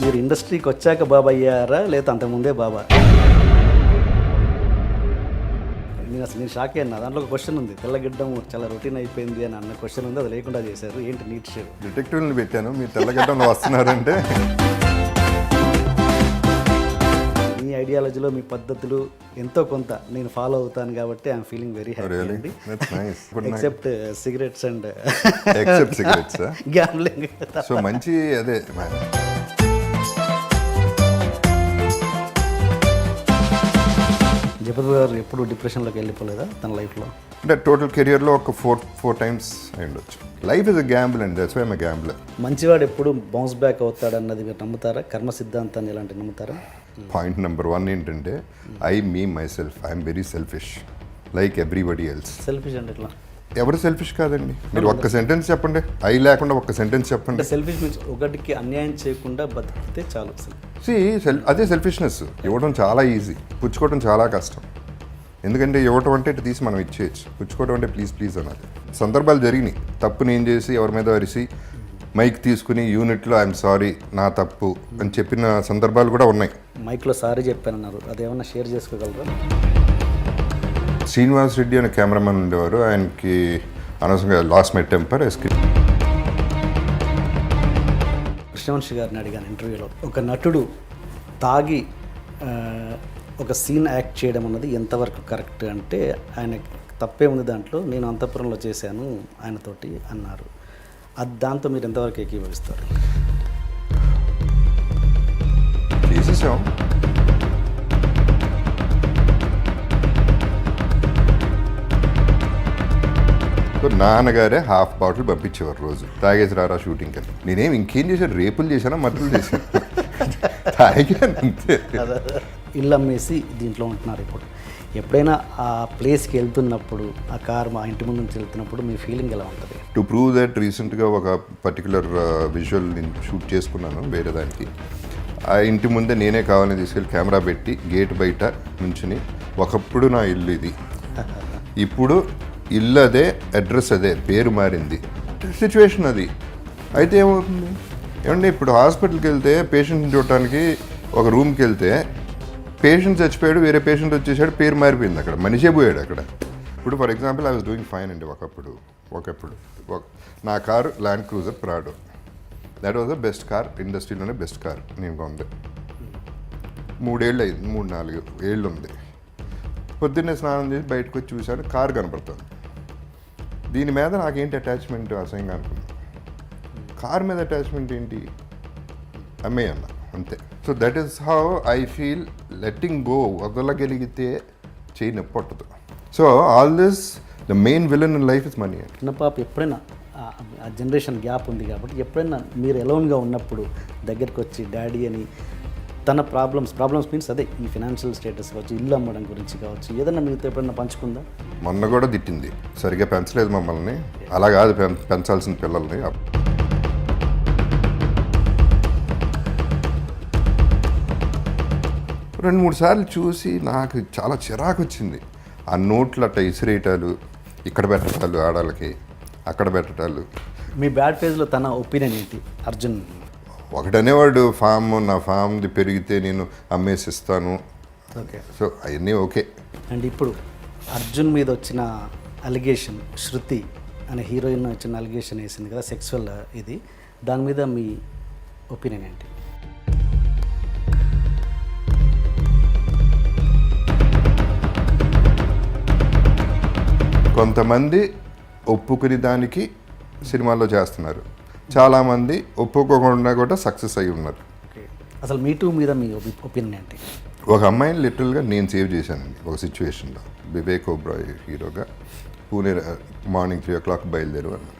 మీరు ఇండస్ట్రీకి వచ్చాక బాబా అయ్యారా లేదా అంతకుముందే బాబా? నేను షాక్ అయ్యాను. దాంట్లో ఒక క్వశ్చన్ ఉంది, తెల్లగిడ్డం చాలా రొటీన్ అయిపోయింది అని అన్న క్వశ్చన్ ఉంది, అది లేకుండా చేశారు. ఏంటి నీట్ షేవ్? డిటెక్టివ్ని పెట్టాను, మీరు తెల్లగిడ్డంలో వస్తున్నారంటే. మీ ఐడియాలజీలో మీ పద్ధతులు ఎంతో కొంత నేను ఫాలో అవుతాను కాబట్టి ఐఎమ్ ఫీలింగ్ వెరీ హ్యాపీ అండి. Except cigarettes and gambling. So మంచి అదే జగపతి గారు ఎప్పుడు డిప్రెషన్లోకి వెళ్ళిపోలేదా తన లైఫ్లో? అంటే టోటల్ కెరియర్లో ఒక ఫోర్ టైమ్స్ అయి ఉండొచ్చు. Life is a gamble and that's why I'm a gambler. మంచివాడు ఎప్పుడు బౌన్స్ బ్యాక్ అవుతాడన్నది మీరు నమ్ముతారా? కర్మ సిద్ధాంతాన్ని ఇలాంటి నమ్ముతారా? పాయింట్ నెంబర్ 1 ఏంటంటే my self I'm very selfish like everybody else. Selfish అంటే ఎట్లా? ఎవరు సెల్ఫిష్ కాదండి. మీరు ఒక్క సెంటెన్స్ చెప్పండి, లేకుండా ఒక్క సెంటెన్స్ చెప్పండి. సెల్ఫిష్ మీన్స్ ఒకటికి అన్యాయం చేయకుండా బతికితే చాలు. అదే సెల్ఫిష్నెస్. ఇవ్వడం చాలా ఈజీ, పుచ్చుకోవడం చాలా కష్టం. ఎందుకంటే ఇవ్వటం అంటే ఇటు తీసి మనం ఇచ్చేయచ్చు, పుచ్చుకోవడం అంటే ప్లీజ్ ప్లీజ్ అన్నది. సందర్భాలు జరిగినాయి, తప్పు నేను చేసి ఎవరి మీద అరిసి మైక్ తీసుకుని యూనిట్లో ఐఎమ్ సారీ నా తప్పు అని చెప్పిన సందర్భాలు కూడా ఉన్నాయి. మైక్లో సారీ చెప్పానన్నారు, అదేమన్నా షేర్ చేసుకోగలరా? శ్రీనివాస్ రెడ్డి అనే కెమెరామెన్ ఉండేవారు, ఆయనకి అనవసరంగా లాస్ మై టెంపర్. కృష్ణవంశీ గారిని అడిగాను ఇంటర్వ్యూలో, ఒక నటుడు తాగి ఒక సీన్ యాక్ట్ చేయడం అన్నది ఎంతవరకు కరెక్ట్ అంటే ఆయన తప్పే ఉంది దాంట్లో, నేను అంతఃపురంలో చేశాను ఆయనతోటి అన్నారు. అది దాంతో మీరు ఎంతవరకు ఏకీభవిస్తారు? చేసేసాం. నాన్నగారే హాఫ్ బాటిల్ పంపించేవారు రోజు, తాగేసి రారా షూటింగ్కి. నేనేం ఇంకేం చేశాను, రేపులు చేశానా మర్పులు చేశాను, తాగాను అంతే. ఇల్లు అమ్మేసి దీంట్లో ఉంటున్నారు ఇప్పుడు. ఎప్పుడైనా ఆ ప్లేస్కి వెళ్తున్నప్పుడు, ఆ కార్ మా ఇంటి ముందు నుంచి వెళ్తున్నప్పుడు మీ ఫీలింగ్ ఎలా ఉంటుంది? టు ప్రూవ్ దట్ రీసెంట్గా ఒక పర్టికులర్ విజువల్ నేను షూట్ చేసుకున్నాను వేరే దానికి. ఆ ఇంటి ముందే నేనే కావాలని తీసుకెళ్ళి కెమెరా పెట్టి గేట్ బయట నుంచుని, ఒకప్పుడు నా ఇల్లు ఇది, ఇప్పుడు ఇల్లు అదే, అడ్రస్ అదే, పేరు మారింది, సిచ్యువేషన్ అది. అయితే ఏమవుతుంది ఏమంటే, ఇప్పుడు హాస్పిటల్కి వెళ్తే పేషెంట్ని చూడటానికి ఒక రూమ్కి వెళ్తే పేషెంట్ చచ్చిపోయాడు, వేరే పేషెంట్ వచ్చేసాడు, పేరు మారిపోయింది, అక్కడ మనిషే పోయాడు అక్కడ. ఇప్పుడు for example I was doing fine అండి. ఒకప్పుడు నా car land cruiser Prado, that was the best car, ఇండస్ట్రీలోనే బెస్ట్ కార్ నేను కొంది. 3 ఏళ్ళు అయింది, 3-4 ఏళ్ళు ఉంది. పొద్దున్నే స్నానం చేసి బయటకు వచ్చి చూశాను, కారు కనపడుతుంది. దీని మీద నాకేంటి అటాచ్మెంట్ అసహ్యంగా అనుకున్నాను. కార్ మీద అటాచ్మెంట్ ఏంటి, అమ్మేయన్న అంతే. So that is how I feel. Letting go, వదలగలిగితే చేయి నొప్పి పట్టదు. So all this the main villain in life is money. చిన్న పాప ఎప్పుడైనా ఆ జనరేషన్ గ్యాప్ ఉంది కాబట్టి ఎప్పుడైనా మీరు ఎలోన్గా ఉన్నప్పుడు దగ్గరికి వచ్చి డాడీ అని తన ప్రాబ్లమ్స్ మీన్స్ అదే ఈ ఫినాన్షియల్ స్టేటస్ కావచ్చు, ఇల్లు అమ్మడం గురించి కావచ్చు, ఏదైనా మీతో ఎప్పుడైనా పంచుకుందా? మొన్న కూడా తిట్టింది, సరిగ్గా పెంచలేదు మమ్మల్ని, అలా కాదు పెంచాల్సిన పిల్లల్ని. 2-3 సార్లు చూసి నాకు చాలా చిరాకు వచ్చింది. ఆ నోట్లు అట్ట ఇసిరేయటాలు, ఇక్కడ పెట్టటాలు, ఆడాలకి అక్కడ పెట్టటాలు. మీ బ్యాడ్ ఫేజ్లో తన ఒపీనియన్ ఏంటి అర్జున్? ఒకటనేవాడు, నా ఫామ్ది పెరిగితే నేను అమ్మేసిస్తాను. ఓకే, సో అవన్నీ ఓకే. అండ్ ఇప్పుడు అర్జున్ మీద వచ్చిన అలిగేషన్, శృతి అనే హీరోయిన్ వచ్చిన అలిగేషన్ వేసింది కదా, సెక్సువల్ ఇది, దాని మీద మీ ఒపీనియన్ ఏంటి? కొంతమంది ఒప్పుకుని దానికి సినిమాల్లో చేస్తున్నారు, చాలామంది ఒప్పుకోకుండా కూడా సక్సెస్ అయి ఉన్నారు. అసలు మీటూ మీద మీ ఒపీనియన్ ఏంటి? ఒక అమ్మాయిని లిటరల్గా నేను సేవ్ చేశానండి ఒక సిచ్యువేషన్లో. వివేక్ ఓబ్రాయ్ హీరోగా పూణే మార్నింగ్ 3 o'clock బయలుదేరు అన్నాను.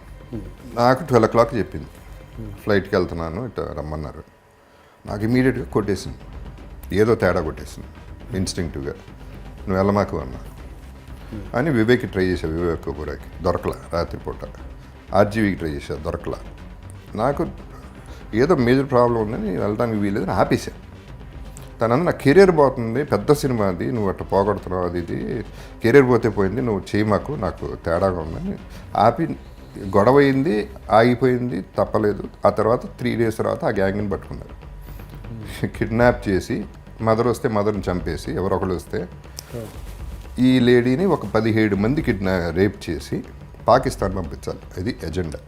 నాకు 12 o'clock చెప్పింది, ఫ్లైట్కి వెళ్తున్నాను ఇట్లా రమ్మన్నారు. నాకు ఇమీడియట్గా కొట్టేసింది, ఏదో తేడా కొట్టేసింది ఇన్స్టింక్టివ్గా. నువ్వు వెళ్ళమాకు అన్నా అని వివేక్కి ట్రై చేశాను, వివేక్ ఓబ్రాయ్కి దొరకలా. రాత్రిపూట ఆర్జీవీకి ట్రై చేశాను, దొరకలా. నాకు ఏదో మేజర్ ప్రాబ్లం ఉందని వెళ్ళడానికి వీలేదని ఆపేశాను. తనంతా నా కెరీర్ పోతుంది, పెద్ద సినిమా అది, నువ్వు అట్లా పోగొడుతున్నావు, ఇది కెరీర్ పోతే పోయింది, నువ్వు చేయి మాకు, నాకు తేడాగా ఉందని ఆపి. గొడవ అయింది, ఆగిపోయింది, తప్పలేదు. ఆ తర్వాత 3 days తర్వాత ఆ గ్యాంగ్ని పట్టుకున్నారు. కిడ్నాప్ చేసి మదర్ వస్తే మదర్ని చంపేసి ఎవరొకరు వస్తే ఓ. ఈ లేడీని ఒక 17 మంది రేప్ చేసి పాకిస్తాన్ పంపించాలి. ఇది ఎజెండా.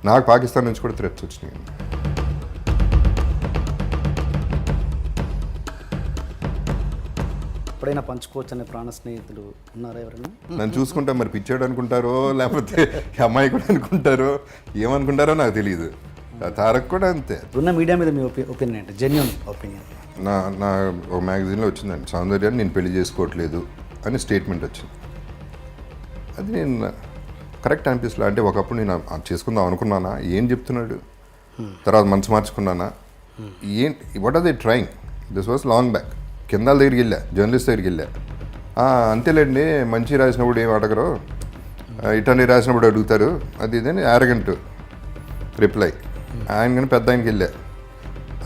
నాకు పాకిస్తాన్ నుంచి కూడా థ్రెట్స్ వచ్చినాయి. ఎప్పుడైనా పంచుకోవచ్చు అనే ప్రాణ స్నేహితులు ఉన్నారా ఎవరైనా? నన్ను చూసుకుంటా మరి పిచ్చాడు అనుకుంటారో లేకపోతే ఈ అమ్మాయి కూడా అనుకుంటారో ఏమనుకుంటారో నాకు తెలియదు. తారక్ కూడా అంతే. ఉన్న మీడియా మీద మీ ఒపీనియన్ ఏంటి? Genuine opinion. నా ఒక మ్యాగజైన్లో వచ్చిందండి, సౌందర్యాన్ని నేను పెళ్లి చేసుకోవట్లేదు అని స్టేట్మెంట్ వచ్చింది. అది నేను కరెక్ట్ అనిపిస్తలే. అంటే ఒకప్పుడు నేను చేసుకుందాం అనుకున్నానా, ఏం చెప్తున్నాడు, తర్వాత మనసు మార్చుకున్నానా, ఏంటి, what are they trying? This was long back. కింద దగ్గరికి వెళ్ళా, జర్నలిస్ట్ దగ్గరికి వెళ్ళా. అంతేలేండి, మంచి రాసినప్పుడు ఏం అడగరు, ఇటన్నీ రాసినప్పుడు అడుగుతారు, అది ఇదని యారగెంట్ రిప్లై. ఆయన కానీ పెద్ద ఆయనకి వెళ్ళా,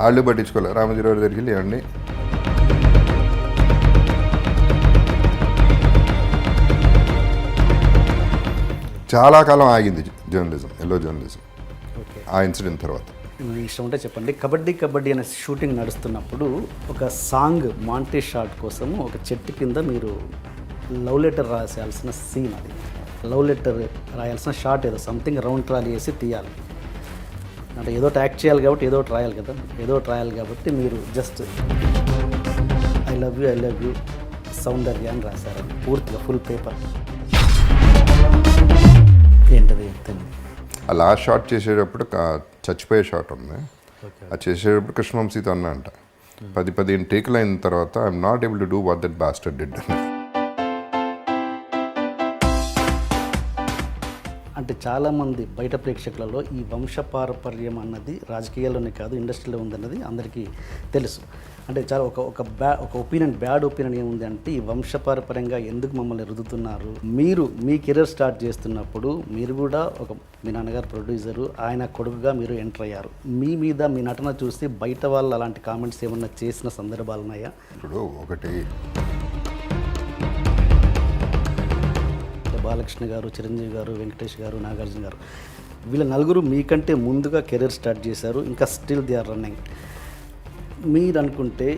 వాళ్ళు పట్టించుకోలే. రామజీరావు దగ్గరికి వెళ్ళి ఏమండి చాలా కాలం ఆగింది జర్నలిజం, ఎల్లో జర్నలిజం ఓకే, ఆ ఇన్సిడెంట్ తర్వాత. మీ ఇష్టం ఉంటే చెప్పండి. కబడ్డీ కబడ్డీ అనే షూటింగ్ నడుస్తున్నప్పుడు ఒక సాంగ్ మాంటే షాట్ కోసము ఒక చెట్టు కింద మీరు లవ్ లెటర్ రాయాల్సిన సీన్, అది లవ్ లెటర్ రాయాల్సిన షాట్, ఏదో సంథింగ్ రౌండ్ ట్రాలీ వేసి తీయాలి. అంటే ఏదో యాక్ట్ చేయాలి కాబట్టి ఏదో ఒకటి రాయాలి కదా, ఏదో ఒకటి రాయాలి కాబట్టి మీరు జస్ట్ ఐ లవ్ యూ సౌందర్య అని రాశారు పూర్తిగా ఫుల్ పేపర్. ఏంటది? ఆ లాస్ట్ షాట్ చేసేటప్పుడు చచ్చిపోయే షాట్ ఉంది. ఓకే. అది చేసేటప్పుడు కృష్ణవంశీతో అన్నా అంట, 10-15 టేకులు అయిన తర్వాత I'm not able to do what that bastard did. అంటే చాలామంది బయట ప్రేక్షకులలో ఈ వంశపారపర్యం అన్నది రాజకీయాల్లోనే కాదు ఇండస్ట్రీలో ఉందన్నది అందరికీ తెలుసు. అంటే చాలా ఒక ఒపీనియన్, బ్యాడ్ ఒపీనియన్ ఏముంది అంటే ఈ వంశపారపర్యంగా ఎందుకు మమ్మల్ని రుద్దుతున్నారు. మీరు మీ కెరీర్ స్టార్ట్ చేస్తున్నప్పుడు మీరు కూడా మీ నాన్నగారు ప్రొడ్యూసరు, ఆయన కొడుకుగా మీరు ఎంటర్ అయ్యారు. మీ మీద మీ నటన చూసి బయట వాళ్ళు అలాంటి కామెంట్స్ ఏమన్నా చేసిన సందర్భాలు ఉన్నాయా? ఇప్పుడు ఒకటి బాలకృష్ణ గారు, చిరంజీవి గారు, వెంకటేష్ గారు, నాగార్జున గారు, వీళ్ళ నలుగురు మీకంటే ముందుగా కెరీర్ స్టార్ట్ చేశారు. ఇంకా స్టిల్ దే ఆర్ రన్నింగ్. మీరు అనుకుంటే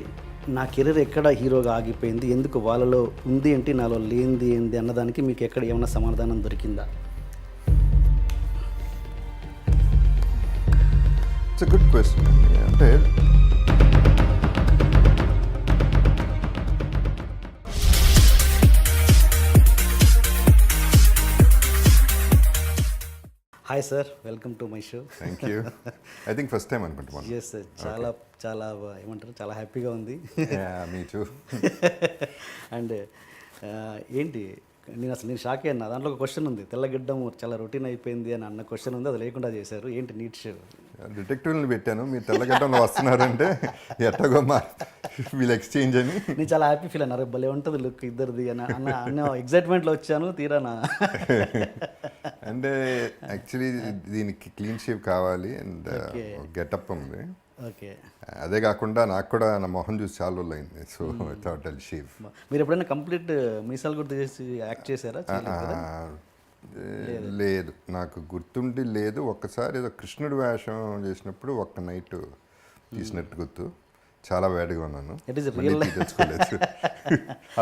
నా కెరీర్ ఎక్కడ హీరోగా ఆగిపోయింది, ఎందుకు వాళ్ళలో ఉంది ఏంటి, నాలో లేనిది ఏంటి అన్నదానికి మీకు ఎక్కడ ఏమైనా సమాధానం దొరికిందా? It's good question. అంటే hi sir, welcome to my show. Thank you. I think first time అనుకుంటున్నాను. ఎస్ సార్, చాలా ఏమంటారు, చాలా హ్యాపీగా ఉంది. మీ టూ. అండ్ ఏంటి, నేను షాక్ అయ్యాను. దాంట్లో ఒక క్వశ్చన్ ఉంది, తెల్లగిడ్డం చాలా రొటీన్ అయిపోయింది అని అన్న క్వశ్చన్ ఉంది, అది లేకుండా చేశారు. ఏంటి నీట్ షో? డిటెక్టివ్ని పెట్టాను, మీరు తెల్లగడ్డంలో వస్తున్నారంటే ఎట్టగో వీళ్ళు ఎక్స్చేంజ్ అని. నేను చాలా హ్యాపీ ఫీల్ అన్నారు, భలే ఉంటుంది లుక్ ఇద్దరిది అన్న ఎగ్జైట్మెంట్లో వచ్చాను. తీరానా అంటే యాక్చువల్లీ దీనికి క్లీన్ షేవ్ కావాలి అండ్ గెటప్ ఉంది. ఓకే. అదే కాకుండా నాకు కూడా నా మొహం చూసి చాలా రోజులు అయింది, సో థాట్ ఐల్ షేవ్. మీరు ఎప్పుడైనా కంప్లీట్ మీసాలు కూడా తీసేసి యాక్ట్ చేశారా? లేదు, నాకు గుర్తుండి లేదు. ఒక్కసారి ఏదో కృష్ణుడి వేషం చేసినప్పుడు ఒక్క నైట్ తీసినట్టు గుర్తు. చాలా వేడిగా ఉన్నాను, తెచ్చుకోలేదు.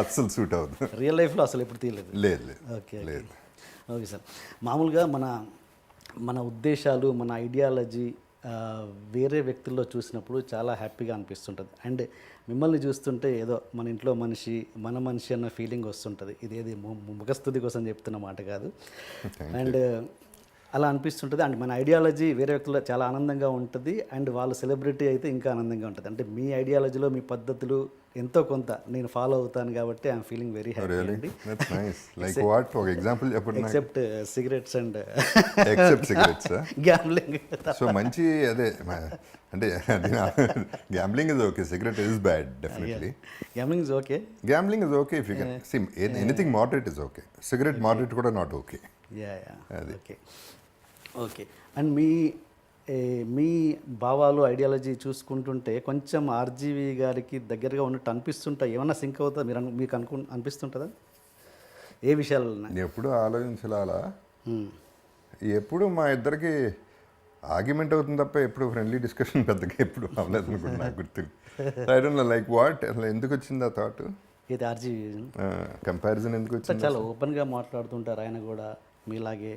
అస్సలు సూట్ అవుతుంది. రియల్ లైఫ్లో అసలు ఎప్పుడు తీయలేదు? లేదు. ఓకే లేదు. Okay sir. మామూలుగా మన ఉద్దేశాలు, మన ఐడియాలజీ వేరే వ్యక్తుల్లో చూసినప్పుడు చాలా హ్యాపీగా అనిపిస్తుంటుంది. అండ్ మిమ్మల్ని చూస్తుంటే ఏదో మన ఇంట్లో మనిషి, మన మనిషి అన్న ఫీలింగ్ వస్తుంటుంది. ఇదేది ముఖస్థుతి కోసం చెప్తున్న మాట కాదు. అండ్ అలా అనిపిస్తుంటుంది. అండ్ మన ఐడియాలజీ వేరే వ్యక్తుల్లో చాలా ఆనందంగా ఉంటుంది. అండ్ వాళ్ళు సెలబ్రిటీ అయితే ఇంకా ఆనందంగా ఉంటుంది. అంటే మీ ఐడియాలజీలో మీ పద్ధతులు ఎంతో కొంత నేను ఫాలో అవుతాను కాబట్టి ఐఎమ్ ఫీలింగ్ వెరీ హ్యాపీ అండి. Except cigarettes and gambling. So మంచి అదే అంటే gambling is okay, cigarette is bad definitely. Gambling is okay, gambling is okay if you can see anything moderate is okay. Cigarette moderate కూడా not okay. Okay. Okay. And మీ భావాలు, ideology చూసుకుంటుంటే కొంచెం RGV గారికి దగ్గరగా ఉన్నట్టు అనిపిస్తుంటాయి. ఏమన్నా సింక్ అవుతా మీకు అనిపిస్తుంటుందా ఏ విషయాలు? ఎప్పుడు ఆలోచించాలా, ఎప్పుడు మా ఇద్దరికి ఆర్గ్యుమెంట్ అవుతుంది తప్ప ఎప్పుడు ఫ్రెండ్లీ డిస్కషన్ పెద్దగా ఎప్పుడు అవ్వలేదు అనుకుంటా నాకు గుర్తుంది. I don't no like what అసలు ఎందుకు వచ్చింది ఆ థాట్, ఇది ఆర్జీ కంపారిజన్ ఎందుకు వచ్చింది? చాలా ఓపెన్గా మాట్లాడుతుంటారు ఆయన కూడా మీలాగే.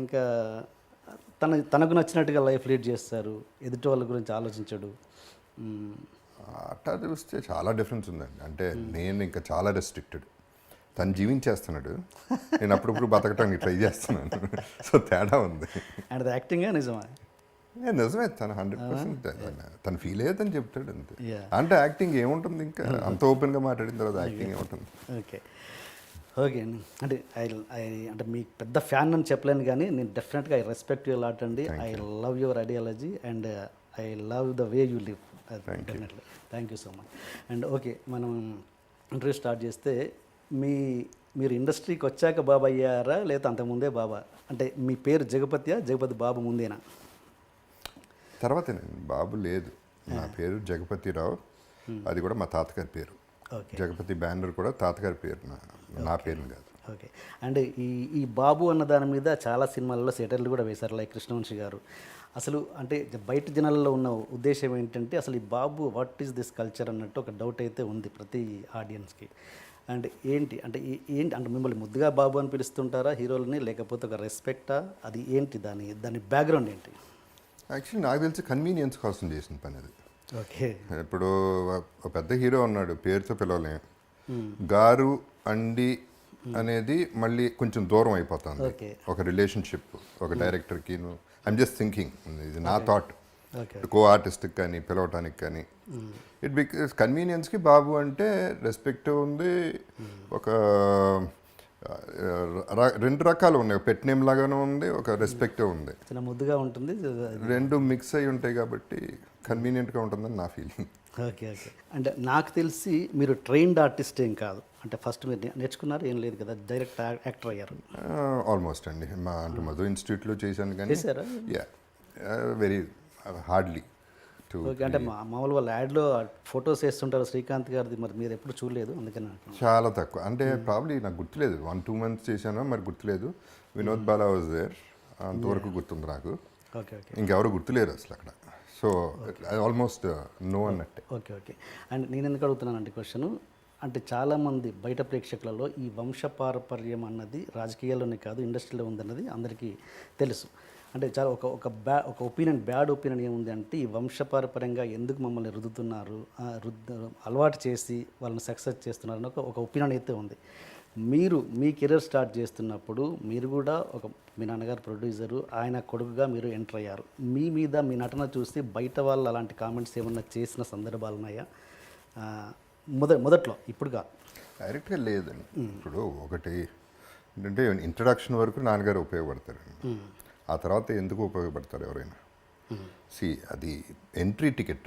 ఇంకా తనకు నచ్చినట్టుగా లైఫ్ లీడ్ చేస్తారు, ఎదుటి వాళ్ళ గురించి ఆలోచించడు. అట్లా చూస్తే చాలా డిఫరెన్స్ ఉందండి. అంటే నేను ఇంకా చాలా రెస్ట్రిక్టెడ్, తను జీవించేస్తున్నాడు, నేను అప్పుడప్పుడు బతకటానికి ట్రై చేస్తున్నాను. సో తేడా ఉంది. అండ్ యాక్టింగ్ నిజమా? నిజమే, తను 100% తను ఫీల్ అయ్యేదని చెప్తాడు అంతే. Yeah. అంటే యాక్టింగ్ ఏముంటుంది, ఇంకా అంత ఓపెన్గా మాట్లాడిన తర్వాత యాక్టింగ్ ఏముంటుంది? ఓకే ఓకే అండి. అంటే అంటే మీకు పెద్ద ఫ్యాన్ అని చెప్పలేను, కానీ నేను డెఫినెట్గా ఐ రెస్పెక్ట్ యూ లాట్ అండి. I love your ideology and I love the way you live. Definitely thank you so much. And okay, మనం ఇంటర్వ్యూ స్టార్ట్ చేస్తే మీరు ఇండస్ట్రీకి వచ్చాక బాబా అయ్యారా లేదా అంతకుముందే బాబా? అంటే మీ పేరు జగపతి బాబు ముందేనా? తర్వాతేనండి, బాబు లేదు. నా పేరు జగపతిరావు, అది కూడా మా తాతగారి పేరు. ఓకే, జగపతి బ్యానర్ కూడా తాతగారి పేరు, నా పేరు కాదు. ఓకే. అండ్ ఈ బాబు అన్న దాని మీద చాలా సినిమాలలో సెటర్లు కూడా వేశారు, లైక్ కృష్ణవంశీ గారు. అసలు అంటే బయట జనాల్లో ఉన్న ఉద్దేశం ఏంటంటే అసలు ఈ బాబు వాట్ ఈస్ దిస్ కల్చర్ అన్నట్టు ఒక డౌట్ అయితే ఉంది ప్రతి ఆడియన్స్కి. అండ్ ఏంటి అంటే మిమ్మల్ని ముద్దుగా బాబు అని పిలుస్తుంటారా హీరోలని, లేకపోతే ఒక రెస్పెక్టా? అది ఏంటి, దాని బ్యాక్గ్రౌండ్ ఏంటి? యాక్చువల్లీ నాకు తెలిసి కన్వీనియన్స్ కోసం చేసిన పని అది. ఓకే. ఇప్పుడు ఒక పెద్ద హీరో ఉన్నాడు, పేరుతో పిలవలేం. గారు అండి అనేది మళ్ళీ కొంచెం దూరం అయిపోతుంది ఒక రిలేషన్షిప్, ఒక డైరెక్టర్కి. ఐఎమ్ జస్ట్ థింకింగ్, ఇది నా థాట్. కో ఆర్టిస్ట్కి కానీ పిలవటానికి కానీ ఇట్ బికాస్ కన్వీనియన్స్కి బాబు అంటే రెస్పెక్ట్ ఉంది. ఒక రెండు రకాలు ఉన్నాయి, పెట్ నేమ్ లాగానే ఉంది, ఒక రెస్పెక్ట్ ఉంది, చిన్న ముద్దుగా ఉంటుంది, రెండు మిక్స్ అయి ఉంటాయి కాబట్టి కన్వీనియంట్గా ఉంటుందని నా ఫీలింగ్. Okay okay. అంటే నాకు తెలిసి మీరు ట్రైన్డ్ ఆర్టిస్ట్ ఏం కాదు, అంటే ఫస్ట్ మీరు నేర్చుకున్నారు ఏం లేదు కదా, డైరెక్ట్ యాక్టర్ అయ్యారు. ఆల్మోస్ట్ అండి, అంటే మధు ఇన్స్టిట్యూట్లో చేశాను కానీ చేశారా? Yeah, very hardly. ఓకే. అంటే మామూలు వాళ్ళు యాడ్లో ఫొటోస్ వేస్తుంటారు శ్రీకాంత్ గారిది, మరి మీరు ఎప్పుడు చూడలేదు అందుకని అంటున్నాను. చాలా తక్కువ, అంటే ప్రాబ్లీ నాకు గుర్తులేదు, 1-2 months చేశాను మరి గుర్తులేదు. వినోద్ బాలా వాజ్ దేర్, అంతవరకు గుర్తుంది నాకు. Okay okay. ఇంకెవరు గుర్తులేరు అసలు అక్కడ. సో ఆల్మోస్ట్ నో అన్నట్టే. Okay okay. అండ్ నేను ఎందుకు అడుగుతున్నానంటే క్వశ్చన్, అంటే చాలామంది బయట ప్రేక్షకులలో ఈ వంశపారపర్యం అన్నది రాజకీయాల్లోనే కాదు ఇండస్ట్రీలో ఉందన్నది అందరికీ తెలుసు. అంటే చాలా ఒక ఒపీనియన్, బ్యాడ్ ఒపీనియన్ ఏముంది అంటే ఈ వంశపారపర్యంగా ఎందుకు మమ్మల్ని రుద్దుతున్నారు, అలవాటు చేసి వాళ్ళని సక్సెస్ చేస్తున్నారు అని ఒక ఒపీనియన్ అయితే ఉంది. మీ కెరీర్ స్టార్ట్ చేస్తున్నప్పుడు మీరు కూడా మీ నాన్నగారు ప్రొడ్యూసరు, ఆయన కొడుకుగా మీరు ఎంటర్ అయ్యారు. మీ మీద మీ నటన చూసి బయట వాళ్ళు అలాంటి కామెంట్స్ ఏమన్నా చేసిన సందర్భాలు ఉన్నాయా మొదట్లో? ఇప్పుడుగా డైరెక్ట్గా లేదండి. ఇప్పుడు ఒకటి ఏంటంటే ఇంట్రడక్షన్ వరకు నాన్నగారు ఉపయోగపడతారండి, ఆ తర్వాత ఎందుకు ఉపయోగపడతారు ఎవరైనా? అది ఎంట్రీ టికెట్,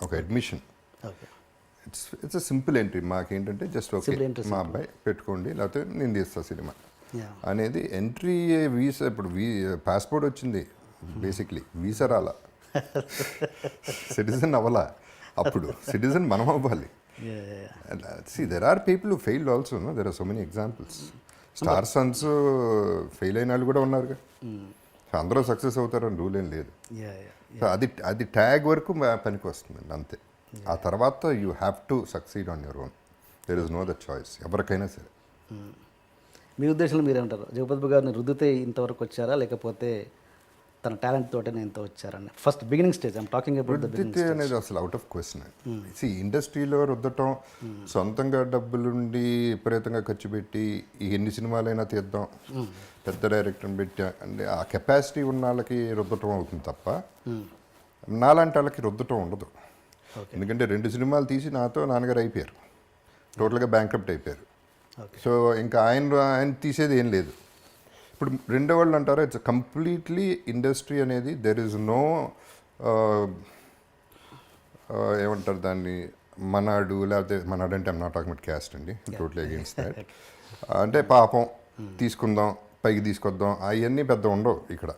ఒక admission. It's a simple entry. మాకేంటంటే జస్ట్ ఓకే మా అబ్బాయి పెట్టుకోండి, లేకపోతే నేను తీస్తా సినిమా అనేది ఎంట్రీ. వీసా, ఇప్పుడు పాస్పోర్ట్ వచ్చింది, బేసిక్లీ వీసా రాలా, సిటిజన్ అవ్వాలా. అప్పుడు సిటిజన్ మనం అవ్వాలి. There are people who failed also, there are so many examples. Star sons fail అయిన వాళ్ళు కూడా ఉన్నారు. అందరూ సక్సెస్ అవుతారని రూల్ ఏం లేదు. సో అది ట్యాగ్ వరకు పనికి వస్తుందండి అంతే. ఆ తర్వాత you have to succeed on your own, there is know the choice ఎవరికైనా సరే. మీ ఉద్దేశంలో మీరేమంటారు? జగపతి గారిని రుద్దితే ఇంతవరకు వచ్చారా, లేకపోతే తన టాలెంట్ తోటనే ఎంత వచ్చారని? First beginning stage I'm talking about the beginning stage అనేది అసలు అవుట్ ఆఫ్ క్వశ్చన్. ఇండస్ట్రీలో రుద్దటం, సొంతంగా డబ్బులుండి విపరీతంగా ఖర్చు పెట్టి ఎన్ని సినిమాలైనా తీద్దాం, పెద్ద డైరెక్టర్ని పెట్టి అంటే ఆ కెపాసిటీ ఉన్న వాళ్ళకి రుద్దటం అవుతుంది తప్ప నాలాంటి వాళ్ళకి రుద్దటం ఉండదు. ఎందుకంటే 2 సినిమాలు తీసి నాతో నాన్నగారు అయిపోయారు, టోటల్గా బ్యాంక్రప్ట్ అయిపోయారు. సో ఇంకా ఆయన తీసేది ఏం లేదు. ఇప్పుడు రెండో వాళ్ళు అంటారు ఇట్స్ కంప్లీట్లీ ఇండస్ట్రీ అనేది దెర్ ఇస్ నో ఏమంటారు దాన్ని, మనాడు, లేకపోతే మనాడు అంటే I'm not talking about caste అండి, టోటలీ అగెయిన్స్ట్ దాట్. అంటే పాపం తీసుకుందాం, పైకి తీసుకొద్దాం, అవన్నీ పెద్ద ఉండవు ఇక్కడ.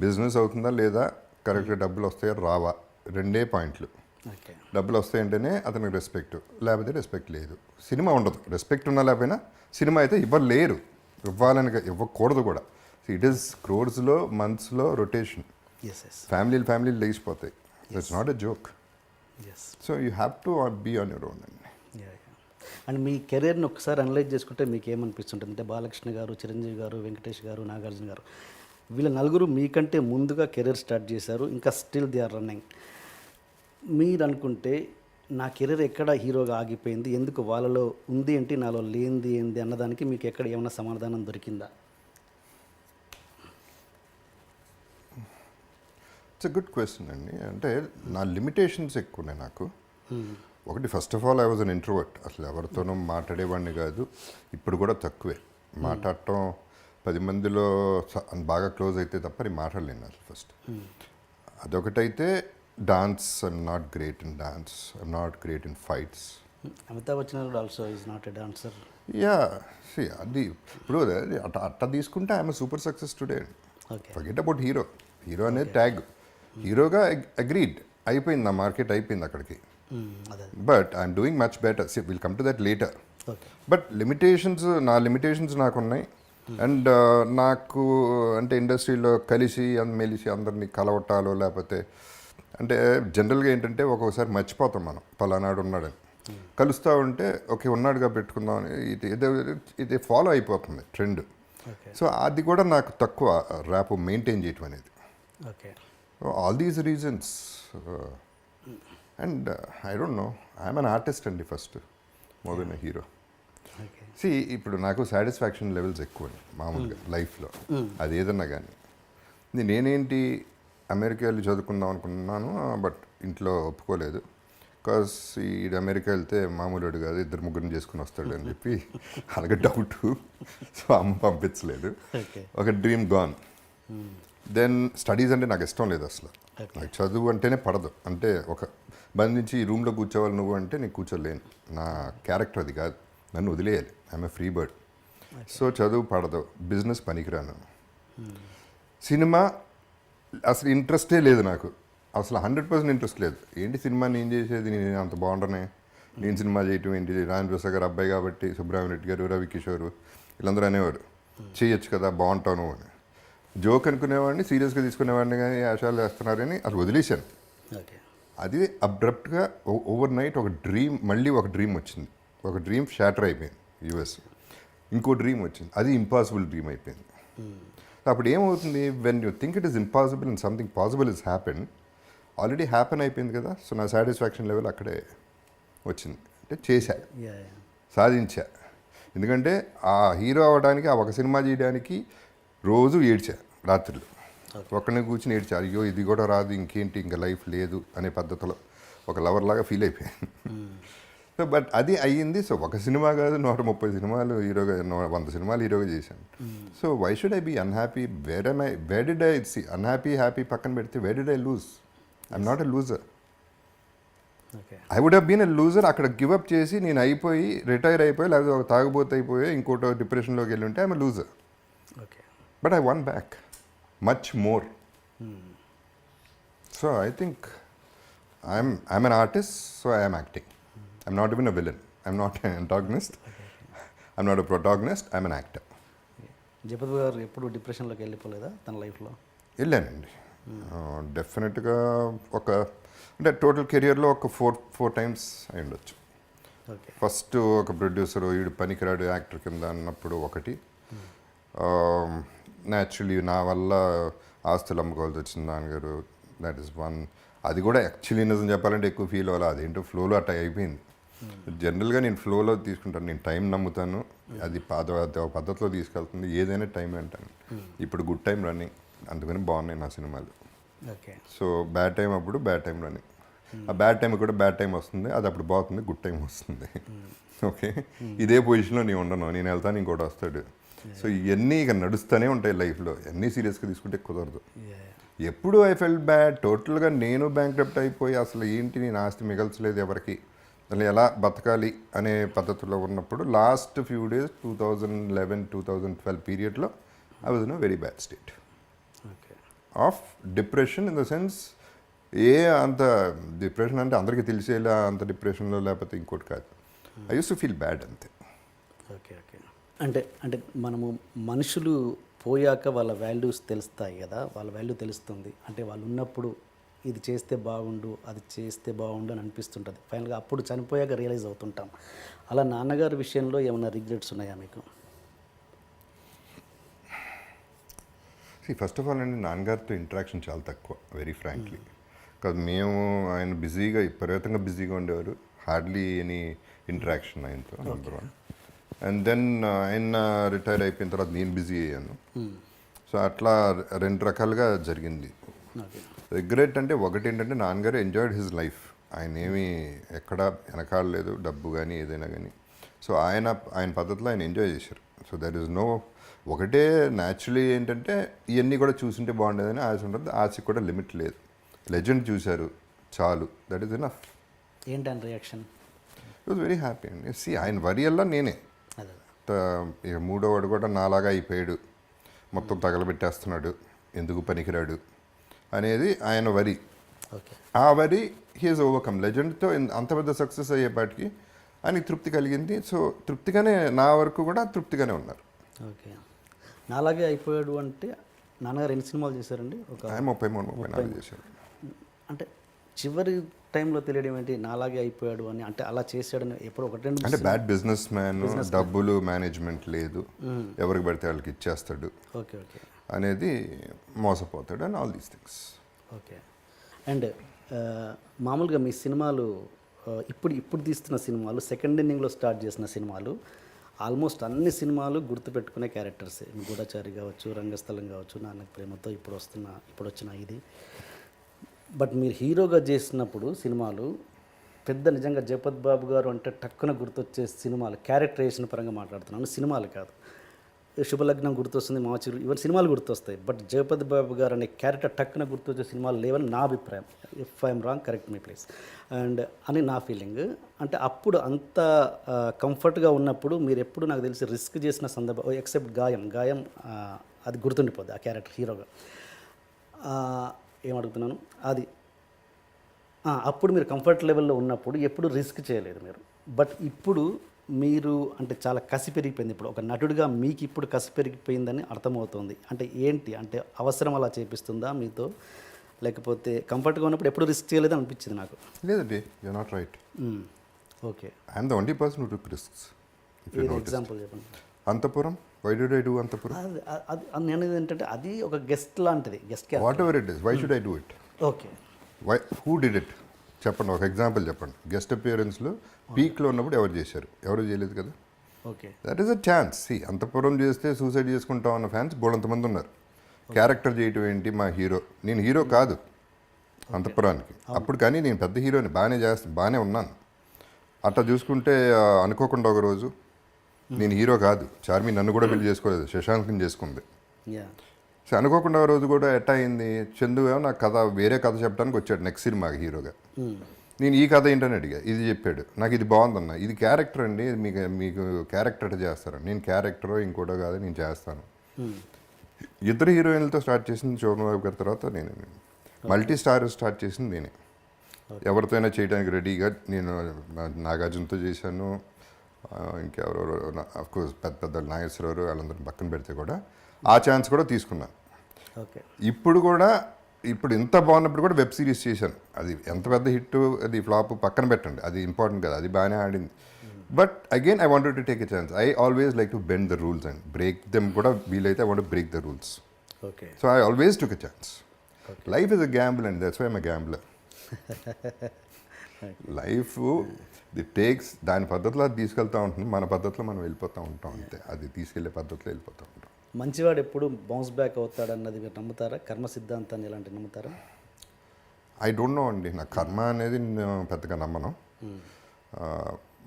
బిజినెస్ అవుతుందా లేదా, కరెక్ట్గా డబ్బులు వస్తాయా రావా, 2 పాయింట్లు. డబ్బులు వస్తాయంటేనే అతనికి రెస్పెక్ట్, లేకపోతే రెస్పెక్ట్ లేదు. సినిమా ఉండదు, రెస్పెక్ట్ ఉన్నా లేకపోయినా. సినిమా అయితే ఇవ్వలేరు, ఇవ్వాలని ఇవ్వకూడదు కూడా. ఇట్ ఈస్ క్రోర్స్లో మంత్స్లో రొటేషన్. ఎస్ ఎస్ ఫ్యామిలీలు లేచిపోతాయి. That's not a joke. Yes so you have to be on your own అండి. అండ్ మీ కెరీర్ని ఒకసారి అనలైజ్ చేసుకుంటే మీకు ఏమనిపిస్తుంటుంది అంటే బాలకృష్ణ గారు, చిరంజీవి గారు, వెంకటేష్ గారు, నాగార్జున గారు వీళ్ళ నలుగురు మీకంటే ముందుగా కెరీర్ స్టార్ట్ చేశారు, ఇంకా స్టిల్ దే ఆర్ రన్నింగ్. మీరు అనుకుంటే నా కెరీర్ ఎక్కడ హీరోగా ఆగిపోయింది, ఎందుకు వాళ్ళలో ఉంది ఏంటి నాలో లేనిది ఏంటి అన్నదానికి మీకు ఎక్కడ ఏమైనా సమాధానం దొరికిందా? ఇట్స్ ఎ గుడ్ క్వశ్చన్ అండి. అంటే నా లిమిటేషన్స్ ఎక్కువనే నాకు. ఒకటి, first of all I was an introvert. అసలు ఎవరితోనూ మాట్లాడేవాడిని కాదు. ఇప్పుడు కూడా తక్కువే మాట్లాడటం. 10 మందిలో బాగా క్లోజ్ అయితే తప్ప నేను మాట్లాడలేను అసలు ఫస్ట్. అదొకటైతే dance, I'm not great in dance, I'm not great in fights. Amitabh Bachchan also is not a dancer. Yeah, అది ఇప్పుడు అట్ట తీసుకుంటే I'm super success today. Okay, forget about hero. Hero అనేది ట్యాగ్. హీరోగా అగ్రీడ్ అయిపోయింది, నా మార్కెట్ అయిపోయింది అక్కడికి. అదే. But I'm doing much better. Will come to that later. Okay, but నా లిమిటేషన్స్ నాకు ఉన్నాయి. అండ్ నాకు అంటే ఇండస్ట్రీలో కలిసి మెలిసి అందరినీ కలవటాలో లేకపోతే అంటే జనరల్గా ఏంటంటే ఒక్కొక్కసారి మర్చిపోతాం మనం పలానాడు ఉన్నాడని. కలుస్తూ ఉంటే ఓకే ఉన్నాడుగా పెట్టుకుందాం అని ఇది ఫాలో అయిపోతుంది ట్రెండ్. ఓకే, సో అది కూడా నాకు తక్కువ ర్యాప్ మెయింటైన్ చేయటం అనేది. Okay, all these reasons. And I don't know, I'm an artist అండి first more than a hero. Okay. ఇప్పుడు నాకు సాటిస్ఫాక్షన్ లెవెల్స్ ఎక్కువ మామూలుగా లైఫ్లో, అది ఏదన్నా కానీ. నేనేంటి అమెరికా వెళ్ళి చదువుకుందాం అనుకున్నాను, బట్ ఇంట్లో ఒప్పుకోలేదు. బికాస్ ఈ అమెరికా వెళ్తే మామూలుడు కాదు, 2-3 చేసుకుని వస్తాడు అని చెప్పి అలాగే డౌట్. సో అమ్మ పంపించలేదు. ఒక డ్రీమ్ గాన్. దెన్ స్టడీస్ అంటే నాకు ఇష్టం లేదు అసలు. నాకు చదువు అంటేనే పడదు. అంటే ఒక బంధించి ఈ రూమ్లో కూర్చోవాలి నువ్వు అంటే నేను కూర్చోలేను. నా క్యారెక్టర్ అది కాదు, నన్ను వదిలేయాలి. I'm a free bird. So చదువు పడదు, బిజినెస్ పనికిరాను. సినిమా అసలు ఇంట్రెస్టే లేదు నాకు, అసలు 100% ఇంట్రెస్ట్ లేదు. ఏంటి సినిమా నేను చేసేది, నేను అంత బాగుండనే, నేను సినిమా చేయటం ఏంటి, రాజేంద్ర ప్రసాద్ గారు అబ్బాయి కాబట్టి, సుబ్రహ్మణ్యం గారు, రవి కిషోర్ వీళ్ళందరూ అనేవారు చేయొచ్చు కదా బాగుంటావు నువ్వు అని. జోక్ అనుకునేవాడిని, సీరియస్గా తీసుకునేవాడిని, కానీ ఆశాలు వేస్తున్నారని అసలు వదిలేశాను. ఓకే, అది అబ్రప్ట్గా ఓవర్ నైట్ మళ్ళీ ఒక డ్రీమ్ వచ్చింది. ఒక డ్రీమ్ షాటర్ అయిపోయింది యూఎస్. ఇంకో డ్రీమ్ వచ్చింది, అది ఇంపాసిబుల్ డ్రీమ్ అయిపోయింది. అప్పుడు ఏమవుతుంది, when you think it is impossible and something possible is happen, already happen అయిపోయింది కదా. సో నా సాటిస్ఫాక్షన్ లెవెల్ అక్కడే వచ్చింది. అంటే చేశా, సాధించా. ఎందుకంటే ఆ హీరో అవ్వడానికి, ఆ ఒక సినిమా చేయడానికి రోజు ఏడ్చా రాత్రులు. ఒక్కడిని కూర్చుని ఏడ్చా, అయ్యో ఇది కూడా రాదు, ఇంకేంటి ఇంకా లైఫ్ లేదు అనే పద్ధతిలో ఒక లవర్ లాగా ఫీల్ అయిపోయాను. సో బట్ అది అయ్యింది. సో ఒక సినిమా కాదు, 130 సినిమాలు హీరోగా, 100 సినిమాలు హీరోగా చేశాను. So why should I be unhappy? Where did I see unhappy happy పక్కన పెడితే where did I lose? I'm not a loser. I would have been a loser. అక్కడ గివప్ చేసి నేను అయిపోయి రిటైర్ అయిపోయి, లేకపోతే ఒక తాగుబోతు అయిపోయి ఇంకోటి డిప్రెషన్లోకి వెళ్ళి ఉంటే I'm a loser. But I won back much more. So I think I'm an artist, so I am acting. I'm not even a villain. I'm not an antagonist. I'm not a protagonist. I'm an actor. Jagapathi గారు ఎప్పుడు డిప్రెషన్లోకి వెళ్ళిపోలేదా తన లైఫ్లో? వెళ్ళానండి డెఫినెట్గా. అంటే total కెరియర్లో ఒక ఫోర్ టైమ్స్ అయి ఉండొచ్చు. ఫస్ట్ ఒక ప్రొడ్యూసర్ వీడు పనికిరాడు యాక్టర్ కింద అన్నప్పుడు ఒకటి. న్యాచురలీ నా వల్ల ఆస్తులు అమ్ముకోవాల్సి వచ్చింది నాన్నగారు, దట్ ఈస్ వన్. అది కూడా యాక్చువల్లీ నిజం చెప్పాలంటే ఎక్కువ ఫీల్ అవ్వాలి. అదేంటో ఫ్లోలో అట్లా అయిపోయింది. జనరల్గా నేను ఫ్లోలో తీసుకుంటాను, నేను టైం నమ్ముతాను, అది పద్ధతిలో తీసుకెళ్తుంది. ఏదైనా టైం అంటాను. ఇప్పుడు గుడ్ టైం రన్నింగ్, అందుకని బాగున్నాయి నా సినిమాలు. ఓకే, సో బ్యాడ్ టైం అప్పుడు బ్యాడ్ టైం రన్నింగ్, ఆ బ్యాడ్ టైం కూడా బ్యాడ్ టైం వస్తుంది, అది అప్పుడు బాగుంటుంది, గుడ్ టైం వస్తుంది. ఓకే, ఇదే పొజిషన్లో నేను ఉండను, నేను వెళ్తాను ఇంకోటి వస్తాడు. సో ఇవన్నీ ఇక నడుస్తూనే ఉంటాయి లైఫ్లో. అన్నీ సీరియస్గా తీసుకుంటే కుదరదు. ఎప్పుడు ఐ ఫెల్ట్ బ్యాడ్, టోటల్గా నేను బ్యాంక్రప్ట్ అయిపోయి అసలు ఏంటి నేను ఆస్తి మిగల్చలేదు ఎవరికి, అసలు ఎలా బతకాలి అనే పద్ధతిలో ఉన్నప్పుడు లాస్ట్ ఫ్యూ డేస్ 2011-2012 పీరియడ్లో I was in a very bad state of depression. In the sense అంత డిప్రెషన్ అంటే అందరికీ తెలిసేలా అంత డిప్రెషన్లో లేకపోతే ఇంకోటి కాదు. I use to feel bad అంతే. Okay okay. అంటే మనము మనుషులు పోయాక వాళ్ళ వాల్యూస్ తెలుస్తాయి కదా, వాళ్ళ వాల్యూ తెలుస్తుంది. అంటే వాళ్ళు ఉన్నప్పుడు ఇది చేస్తే బాగుండు, అది చేస్తే బాగుండు అని అనిపిస్తుంటుంది. ఫైనల్గా అప్పుడు చనిపోయాక రియలైజ్ అవుతుంటాం. అలా నాన్నగారి విషయంలో ఏమైనా రిగ్రెట్స్ ఉన్నాయా మీకు? ఫస్ట్ ఆఫ్ ఆల్ అండి, నాన్నగారితో ఇంటరాక్షన్ చాలా తక్కువ, వెరీ ఫ్రాంక్లీ. కాదు, మేము ఆయన బిజీగా విపరీతంగా బిజీగా ఉండేవారు. హార్డ్లీ ఎనీ ఇంటరాక్షన్ ఆయనతో, నెంబర్ వన్. అండ్ దెన్ ఆయన రిటైర్ అయిపోయిన తర్వాత నేను బిజీ అయ్యాను. సో అట్లా రెండు రకాలుగా జరిగింది. రిగ్రెట్ అంటే ఒకటి ఏంటంటే, నాన్నగారు ఎంజాయ్డ్ హిజ్ లైఫ్. ఆయన ఏమీ ఎక్కడ వెనకాడలేదు, డబ్బు కానీ ఏదైనా కానీ. సో ఆయన పద్ధతిలో ఆయన ఎంజాయ్ చేశారు. సో దర్ ఈజ్ నో, ఒకటే న్యాచురలీ ఏంటంటే ఇవన్నీ కూడా చూసుంటే బాగుండేదని ఆశ ఉంటుంది. ఆశకి కూడా లిమిట్ లేదు. లెజెండ్ చూశారు చాలు, దట్ ఈస్ ఎనఫ్. ఏంటని reaction? It was very happy అండి. ఆయన వరి అల్లా నేనే. ఇక మూడోవాడు కూడా నాలాగా అయిపోయాడు, మొత్తం తగలబెట్టేస్తున్నాడు, ఎందుకు పనికిరాడు అనేది ఆయన వరి. ఆ వరి హీఈస్ ఓవర్కమ్. లెజెండ్తో అంత పెద్ద సక్సెస్ అయ్యేపాటికి ఆయనకి తృప్తి కలిగింది. సో తృప్తిగానే, నా వరకు కూడా తృప్తిగానే ఉన్నారు. ఓకే. నాలాగే అయిపోయాడు అంటే నాన్నగారు ఎన్ని సినిమాలు చేశారండి? ఒక 33-34 చేశారు. అంటే చివరి టైంలో తెలియడం ఏంటి నాలాగే అయిపోయాడు అని? అంటే అలా చేశాడని ఎప్పుడు ఒకటి రెండు అంటే బ్యాడ్ బిజినెస్ మ్యాన్, డబ్బులు మేనేజ్మెంట్ లేదు, ఎవరికి పడితే వాళ్ళకి ఇచ్చేస్తాడు, ఓకే ఓకే అనేది మోసపోతాడు and all these things. Okay. And మామూలుగా మీ సినిమాలు ఇప్పుడు తీస్తున్న సినిమాలు, సెకండ్ ఇన్నింగ్లో స్టార్ట్ చేసిన సినిమాలు, ఆల్మోస్ట్ అన్ని సినిమాలు గుర్తుపెట్టుకునే క్యారెక్టర్సే. గూఢచారి కావచ్చు, రంగస్థలం కావచ్చు, నాన్నకి ప్రేమతో, ఇప్పుడు వచ్చిన ఇది. బట్ మీరు హీరోగా చేసినప్పుడు సినిమాలు పెద్ద, నిజంగా జగపతి బాబు గారు అంటే టక్కున గుర్తొచ్చే సినిమాలు, క్యారెక్టరేషన్ పరంగా మాట్లాడుతున్నాను, సినిమాలు కాదు. శుభలగ్నం గుర్తొస్తుంది, మాచిరు, ఇవన్నీ సినిమాలు గుర్తొస్తాయి. బట్ జగపతి బాబు గారు అనే క్యారెక్టర్ టక్కున గుర్తొచ్చే సినిమాలు లేవని నా అభిప్రాయం. If I'm wrong, correct me please. And అని నా ఫీలింగ్. అంటే అప్పుడు అంత కంఫర్ట్గా ఉన్నప్పుడు మీరు ఎప్పుడు నాకు తెలిసి రిస్క్ చేసిన సందర్భం, ఎక్సెప్ట్ గాయం అది గుర్తుండిపోద్ది ఆ క్యారెక్టర్ హీరోగా. ఏమడుగుతున్నాను అది, అప్పుడు మీరు కంఫర్ట్ లెవెల్లో ఉన్నప్పుడు ఎప్పుడు రిస్క్ చేయలేదు మీరు. బట్ ఇప్పుడు మీరు అంటే చాలా కసి పెరిగిపోయింది. ఇప్పుడు ఒక నటుడిగా మీకు ఇప్పుడు కసి పెరిగిపోయిందని అర్థమవుతుంది. అంటే ఏంటి, అంటే అవసరం అలా చేపిస్తుందా మీతో, లేకపోతే కంఫర్ట్గా ఉన్నప్పుడు ఎప్పుడు రిస్క్ చేయలేదని అనిపించింది నాకు. లేదండి, you not right. Okay. I'm the only person who took risks. Example చెప్పండి. Anthahpuram, why did I do Anthahpuram? అది నేను ఏంటంటే అది ఒక గెస్ట్ లాంటిది, guest whatever it is, why should I do it? Okay. Why, who did it చెప్పండి, ఒక example చెప్పండి. గెస్ట్ అపియరెన్స్లో పీక్లో ఉన్నప్పుడు ఎవరు చేశారు? ఎవరు చేయలేదు కదా. Okay. That is a chance. Anthapuram చేస్తే సూసైడ్ చేసుకుంటాం అన్న ఫ్యాన్స్ బోళంతమంది ఉన్నారు. క్యారెక్టర్ చేయటం ఏంటి, మా హీరో, నేను హీరో కాదు అంతపురానికి అప్పుడు, కానీ నేను పెద్ద హీరోని, బాగానే ఉన్నాను. అట్లా చూసుకుంటే అనుకోకుండా ఒకరోజు నేను హీరో కాదు, చార్మి నన్ను కూడా పెళ్లి చేసుకోలేదు, శశాంక్ని చేసుకుంది. సో అనుకోకుండా రోజు కూడా ఎట్టా అయింది, చందు ఏమో నాకు కథ, వేరే కథ చెప్పడానికి వచ్చాడు నెక్స్ట్ సినిమాకి హీరోగా. నేను ఈ కథ ఏంటని అడిగా, ఇది చెప్పాడు, నాకు ఇది బాగుందన్న, ఇది క్యారెక్టర్ అండి, మీకు క్యారెక్టర్ చేస్తారని. నేను క్యారెక్టరో ఇంకోటో కాదు, నేను చేస్తాను. ఇద్దరు హీరోయిన్లతో స్టార్ట్ చేసింది శోభన్ బాబు గారి తర్వాత నేను. మల్టీ స్టార్ స్టార్ట్ చేసింది నేనే. ఎవరితోనైనా చేయడానికి రెడీగా. నేను నాగార్జునతో చేశాను, ఇంకెవరెవరో అఫ్కోర్స్ పెద్ద నాగేశ్వరరావు వాళ్ళందరినీ పక్కన పెడితే కూడా ఆ ఛాన్స్ కూడా తీసుకున్నాను. ఓకే. ఇప్పుడు కూడా, ఇప్పుడు ఇంత బాగున్నప్పుడు కూడా వెబ్ సిరీస్ చేశాను. అది ఎంత పెద్ద హిట్, అది ఫ్లాప్ పక్కన పెట్టండి, అది ఇంపార్టెంట్ కదా, అది బాగానే ఆడింది. But again I wanted to take a chance. I always like to bend the rules and break them కూడా వీలైతే. I want to break the rules. Okay. So I always took a chance. Life is a gamble and that's why I'm a gambler. Life the takes, దాని పద్ధతిలో అది తీసుకెళ్తూ ఉంటుంది, మన పద్ధతిలో మనం వెళ్ళిపోతూ ఉంటాం అంతే. అది తీసుకెళ్లే పద్ధతిలో వెళ్ళిపోతూ ఉంటాం. మంచివాడు ఎప్పుడు బౌన్స్ బ్యాక్ అవుతాడన్నది మీరు నమ్ముతారా? కర్మ సిద్ధాంతాన్ని ఇలాంటివి నమ్ముతారా? ఐ డోంట్ నో అండి, నా కర్మ అనేది నేను పెద్దగా నమ్మను.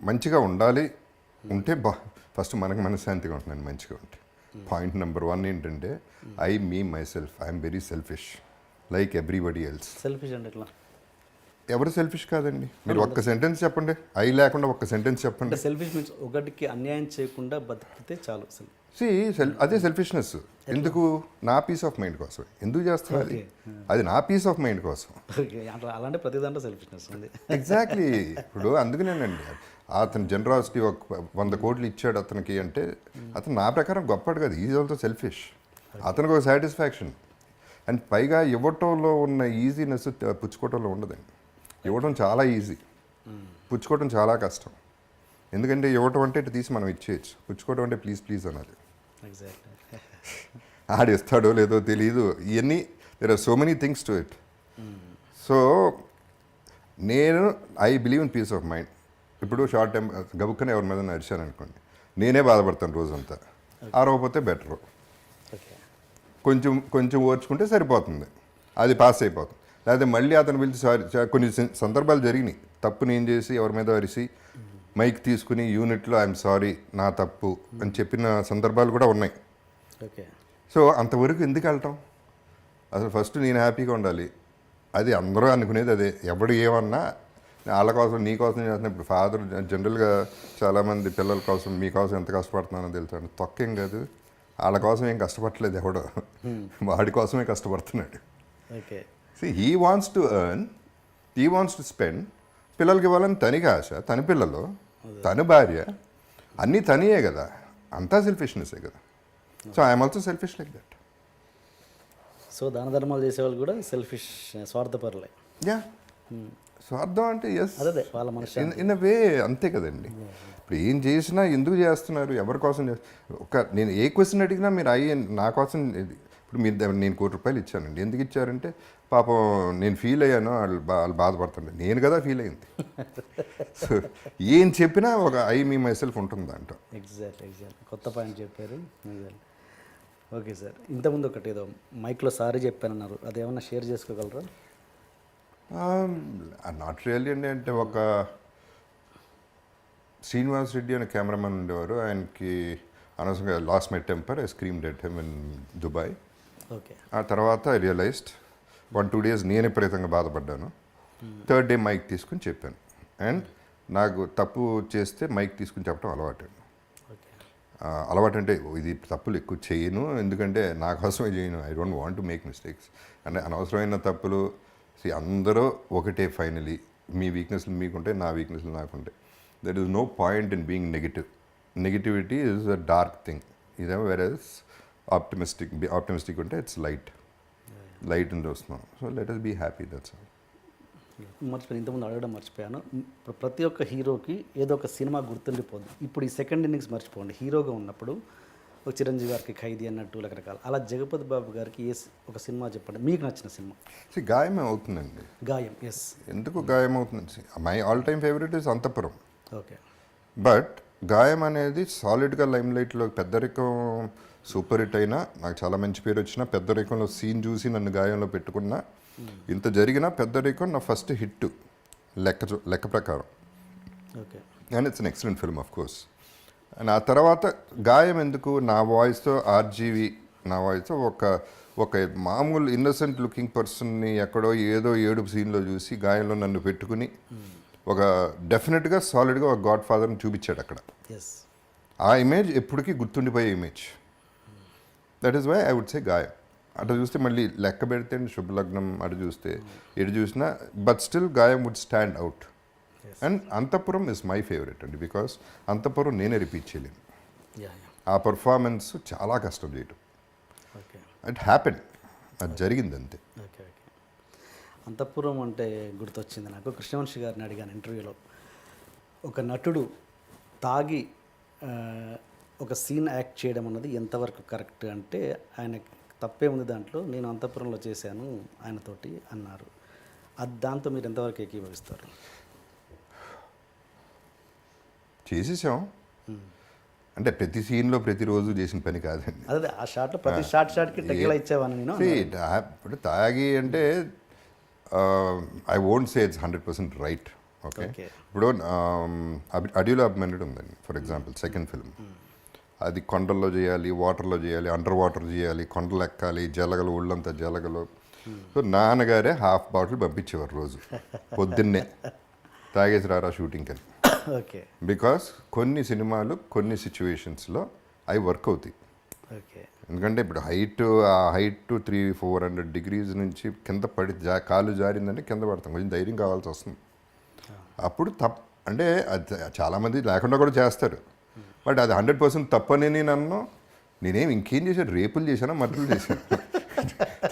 మంచిగా ఉండాలి, ఉంటే ఫస్ట్ మనకు మనశ్శాంతిగా ఉంటున్నాను మంచిగా ఉంటే. పాయింట్ నెంబర్ 1 ఏంటంటే, me myself, I'm very selfish like everybody else. Selfish అంటే ఎట్లా? ఎవరు సెల్ఫిష్ కాదండి. మీరు ఒక్క సెంటెన్స్ చెప్పండి, లేకుండా ఒక్క సెంటెన్స్ చెప్పండి. సెల్ఫిష్ మీన్స్ ఒకటికి అన్యాయం చేయకుండా బతికితే చాలు. అదే సెల్ఫిష్నెస్. ఎందుకు? నా పీస్ ఆఫ్ మైండ్ కోసం. ఎందుకు చేస్తున్నా అది నా పీస్ ఆఫ్ మైండ్ కోసం. అలాంటి ప్రతి దాంట్లో సెల్ఫిష్నెస్ ఉంది. ఎగ్జాక్ట్లీ. ఇప్పుడు అందుకనేనండి, అతను జనరాసిటీ 100 కోట్లు ఇచ్చాడు అతనికి అంటే, అతను నా ప్రకారం గొప్పడు కాదు, ఈజ్ ఆల్సో సెల్ఫిష్. అతనికి ఒక సాటిస్ఫాక్షన్. అండ్ పైగా ఇవ్వటంలో ఉన్న ఈజీనెస్ పుచ్చుకోవటంలో ఉండదండి. ఇవ్వడం చాలా ఈజీ, పుచ్చుకోవడం చాలా కష్టం. ఎందుకంటే ఇవ్వటం అంటే ఇటు తీసి మనం ఇచ్చేయచ్చు, పుచ్చుకోవడం అంటే ప్లీజ్ ప్లీజ్ అనాలి. ఎగ్జాక్ట్లీ. ఆడిస్తాడో లేదో తెలియదు. ఇవన్నీ there are so many things to it. So నేను I believe in peace of mind. ఇప్పుడు షార్ట్ టైం గబుక్కనే ఎవరి మీద నడిచాను అనుకోండి, నేనే బాధపడతాను రోజంతా. ఆరవకపోతే బెటరు, ఓకే. కొంచెం కొంచెం ఓర్చుకుంటే సరిపోతుంది, అది పాస్ అయిపోతుంది. లేకపోతే మళ్ళీ అతను పిలిచి సారీ, కొన్ని సందర్భాలు జరిగినాయి, తప్పు నేను చేసి ఎవరి మీద అరిసి మైక్ తీసుకుని యూనిట్లో ఐఎమ్ సారీ నా తప్పు అని చెప్పిన సందర్భాలు కూడా ఉన్నాయి. ఓకే. సో అంతవరకు ఎందుకు వెళ్ళటం? అసలు ఫస్ట్ నేను హ్యాపీగా ఉండాలి. అది అందరూ అనుకునేది అదే. ఎవడు ఏమన్నా వాళ్ళ కోసం నీ కోసం చేస్తున్నా. ఇప్పుడు ఫాదర్ జనరల్గా చాలామంది పిల్లల కోసం మీకోసం ఎంత కష్టపడుతున్నానో తెలుసాను. తొక్కేం కాదు, వాళ్ళ కోసం ఏం కష్టపడలేదు ఎవడో, వాడి కోసమే కష్టపడుతున్నాడు. Okay. He wants to earn, he wants to spend. పిల్లలకి ఇవ్వాలని తనకి ఆశ, తన పిల్లలు, తన భార్య, అన్నీ తనియే కదా, అంతా సెల్ఫిష్నెస్సే కదా. So I'm also selfish like that. So దాన ధర్మాలు చేసేవాళ్ళు కూడా సెల్ఫిష్, స్వార్థపరులే. యా, స్వార్థం అంటే ఎస్, అదే వాళ్ళ మనిషి. ఇన్ అ వే అంతే కదండి. ఇప్పుడు ఏం చేసినా ఎందుకు చేస్తున్నారు, ఎవరి కోసం నేను ఏ క్వశ్చన్ అడిగినా మీరు నా కోసం. ఇప్పుడు మీరు నేను ₹1,00,00,000 ఇచ్చానండి, ఎందుకు ఇచ్చారంటే పాపం నేను ఫీల్ అయ్యాను, వాళ్ళు బాధపడుతుండే, నేను కదా ఫీల్ అయింది. సో ఏం చెప్పినా ఒక మీ మై సెల్ఫ్ ఉంటుంది దాంట్లో. ఎగ్జాక్ట్. కొత్త పాయింట్ చెప్పారు. ఓకే సార్, ఇంతకుముందు ఒకటి ఏదో మైక్లో సారీ చెప్పానన్నారు, అదేమన్నా షేర్ చేసుకోగలరా? నాట్ రియల్లీ అండి. అంటే ఒక శ్రీనివాస్ రెడ్డి అనే కెమెరామెన్ ఉండేవారు, ఆయనకి అనవసరంగా lost my temper, I screamed at him in Dubai. Okay. ఆ తర్వాత ఐ రియలైజ్డ్ 1-2 days నేను విపరీతంగా బాధపడ్డాను. థర్డ్ డే మైక్ తీసుకుని చెప్పాను. అండ్ నాకు తప్పు చేస్తే మైక్ తీసుకుని చెప్పడం అలవాటు. ఓకే. అలవాటు అంటే ఇది తప్పులు ఎక్కువ చేయను, ఎందుకంటే నా కోసమే చేయను. I don't want to make mistakes. అంటే అనవసరమైన తప్పులు అందరూ ఒకటే ఫైనలీ. మీ వీక్నెస్లు మీకుంటాయి, నా వీక్నెస్లు నాకుంటాయి. That is no point in being negative. Negativity is a dark thing. ఇదేమో వేరే ఆప్టిమిస్టిక్ ఉంటే ఇట్స్ లైట్ అని చూస్తున్నాం. So let us be happy, that's all. మర్చిపోయాను, ఇంతకుముందు అడగడం మర్చిపోయాను. ఇప్పుడు ప్రతి ఒక్క హీరోకి ఏదో ఒక సినిమా గుర్తుండిపోద్ది. ఇప్పుడు ఈ సెకండ్ ఇన్నింగ్స్ మర్చిపోండి, హీరోగా ఉన్నప్పుడు ఒక చిరంజీవి గారికి ఖైదీ అన్నట్టు రకరకాల, అలా జగపతి బాబు గారికి ఒక సినిమా చెప్పండి, మీకు నచ్చిన సినిమా. గాయం అవుతుందండి. గాయం, ఎస్. ఎందుకు గాయం అవుతుంది? My all time favourite is Antahpuram. Okay. But గాయం అనేది సాలిడ్గా లైమ్లైట్లో, పెద్దరికం సూపర్ హిట్ అయినా, నాకు చాలా మంచి పేరు వచ్చినా, పెద్దరికంలో సీన్ చూసి నన్ను గాయంలో పెట్టుకున్నా, ఇంత జరిగినా పెద్దరికం నా ఫస్ట్ హిట్ లెక్క ప్రకారం. Okay. And it's an excellent film of course. And ఆ తర్వాత గాయం ఎందుకు, నా వాయిస్తో ఆర్జీవి, నా వాయిస్తో ఒక మామూలు ఇన్నసెంట్ లుకింగ్ పర్సన్ని ఎక్కడో ఏదో ఏడుపు సీన్లో చూసి గాయంలో నన్ను పెట్టుకుని ఒక డెఫినెట్గా సాలిడ్గా ఒక గాడ్ ఫాదర్ని చూపించాడు అక్కడ. ఎస్. ఆ ఇమేజ్ ఎప్పటికీ గుర్తుండిపోయే image. That is why I would say Gaayam. అటు చూస్తే మళ్ళీ లెక్క పెడితే శుభలగ్నం, అటు చూస్తే ఎటు చూసినా, బట్ స్టిల్ గాయం would stand out. And Antahpuram is my favourite అండి, బికాస్ అంతఃపురం నేనే రిపీట్ చేయలేను. ఆ పర్ఫార్మెన్స్ చాలా కష్టం చేయటం. ఓకే. ఇట్ హ్యాపెన్, అది జరిగింది అంతే. ఓకే. అంతఃపురం అంటే గుర్తొచ్చింది నాకు, కృష్ణవంశీ గారిని అడిగాను ఇంటర్వ్యూలో, ఒక నటుడు తాగి ఒక సీన్ యాక్ట్ చేయడం అన్నది ఎంతవరకు కరెక్ట్ అంటే, ఆయన తప్పే ఉంది దాంట్లో, నేను అంతఃపురంలో చేశాను ఆయనతోటి అన్నారు. అది దాంతో మీరు ఎంతవరకు ఏకీభవిస్తారు? చేసేసాం అంటే ప్రతి సీన్లో ప్రతిరోజు చేసిన పని కాదండి. అదే ఆ షాట్లో ప్రతి షాట్కి టెక్లా ఇచ్చేవాను నేను. ఇప్పుడు తాగి అంటే I won't say it's 100% right. Okay. ఇప్పుడు అడవిలో అభిమన్యుడు ఉందండి ఫర్ ఎగ్జాంపుల్, సెకండ్ ఫిల్మ్. అది కొండల్లో చేయాలి, వాటర్లో చేయాలి, అండర్ వాటర్ చేయాలి, కొండలు ఎక్కాలి, జలగలు, ఒళ్ళంతా జలగలు. సో నాన్నగారే హాఫ్ బాటిల్ పంపించేవారు రోజు పొద్దున్నే, తాగేసి రారా షూటింగ్కి అని. ఓకే. బికాస్ కొన్ని సినిమాలు కొన్ని సిచ్యువేషన్స్లో అవి వర్క్ అవుతాయి. ఓకే. ఎందుకంటే ఇప్పుడు ఆ హైట్ 300-400 degrees నుంచి కింద పడి కాలు జారిందంటే కింద పడతాం, కొంచెం ధైర్యం కావాల్సి వస్తుంది. అప్పుడు అంటే అది చాలామంది లేకుండా కూడా చేస్తారు, బట్ అది 100% తప్పని నన్ను నేనేం ఇంకేం చేశాను, రేపులు చేశానా, మర్డర్లు చేశాను,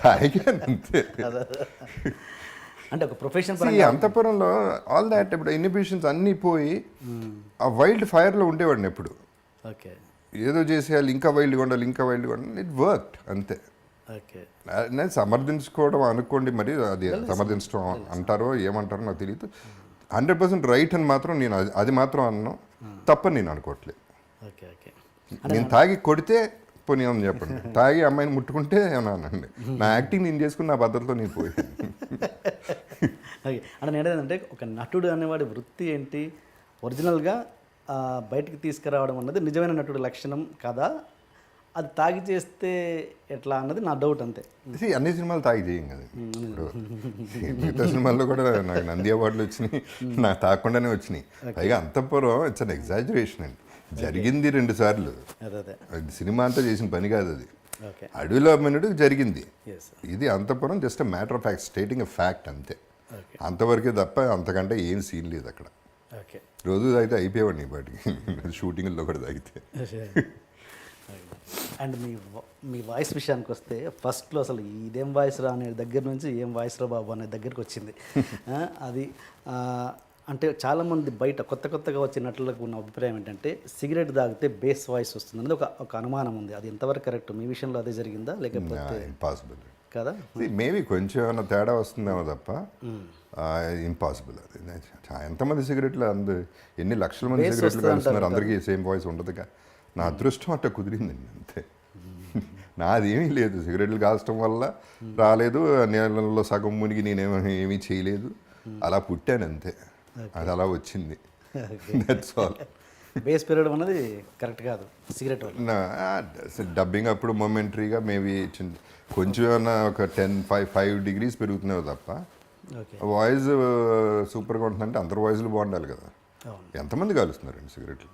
తాగాను అంతే. అంటే ఒక ప్రొఫెషన్ అంతపురంలో ఆల్ దాట్ ఇప్పుడు ఇన్హిబిషన్స్ అన్నీ పోయి ఆ వైల్డ్ ఫైర్లో ఉండేవాడిని ఎప్పుడు. ఓకే, ఏదో చేసేయాలి, ఇంకా వైల్డ్గా ఉండాలి, ఇంకా వైల్డ్గా ఉండాలి. ఇట్ వర్క్డ్ అంతే. ఓకే, నేను సమర్థించుకోవడం అనుకోండి, మరి అది సమర్థించడం అంటారో ఏమంటారో నాకు తెలియదు. 100% రైట్ అని మాత్రం నేను అది మాత్రం అన్నాను, తప్పని నేను అనుకోవట్లేదు. Okay, okay. నేను తాగి కొడితే పోనీ అని చెప్పండి, తాగి అమ్మాయిని ముట్టుకుంటే అన్నానండి. నా యాక్టింగ్ నేను చేసుకుని నా పద్ధతిలో నేను పోయాను. ఓకే, అంటే నేను ఏంటంటే ఒక నటుడు అనేవాడి వృత్తి ఏంటి, ఒరిజినల్గా బయటికి తీసుకురావడం అన్నది నిజమైన నటుడు లక్షణం కదా, అది తాగి చేస్తే ఎట్లా అన్నది నా డౌట్ అంతే. అన్ని సినిమాలు తాగి చేయం కదా, ఇప్పుడు మిగతా సినిమాల్లో కూడా నాకు నంది అవార్డులు వచ్చినాయి, నాకు తాగకుండానే వచ్చినాయి. పైగా అంతపురం ఇట్స్ అన్ ఎగ్జాజరేషన్ అండి, జరిగింది 2 సార్లు. అది సినిమా అంతా చేసిన పని కాదు, అది అడవిలో అమ్మినట్టు జరిగింది. ఇది అంతపురం just matter of fact, stating a fact అంతే, అంతవరకే తప్ప అంతకంటే ఏం సీన్ లేదు అక్కడ. రోజు తాగితే అయిపోయేవాడిని బయటికి, షూటింగ్లో కూడా తాగితే. అండ్ మీ వాయిస్ విషయానికి వస్తే ఫస్ట్లో అసలు ఇదేం వాయిస్ రా అనే దగ్గర నుంచి ఏం వాయిస్ రా బాబు అనే దగ్గరికి వచ్చింది. అది అంటే చాలామంది బయట కొత్తగా వచ్చిన నటులకు ఉన్న అభిప్రాయం ఏంటంటే సిగరెట్ తాగితే బేస్ వాయిస్ వస్తుంది అనేది ఒక అనుమానం ఉంది. అది ఎంతవరకు కరెక్ట్? మీ విషయంలో అదే జరిగిందా లేకపోతే? ఇంపాసిబుల్ కదా, మేబీ కొంచెం ఏమైనా తేడా వస్తుందేమో తప్ప ఇంపాసిబుల్. అది ఎంతమంది సిగరెట్లు ఎన్ని లక్షల మంది సిగరెట్లు కలుస్తున్నారు, అందరికీ సేమ్ వాయిస్ ఉండదుగా. నా అదృష్టం అట్లా కుదిరిందండి అంతే. నాదేమీ లేదు, సిగరెట్లు కాల్చడం వల్ల రాలేదు, నీళ్ళలో సగం మునిగి ఏమీ చేయలేదు, అలా పుట్టాను అంతే, అది అలా వచ్చింది. That's all. బేస్ పెరగడం అనేది కరెక్ట్ కాదు సిగరెట్ వల్ల. డబ్బింగ్ అప్పుడు మొమెంటరీగా మేబీ కొంచెం ఏమన్నా ఒక 5 degrees పెరుగుతున్నావు తప్ప వాయిస్ సూపర్గా ఉంటుందంటే అందరు వాయిస్లు బాగుండాలి కదా. ఎంతమంది కాలుస్తున్నారండి సిగరెట్లు?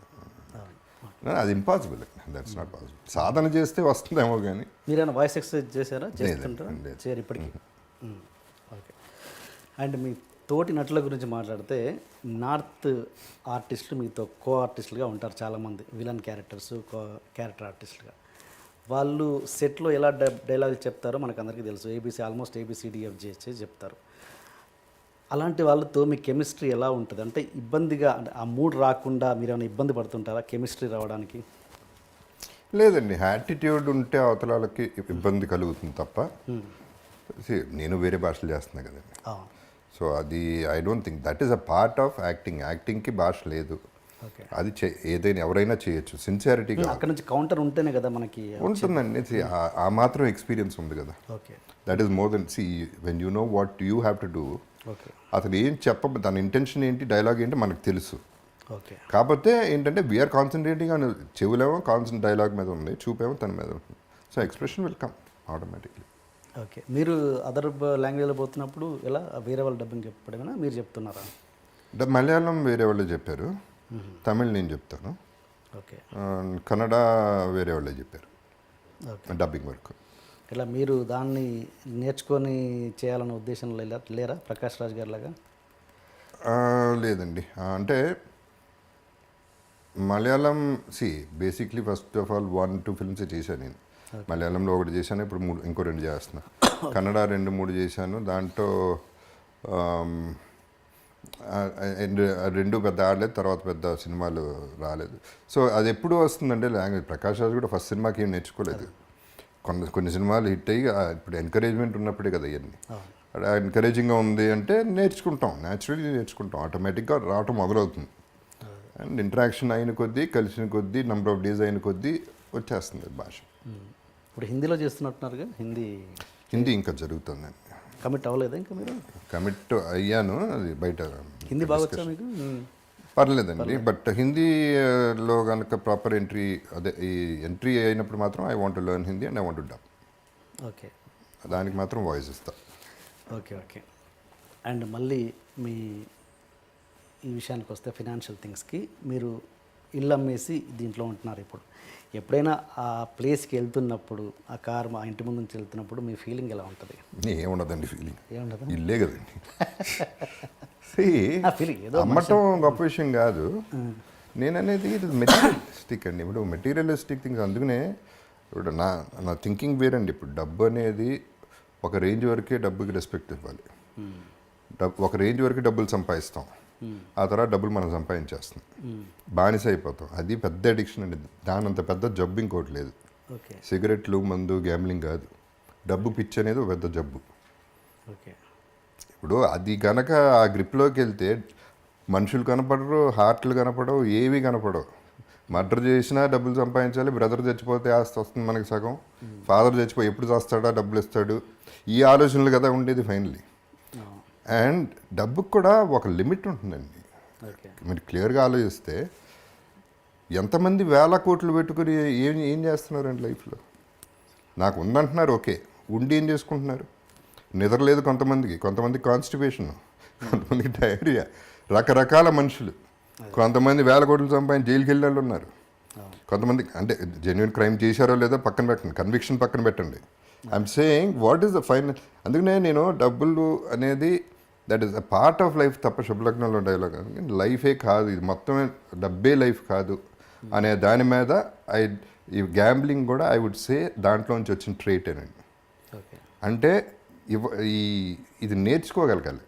అది ఇంపాసిబుల్, దట్స్ నాట్ పాసిబుల్. సాధన చేస్తే వస్తుందేమో కానీ. మీరైనా వాయిస్ ఎక్సర్సైజ్ చేశారా? చేస్తుంటారా? చేయరు ఇప్పటికీ. ఓకే. అండ్ మీ తోటి నటుల గురించి మాట్లాడితే నార్త్ ఆర్టిస్టులు మీతో కో ఆర్టిస్టులుగా ఉంటారు చాలామంది, విలన్ క్యారెక్టర్స్, క్యారెక్టర్ ఆర్టిస్టులుగా. వాళ్ళు సెట్లో ఎలా డైలాగులు చెప్తారో మనకు అందరికీ తెలుసు, ఆల్మోస్ట్ ABCDFG చెప్తారు. అలాంటి వాళ్ళతో మీ కెమిస్ట్రీ ఎలా ఉంటుంది? అంటే ఇబ్బందిగా, అంటే ఆ మూడ్ రాకుండా మీరు ఏమైనా ఇబ్బంది పడుతుంటారా కెమిస్ట్రీ రావడానికి? లేదండి, యాటిట్యూడ్ ఉంటే అవతల వాళ్ళకి ఇబ్బంది కలుగుతుంది తప్ప. నేను వేరే భాషలు చేస్తున్నా కదండి, సో అది I don't think that is a part of acting. యాక్టింగ్కి భాష లేదు, అది ఏదైనా ఎవరైనా చేయొచ్చు సిన్సియారిటీగా. అక్కడ నుంచి కౌంటర్ ఉంటేనే కదా మనకి ఉంటుందండి. ఆ మాత్రం ఎక్స్పీరియన్స్ ఉంది కదా, that is more than. When you know what you have to do, అతను ఏం తన ఇంటెన్షన్ ఏంటి, డైలాగ్ ఏంటి మనకు తెలుసు. కాకపోతే ఏంటంటే వీఆర్ కాన్సన్ట్రేటింగ్ అని, చెవులేమో డైలాగ్ మీద ఉంది, చూపేమో తన మీద ఉంటుంది. So expression will come automatically. Okay. మీరు అదర్ లాంగ్వేజ్లో పోతున్నప్పుడు ఎలా వేరే వాళ్ళు డబ్బింగ్ చెప్పడమేనా, మీరు చెప్తున్నారా? మలయాళం వేరే వాళ్ళు చెప్పారు, తమిళ్ నేను చెప్తాను, కన్నడ వేరే వాళ్ళే చెప్పారు డబ్బింగ్ వర్క్. ఇలా మీరు దాన్ని నేర్చుకొని చేయాలన్న ఉద్దేశంలో లేరా ప్రకాష్ రాజ్ గారి లాగా? లేదండి, అంటే Malayalam basically first of all 1-2 ఫిల్మ్సే చేశాను నేను. మలయాళంలో ఒకటి చేశాను, ఇప్పుడు ఇంకో 2 చేస్తున్నా. కన్నడ 2-3 చేశాను, దాంట్లో 2 పెద్ద ఆడలేదు, తర్వాత పెద్ద సినిమాలు రాలేదు. సో అది ఎప్పుడు వస్తుందంటే లాంగ్వేజ్. ప్రకాష్ రాజ్ కూడా ఫస్ట్ సినిమాకి ఏం నేర్చుకోలేదు, కొన్ని సినిమాలు హిట్ అయ్యి ఇప్పుడు ఎంకరేజ్మెంట్ ఉన్నప్పుడే కదా ఇవన్నీ. ఎంకరేజింగ్గా ఉంది అంటే నేర్చుకుంటాం, న్యాచురల్లీ నేర్చుకుంటాం, ఆటోమేటిక్గా రావటం మొదలవుతుంది. అండ్ ఇంటరాక్షన్ అయిన కొద్దీ, కలిసిన కొద్దీ, నెంబర్ ఆఫ్ డేస్ అయిన కొద్దీ వచ్చేస్తుంది భాష. ఇప్పుడు హిందీలో చేస్తున్నట్టున్నారుగా? హిందీ ఇంకా జరుగుతుందండి. కమిట్ అవ్వలేదా ఇంకా మీరు? కమిట్ అయ్యాను, అది బయట. హిందీ బాగా వచ్చా మీకు? పర్లేదండి, బట్ హిందీలో కనుక ప్రాపర్ ఎంట్రీ, అదే ఈ ఎంట్రీ అయినప్పుడు మాత్రం I want to learn Hindi and I want to dub. Okay, దానికి మాత్రం వాయిస్ ఇస్తా. ఓకే. అండ్ మళ్ళీ మీ ఈ విషయానికి వస్తే ఫినాన్షియల్ థింగ్స్కి, మీరు ఇల్లు అమ్మేసి దీంట్లో ఉంటున్నారు. ఇప్పుడు ఎప్పుడైనా ఆ ప్లేస్కి వెళ్తున్నప్పుడు, ఆ కార్ మా ఇంటి ముందు నుంచి వెళ్తున్నప్పుడు మీ ఫీలింగ్ ఎలా ఉంటుంది? ఏముండదండి ఫీలింగ్, ఏముండదు, ఇల్లే కదండి. అమ్మటం గొప్ప విషయం కాదు, నేను అనేది ఇది మెటీరియలిస్టిక్ అండి. ఇప్పుడు మెటీరియలిస్టిక్ థింగ్స్, అందుకనే ఇప్పుడు నా థింకింగ్ వేరండి. ఇప్పుడు డబ్బు అనేది ఒక రేంజ్ వరకే డబ్బుకి రెస్పెక్ట్ ఇవ్వాలి. ఒక రేంజ్ వరకు డబ్బులు సంపాదిస్తాం, ఆ తర్వాత డబ్బులు మనం సంపాదించేస్తాం, బానిస అయిపోతాం. అది పెద్ద అడిక్షన్ అండి. దానంత పెద్ద జబ్బు ఇంకోటి లేదు. ఓకే. సిగరెట్లు, మందు, గ్యాంబ్లింగ్ కాదు, డబ్బు పిచ్చి అనేది ఒక పెద్ద జబ్బు. ఓకే. ఇప్పుడు అది గనక ఆ గ్రిప్లోకి వెళ్తే మనుషులు కనపడరు, హార్ట్లు కనపడవు, ఏవి కనపడవు. మర్డర్ చేసినా డబ్బులు సంపాదించాలి, బ్రదర్ చచ్చిపోతే ఆస్తి వస్తుంది మనకి సగం, ఫాదర్ చచ్చిపోయి ఎప్పుడు చేస్తాడా డబ్బులు ఇస్తాడు, ఈ ఆలోచనలు కదా ఉండేది ఫైనలీ. అండ్ డబ్బుకు కూడా ఒక లిమిట్ ఉంటుందండి. ఓకే. మీరు క్లియర్గా ఆలోచిస్తే ఎంతమంది వేల కోట్లు పెట్టుకుని ఏం చేస్తున్నారండి లైఫ్లో? నాకు ఉందంటున్నారు, ఓకే, ఉండి ఏం చేసుకుంటున్నారు? నిద్రలేదు కొంతమందికి కాన్స్టిపేషన్, కొంతమందికి డయేరియా, రకరకాల మనుషులు. కొంతమంది వేల కోట్లు సంపాదించి జైలుకి వెళ్ళే వాళ్ళు ఉన్నారు. కొంతమంది అంటే జెన్యున్ క్రైమ్ చేశారో లేదో పక్కన పెట్టండి, కన్విక్షన్ పక్కన పెట్టండి. I'm saying what is the final. అందుకనే నేను డబ్బులు అనేది that is a part of life తప్ప శుభలగ్నంలో డైలాగ్ లైఫే కాదు, ఇది మొత్తమే డబ్బే లైఫ్ కాదు అనే దాని మీద ఈ గ్యాంబ్లింగ్ కూడా ఐ వుడ్ సే దాంట్లోంచి వచ్చిన ట్రేటేనండి. అంటే ఇది నేర్చుకోగలగాలి,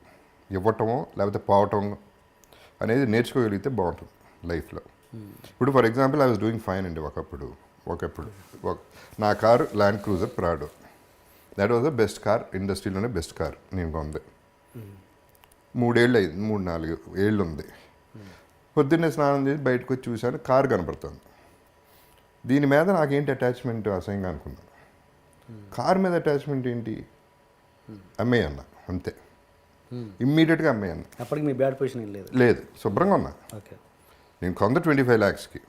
ఇవ్వటమో లేకపోతే పోవటం అనేది నేర్చుకోగలిగితే బాగుంటుంది లైఫ్లో. ఇప్పుడు for example I was doing fine అండి ఒకప్పుడు. నా car land cruiser Prado, that was the best car, ఇండస్ట్రీలోనే బెస్ట్ కార్ నేను కొంది. 3-4 ఏళ్ళు ఉంది. పొద్దున్నే స్నానం చేసి బయటకు వచ్చి చూశాను, కారు కనపడుతుంది. దీని మీద నాకేంటి అటాచ్మెంట్ అసహ్యంగా అనుకున్నాను. కారు మీద అటాచ్మెంట్ ఏంటి, అమ్మేయన్నా అంతే, ఇమ్మీడియట్గా అమ్మేయన్నా. అప్పటికి మీ బ్యాడ్ పొజిషన్ లేదు, శుభ్రంగా ఉన్నా. ఓకే. నేను కొంత 25 lakhsకి.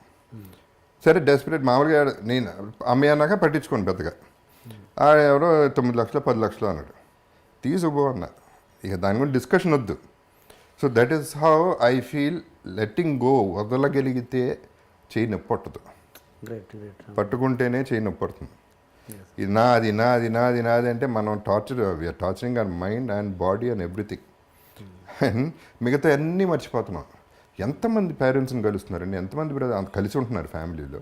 సరే డెస్పరేట్ మామూలుగా నేను అమ్మేయన్నాక పట్టించుకోండి పెద్దగా. ఎవరో 9 లక్షలు 10 లక్షలు అన్నాడు, తీసుకుపో అన్నా. ఇక దాని గురించి డిస్కషన్ వద్దు. So that is how I feel. Letting go, వదలగలిగితే చేయి నొప్పి పట్టదు, పట్టుకుంటేనే చేయి నొప్పి పడుతుంది. ఇది నాది నాది నాది నాది అంటే మనం we're torturing our mind and body and everything. And మిగతా అన్నీ మర్చిపోతున్నాం. ఎంతమంది పేరెంట్స్ని కలుస్తున్నారండి, ఎంతమంది కలిసి ఉంటున్నారు ఫ్యామిలీలో,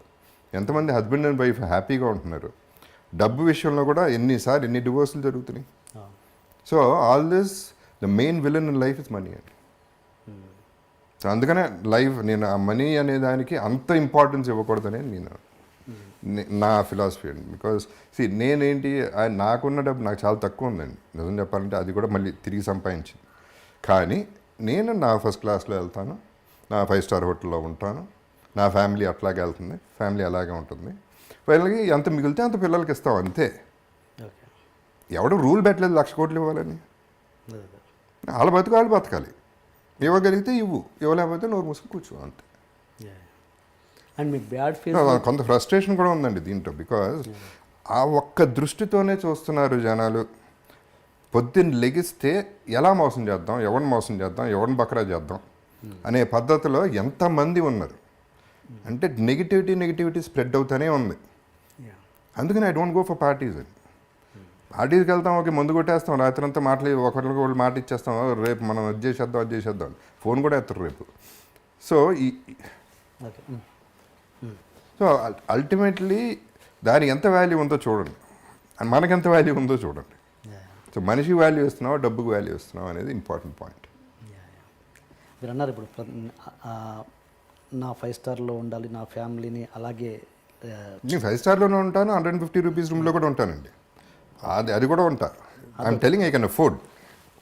ఎంతమంది హస్బెండ్ అండ్ వైఫ్ హ్యాపీగా ఉంటున్నారు. డబ్బు విషయంలో కూడా ఎన్ని డివోర్సులు జరుగుతున్నాయి. So all this the main villain in life is money అండి. సో అందుకనే నేను ఆ మనీ అనే దానికి అంత ఇంపార్టెన్స్ ఇవ్వకూడదనే నా ఫిలాసఫీ అండి. బికాజ్ నేనేంటి, నాకున్న డబ్బు నాకు చాలా తక్కువ ఉందండి నిజం చెప్పాలంటే. అది కూడా మళ్ళీ తిరిగి సంపాదించింది. కానీ నేను నా ఫస్ట్ క్లాస్లో వెళ్తాను, నా 5-star హోటల్లో ఉంటాను, నా ఫ్యామిలీ అట్లాగే వెళ్తుంది, ఫ్యామిలీ అలాగే ఉంటుంది. వాళ్ళకి ఎంత మిగిలితే అంత పిల్లలకి ఇస్తాం అంతే. ఎవడు రూల్ పెట్టలేదు 1,00,000 కోట్లు ఇవ్వాలని. వాళ్ళ వాళ్ళు బతకాలి, ఇవ్వగలిగితే ఇవ్వలేకపోతే నోరు మూసుకు కూర్చో అంతే. అండ్ మీకు బ్యాడ్ ఫీల్ కొంత ఫ్రస్ట్రేషన్ కూడా ఉందండి దీంట్లో. బికాజ్ ఆ ఒక్క దృష్టితోనే చూస్తున్నారు జనాలు. పొద్దున్న లెగిస్తే ఎలా మోసం చేద్దాం, ఎవరిని బకరా చేద్దాం అనే పద్ధతిలో ఎంతమంది ఉన్నారు అంటే నెగిటివిటీ స్ప్రెడ్ అవుతూనే ఉంది. అందుకని I don't go for parties అండి. పార్టీస్కి వెళ్తాం, ఓకే, ముందు కొట్టేస్తాం, రాత్రి అంతా ఒకరికి వాళ్ళు మాట ఇచ్చేస్తాం, రేపు మనం అది చేసేద్దాం ఫోన్ కూడా ఎత్తారు రేపు. సో అల్టిమేట్లీ దానికి ఎంత వాల్యూ ఉందో చూడండి, అండ్ మనకెంత వాల్యూ ఉందో చూడండి. సో మనిషికి వాల్యూ ఇస్తున్నావా, డబ్బుకి వాల్యూ ఇస్తున్నావా అనేది ఇంపార్టెంట్ పాయింట్. మీరు అన్నారు ఇప్పుడు నా 5-starలో ఉండాలి, నా ఫ్యామిలీని అలాగే. నేను 5-starలోనే ఉంటాను, 150 రూపీస్ రూమ్లో కూడా ఉంటానండి. అది కూడా ఉంటా. I'm telling I can afford.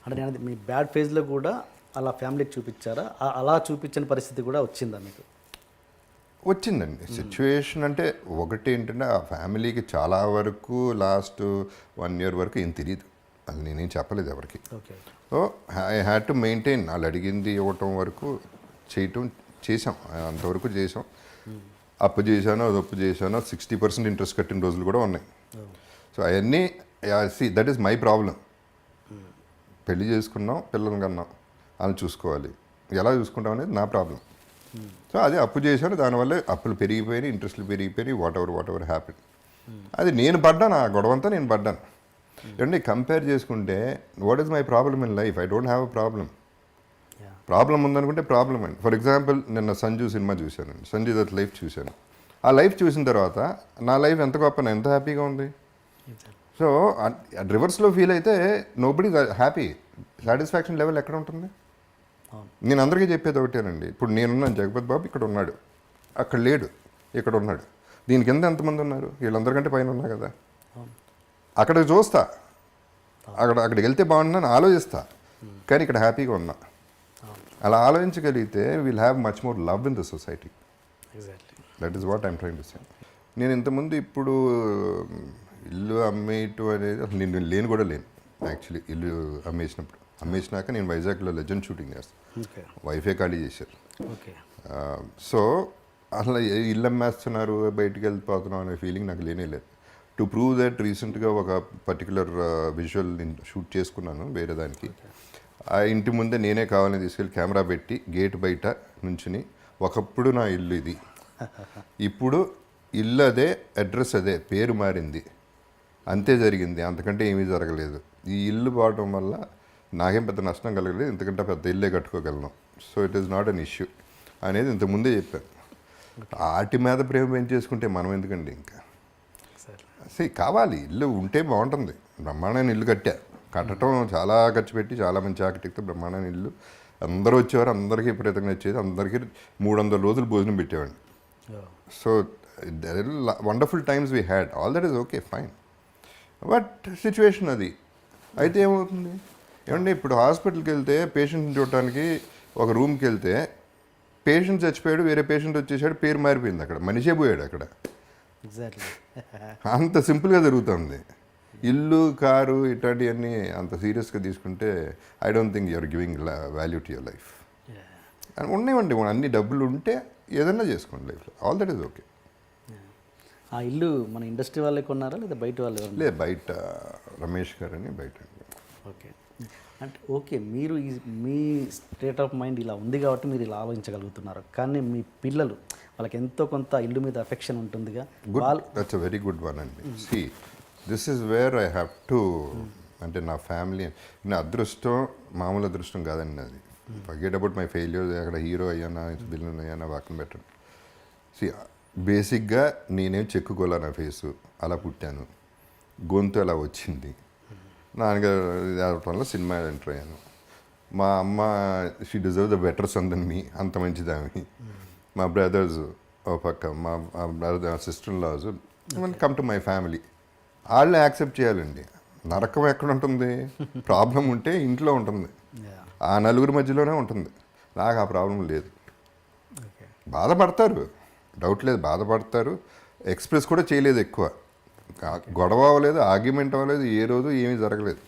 అంటే నేను మీ బ్యాడ్ ఫేజ్లో కూడా అలా ఫ్యామిలీకి చూపించారా? అలా చూపించని పరిస్థితి కూడా వచ్చిందా మీకు? వచ్చిందండి సిచ్యువేషన్. అంటే ఒకటి ఏంటంటే ఆ ఫ్యామిలీకి చాలా వరకు లాస్ట్ 1 year వరకు ఏం తెలియదు, అది నేనేం చెప్పలేదు ఎవరికి. So I had to maintain. వాళ్ళు అడిగింది ఇవ్వటం వరకు చేసాం, అంతవరకు చేసాం. అప్పు చేశాను, అది అప్పు చేశాను, 60% ఇంట్రెస్ట్ కట్టిన రోజులు కూడా ఉన్నాయి. సో అవన్నీ దట్ ఈస్ మై ప్రాబ్లం. పెళ్లి చేసుకున్నాం, పిల్లల్ని కన్నాం, వాళ్ళని చూసుకోవాలి, ఎలా చూసుకుంటాం అనేది నా ప్రాబ్లం. సో అదే అప్పు చేశాను, దానివల్ల అప్పులు పెరిగిపోయినాయి, ఇంట్రెస్ట్లు పెరిగిపోయినాయి, వాట్ ఎవర్ హ్యాపెన్. అది నేను పడ్డాను, ఆ గొడవంతా నేను పడ్డాను. అంటే కంపేర్ చేసుకుంటే what is my problem in life? I don't have a problem ఉందనుకుంటే ప్రాబ్లం అండి. ఫర్ ఎగ్జాంపుల్ నిన్న సంజు సినిమా చూశానండి, సంజయ్ దత్ లైఫ్ చూశాను. ఆ లైఫ్ చూసిన తర్వాత నా లైఫ్ ఎంత గొప్ప, ఎంత హ్యాపీగా ఉంది. సో రివర్స్లో ఫీల్ అయితే నోబడీ హ్యాపీ. సాటిస్ఫాక్షన్ లెవెల్ ఎక్కడ ఉంటుంది? నేను అందరికీ చెప్పేది ఒకటేనండి. ఇప్పుడు నేనున్నాను, జగపతి బాబు ఇక్కడ ఉన్నాడు, అక్కడ లేడు, ఇక్కడ ఉన్నాడు. దీని కింద ఎంతమంది ఉన్నారు? వీళ్ళందరికంటే పైన ఉన్నా కదా. అక్కడికి చూస్తా, అక్కడికి వెళ్తే బాగుంటుందని ఆలోచిస్తా, కానీ ఇక్కడ హ్యాపీగా ఉన్నా. అలా ఆలోచించగలిగితే will have much more love in the society. That is what I'm trying to say. నేను ఇంతకుముందు ఇప్పుడు ఇల్లు అమ్మేయటం అనేది అసలు నేను లేను కూడా లేను. యాక్చువల్లీ ఇల్లు అమ్మేసినాక నేను వైజాగ్లో లెజెండ్ షూటింగ్ చేస్తాను. వైఫే ఖాళీ చేశారు. సో అసలు ఇల్లు అమ్మేస్తున్నారు, బయటికి వెళ్ళిపోతున్నాం అనే ఫీలింగ్ నాకు లేనే లేదు. టు ప్రూవ్ దట్ రీసెంట్గా ఒక పర్టికులర్ విజువల్ నేను షూట్ చేసుకున్నాను వేరే దానికి. ఆ ఇంటి ముందే నేనే కావాలని తీసుకెళ్ళి కెమెరా పెట్టి గేట్ బయట నుంచుని, ఒకప్పుడు నా ఇల్లు ఇది, ఇప్పుడు ఇల్లు అదే, అడ్రస్ అదే, పేరు మారింది, అంతే జరిగింది, అంతకంటే ఏమీ జరగలేదు. ఈ ఇల్లు పోవడం వల్ల నాకేం పెద్ద నష్టం కలగలేదు, ఎందుకంటే పెద్ద ఇల్లే కట్టుకోగలను. So it is not an issue అనేది ఇంతకుముందే చెప్పాను. వాటి మీద ప్రేమ పెంచేసుకుంటే మనం ఎందుకండి ఇంకా కావాలి. ఇల్లు ఉంటే బాగుంటుంది. బ్రహ్మాండమైన ఇల్లు కట్టడం చాలా ఖర్చు పెట్టి చాలా మంచి ఆర్కిటెక్ట్ బ్రహ్మాండమైన ఇల్లు. అందరూ వచ్చేవారు, అందరికీ విపరీతంగా వచ్చేది, అందరికీ 300 రోజులు భోజనం పెట్టేవాడిని. So wonderful times we had, all that is okay fine. But situation అది అయితే ఏమవుతుంది ఏమంటే, ఇప్పుడు హాస్పిటల్కి వెళ్తే పేషెంట్ని చూడటానికి ఒక రూమ్కి వెళ్తే పేషెంట్ చచ్చిపోయాడు, వేరే పేషెంట్ వచ్చేసాడు, పేరు మారిపోయింది, అక్కడ మనిషే పోయాడు అక్కడ. అంత సింపుల్గా జరుగుతుంది. ఇల్లు, కారు ఇట్లాంటివన్నీ అంత సీరియస్గా తీసుకుంటే I don't think you're giving value to your life. ఉన్నాయండి, అన్ని డబ్బులు ఉంటే ఏదన్నా చేసుకోండి లైఫ్లో, ఆల్ దట్ ఈస్ ఓకే. ఆ ఇల్లు మన ఇండస్ట్రీ వాళ్ళే కొన్నారా లేదా బయట వాళ్ళు? లేదు, బయట రమేష్ గారు అని బయట. ఓకే, అంటే ఓకే, మీరు మీ స్టేట్ ఆఫ్ మైండ్ ఇలా ఉంది కాబట్టి మీరు ఇలా ఆలోచించగలుగుతున్నారు. కానీ మీ పిల్లలు, వాళ్ళకి ఎంతో కొంత ఇల్లు మీద అఫెక్షన్ ఉంటుందిగా. That's a very good one అండి. See this is where I have to, అంటే నా ఫ్యామిలీ, నా అదృష్టం మామూలు అదృష్టం కాదండి అది. ఫర్గెట్ అబౌట్ మై ఫెయిల్యూర్, అక్కడ హీరో అయ్యానా విలన్ అయ్యానా పక్కన పెట్టండి. సి బేసిక్గా నేనేం చెక్కుకోలే, నా ఫేసు అలా పుట్టాను, గొంతు అలా వచ్చింది. నాన్నగారు రావటం వల్ల సినిమా ఎంటర్ అయ్యాను. మా అమ్మ she deserve the better son than me, అంత మంచిదామి. మా బ్రదర్స్ ఓ పక్క, మా brother sister in laws come to my family, వాళ్ళని యాక్సెప్ట్ చేయాలండి. నరకం ఎక్కడ ఉంటుంది? ప్రాబ్లం ఉంటే ఇంట్లో ఉంటుంది, ఆ నలుగురి మధ్యలోనే ఉంటుంది. నాకు ఆ ప్రాబ్లం లేదు. బాధపడతారు, డౌట్ లేదు, బాధపడతారు. ఎక్స్ప్రెస్ కూడా చేయలేదు ఎక్కువ, గొడవ అవ్వలేదు, ఆర్గ్యుమెంట్ అవ్వలేదు, ఏ రోజు ఏమీ జరగలేదు.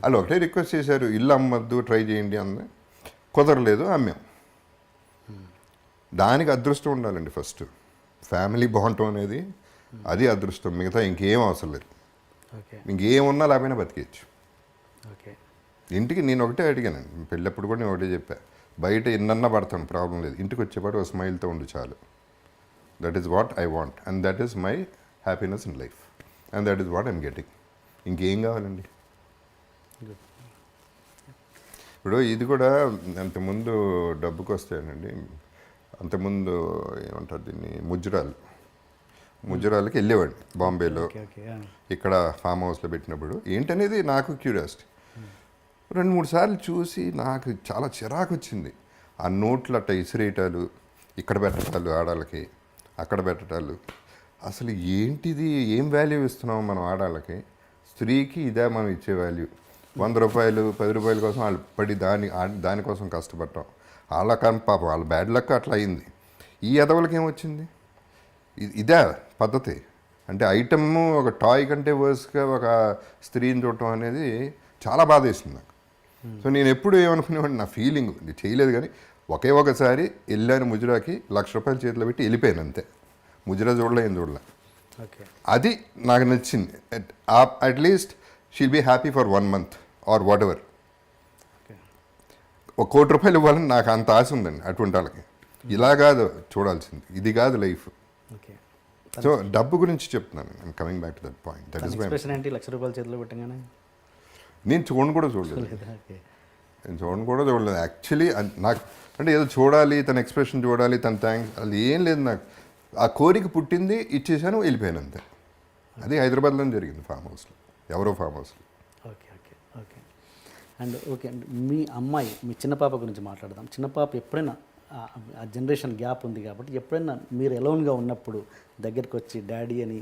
వాళ్ళు ఒకటే రిక్వెస్ట్ చేశారు, ఇల్లు అమ్మద్దు, ట్రై చేయండి అంది. కుదరలేదు, అమ్మాం. దానికి అదృష్టం ఉండాలండి ఫస్ట్. ఫ్యామిలీ బాగుంటాం అనేది అది అదృష్టం, మిగతా ఇంకేం అవసరం లేదు. ఇంకేమున్నా లేకపోయినా బతికేయచ్చు. ఇంటికి నేను ఒకటే అడిగానండి, పెళ్ళప్పుడు కూడా నేను ఒకటే చెప్పా, బయట ఎన్నన్నా పడతాను ప్రాబ్లం లేదు, ఇంటికి వచ్చేపాటు ఒక స్మైల్తో ఉండు చాలు. That is what I want and that is my happiness in life and that is what I'm getting. ఇంకేం కావాలండి? ఇప్పుడు ఇది కూడా అంతకుముందు డబ్బుకి వస్తాయండి. అంతకుముందు ఏమంటారు దీన్ని, ముజ్జరాలకి వెళ్ళేవాడిని బాంబేలో, ఇక్కడ ఫామ్ హౌస్లో పెట్టినప్పుడు. ఏంటనేది నాకు క్యూరియాసిటీ. 2-3 సార్లు చూసి నాకు చాలా చిరాకు వచ్చింది. ఆ నోట్లు అట్ట ఇసిరేయటాలు, ఇక్కడ పెట్టటాలు, ఆడాళ్ళకి అక్కడ పెట్టటాలు. అసలు ఏంటిది? ఏం వాల్యూ ఇస్తున్నాం మనం ఆడాళ్ళకి? స్త్రీకి ఇదే మనం ఇచ్చే వాల్యూ? 100 రూపాయలు 10 రూపాయల కోసం వాళ్ళు పడి దానికోసం కష్టపడటం. వాళ్ళ కానీ పాపం వాళ్ళ బ్యాడ్ లక్ అట్లా అయింది. ఈ ఎదవలకి ఏమొచ్చింది? ఇదే పద్ధతి అంటే? ఐటమ్ ఒక టాయ్ కంటే వర్స్గా ఒక స్త్రీని చూడటం అనేది చాలా బాధ వేస్తుంది నాకు. సో నేను ఎప్పుడు ఏమనుకునేవాడిని, నా ఫీలింగ్ చేయలేదు, కానీ ఒకే ఒకసారి వెళ్ళాను ముజరాకి, 1,00,000 రూపాయలు చేతిలో పెట్టి వెళ్ళిపోయాను అంతే. ముజరా చూడలే, ఏం చూడలే. అది నాకు నచ్చింది. At least she'll be happy for 1 month or whatever. 1 కోటి రూపాయలు ఇవ్వాలని నాకు అంత ఆశ ఉందండి అటువంటి వాళ్ళకి. ఇలా కాదు చూడాల్సింది, ఇది కాదు లైఫ్. సో డబ్బు గురించి చెప్తున్నాను. I'm coming back to that point. That is my 1,00,000 రూపాయలు చేతిలో పెట్టగానే నేను చూడను కూడా చూడలేదు. నేను చూడను కూడా చూడలేదు యాక్చువల్లీ. నాకు అంటే ఏదో చూడాలి, తన ఎక్స్ప్రెషన్ చూడాలి, తన థ్యాంక్స్, అది ఏం లేదు నాకు. ఆ కోరిక పుట్టింది, ఇచ్చేసాను, వెళ్ళిపోయాను అంతే. అది హైదరాబాద్లో జరిగింది, ఫామ్ హౌస్లో, ఎవరో ఫామ్ హౌస్లో. Okay okay okay and okay and మీ అమ్మాయి, మీ చిన్న పాప గురించి మాట్లాడదాం. చిన్న పాప ఎప్పుడైనా ఆ జనరేషన్ గ్యాప్ ఉంది కాబట్టి ఎప్పుడైనా మీరు ఎలోన్గా ఉన్నప్పుడు దగ్గరికి వచ్చి డాడీ అని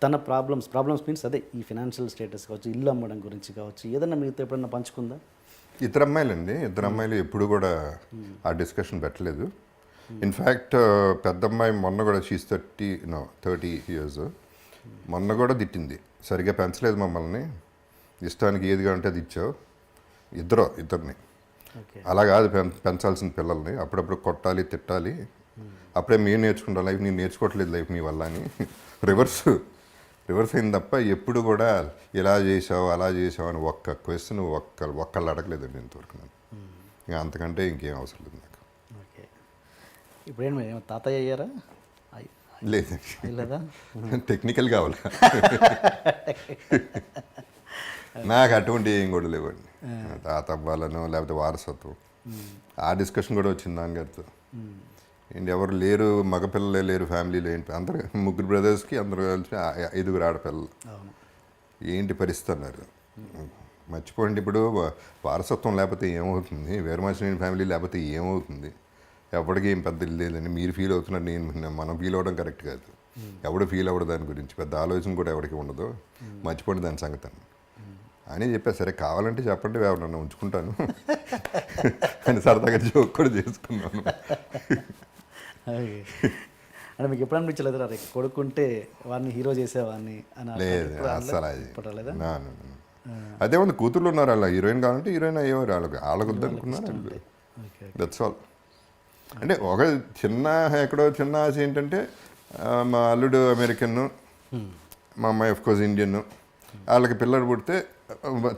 తన ప్రాబ్లమ్స్ మీన్స్ అదే ఈ ఫినాన్షియల్ స్టేటస్ కావచ్చు, ఇల్లు అమ్మడం గురించి కావచ్చు, ఏదైనా మీతో ఎప్పుడైనా పంచుకుందా? ఇద్దరు అమ్మాయిలు ఎప్పుడు కూడా ఆ డిస్కషన్ పెట్టలేదు. ఇన్ఫ్యాక్ట్ పెద్ద అమ్మాయి మొన్న కూడా షీస్ 30 years, మొన్న కూడా తిట్టింది, సరిగ్గా పెంచలేదు మమ్మల్ని, ఇష్టానికి ఏదిగా ఉంటే అది ఇచ్చావు. ఇద్దరిని ఓకే అలా కాదు పెంచాల్సిన పిల్లల్ని, అప్పుడప్పుడు కొట్టాలి, తిట్టాలి, అప్పుడే మీరు నేర్చుకుంటా లైఫ్, నేను నేర్చుకోవట్లేదు లైఫ్ మీ వల్ల అని రివర్స్ అయింది తప్ప ఎప్పుడు కూడా ఇలా చేసావు అలా చేసావు అని ఒక్క క్వశ్చన్ ఒక్కళ్ళు అడగలేదండి ఇంతవరకు. నేను ఇంకా అంతకంటే ఇంకేం అవసరం లేదు నాకు. ఓకే ఇప్పుడేం తాతయ్య అయ్యారా? లేదండి, లేదా? టెక్నికల్ కావాలి నాకు అటువంటి ఏం కూడా లేవండి. తాత అవ్వాలను లేకపోతే వారసత్వం, ఆ డిస్కషన్ కూడా వచ్చింది నాన్నగారితో. ఏంటి ఎవరు లేరు, మగపిల్లలే లేరు ఫ్యామిలీలో, ఏంటి అందరు 3 బ్రదర్స్కి అందరూ కలిసి 5 ఆడపిల్లలు, ఏంటి పరిస్థితి అన్నారు. మర్చిపోండి, ఇప్పుడు వారసత్వం లేకపోతే ఏమవుతుంది, వీరమాచినేని ఫ్యామిలీ లేకపోతే ఏమవుతుంది, ఎవరికి ఏం పెద్ద లేదండి. మీరు ఫీల్ అవుతున్నారు, మనం ఫీల్ అవ్వడం కరెక్ట్ కాదు. ఎవడు ఫీల్ అవ్వడు దాని గురించి, పెద్ద ఆలోచన కూడా ఎవరికి ఉండదు, మర్చిపోండి దాని సంగతి అని చెప్పారు. సరే కావాలంటే చెప్పండి, ఎవరన్నా ఉంచుకుంటాను అని సరదాగా జోక్ కూడా చేసుకున్నాను. అంటే మీకు ఎప్పుడు అనిపించలేదు రా కొడుకుంటే వాడిని హీరో చేసేవాడిని అని? లేదు అసలు అది అదే ఉంది, కూతుర్లు ఉన్నారు, అలా హీరోయిన్ కావాలంటే హీరోయిన్ అయ్యేవారు, వాళ్ళకి వద్దనుకున్నారు. That's all. అంటే ఒక ఎక్కడో చిన్న ఆశ ఏంటంటే, మా అల్లుడు అమెరికన్, మా అమ్మాయి ఆఫ్కోర్స్ ఇండియన్, వాళ్ళకి పిల్లడు పుడితే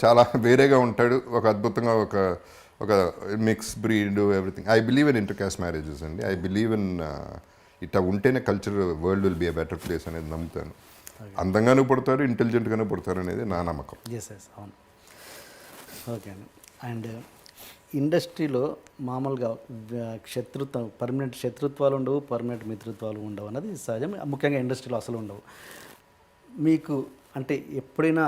చాలా వేరేగా ఉంటాడు, ఒక అద్భుతంగా ఒక mix breed everything. I believe in inter caste marriages అండి. ఐ బిలీవ్ ఇన్ ఇట్లా ఉంటేనే culture world will be a better place అనేది నమ్ముతాను. అందంగానూ పుడతారు, ఇంటెలిజెంట్గానూ పుడతారు అనేది నా నమ్మకం. ఎస్ అవును. ఓకే అండి. అండ్ ఇండస్ట్రీలో మామూలుగా పర్మనెంట్ శత్రుత్వాలు ఉండవు, పర్మనెంట్ మిత్రుత్వాలు ఉండవు అన్నది సహజం. ముఖ్యంగా ఇండస్ట్రీలో అసలు ఉండవు. మీకు అంటే ఎప్పుడైనా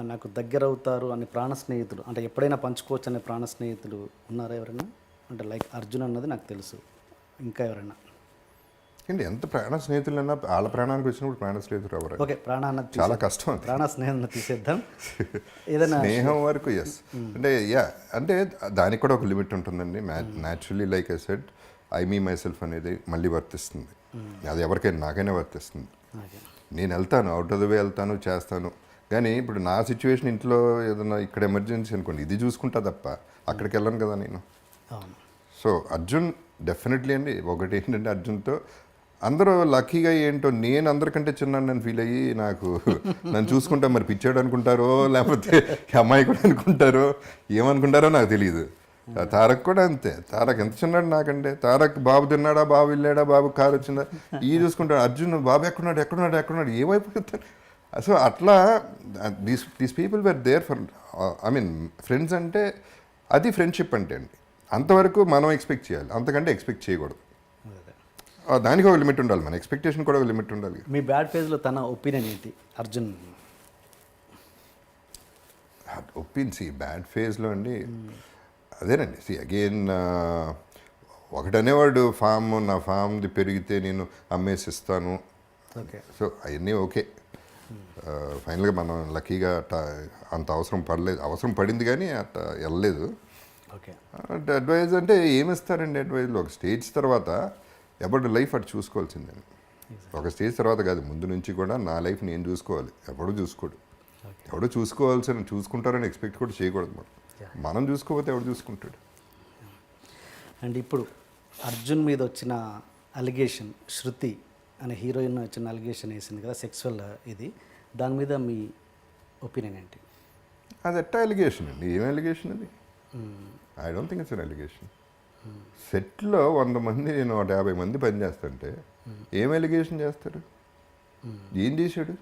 నాకు దగ్గర అవుతారు అని ప్రాణ స్నేహితులు, అంటే ఎప్పుడైనా పంచుకోవచ్చు అనే ప్రాణ స్నేహితులు ఉన్నారా ఎవరైనా? అంటే లైక్ అర్జున్ అన్నది నాకు తెలుసు, ఇంకా ఎవరైనా? ఏంటి ఎంత ప్రాణ స్నేహితులన్నా వాళ్ళ ప్రాణానికి వచ్చినప్పుడు ప్రాణ స్నేహితులు ఎవరు? ఓకే ప్రాణాన్ని చాలా కష్టం, ప్రాణ స్నేహం తీసేద్దాం. ఏదైనా స్నేహం వరకు ఎస్, అంటే అంటే దానికి కూడా ఒక లిమిట్ ఉంటుందండి. Naturally like I said, I me my self అనేది మళ్ళీ వర్తిస్తుంది. అది ఎవరికైనా, నాకైనా వర్తిస్తుంది. నేను వెళ్తాను, అవుట్ ఆఫ్ ద వే వెళ్తాను, చేస్తాను. కానీ ఇప్పుడు నా సిచ్యువేషన్ ఇంట్లో ఏదైనా ఇక్కడ ఎమర్జెన్సీ అనుకోండి, ఇది చూసుకుంటా తప్ప అక్కడికి వెళ్ళను కదా నేను. సో అర్జున్ డెఫినెట్లీ అండి. ఒకటి ఏంటంటే అర్జున్తో అందరూ లక్కీగా ఏంటో, నేను అందరికంటే చిన్నాను నేను ఫీల్ అయ్యి, నన్ను చూసుకుంటా మరి పిచ్చాడు అనుకుంటారో, లేకపోతే అమ్మాయి కూడా అనుకుంటారో, ఏమనుకుంటారో నాకు తెలియదు. తారక్ కూడా అంతే. తారక్ ఎంత చిన్నాడు నాకంటే. తారక్ బాబు తిన్నాడా, బాబు వెళ్ళాడా, బాబు కారు వచ్చిందా, ఈ చూసుకుంటాడు. అర్జున్ బాబు ఎక్కడున్నాడు ఏమైపోతాడు. సో అట్లా these people were there for, I mean friends అంటే అది ఫ్రెండ్షిప్ అంటే అండి. అంతవరకు మనం ఎక్స్పెక్ట్ చేయాలి, అంతకంటే ఎక్స్పెక్ట్ చేయకూడదు. దానికి ఒక లిమిట్ ఉండాలి, మన ఎక్స్పెక్టేషన్ కూడా ఒక లిమిట్ ఉండాలి. మీ బ్యాడ్ ఫేజ్లో తన ఒపీనియన్ ఏంటి అర్జున్? బ్యాడ్ ఫేజ్లో అండి అదేనండి. అగైన్ ఒకటనేవాడు, నా ఫామ్ది పెరిగితే నేను అమ్మేసిస్తాను. ఓకే, సో అవన్నీ ఓకే. ఫైనల్గా మనం లక్కీగా అంత అవసరం పడింది కానీ అట్లా వెళ్ళలేదు. ఓకే, అడ్వైజ్ అంటే ఏమిస్తారండి అడ్వైజ్లో? ఒక స్టేజ్ తర్వాత ఎవరి లైఫ్ అటు చూసుకోవాల్సిందండి. ఒక స్టేజ్ తర్వాత కాదు, ముందు నుంచి కూడా నా లైఫ్ నేను చూసుకోవాలి. ఎవడు చూసుకోడు, ఎవడో చూసుకుంటారని ఎక్స్పెక్ట్ కూడా చేయకూడదు. మనం చూసుకోకపోతే ఎవడు చూసుకుంటాడు? అండ్ ఇప్పుడు అర్జున్ మీద వచ్చిన అలిగేషన్, శృతి అనే హీరోయిన్ వచ్చిన అలిగేషన్ వేసింది కదా, సెక్సువల్ ఇది, దాని మీద మీ ఒపీనియన్ ఏంటి? అది ఎట్టా అలిగేషన్ అండి? ఏం అలిగేషన్ అది? I don't think it's an allegation. సెట్లో 100 మంది, నేను 150 మంది పని చేస్తుంటే ఏం అలిగేషన్ చేస్తారు? ఏం చేశాడు?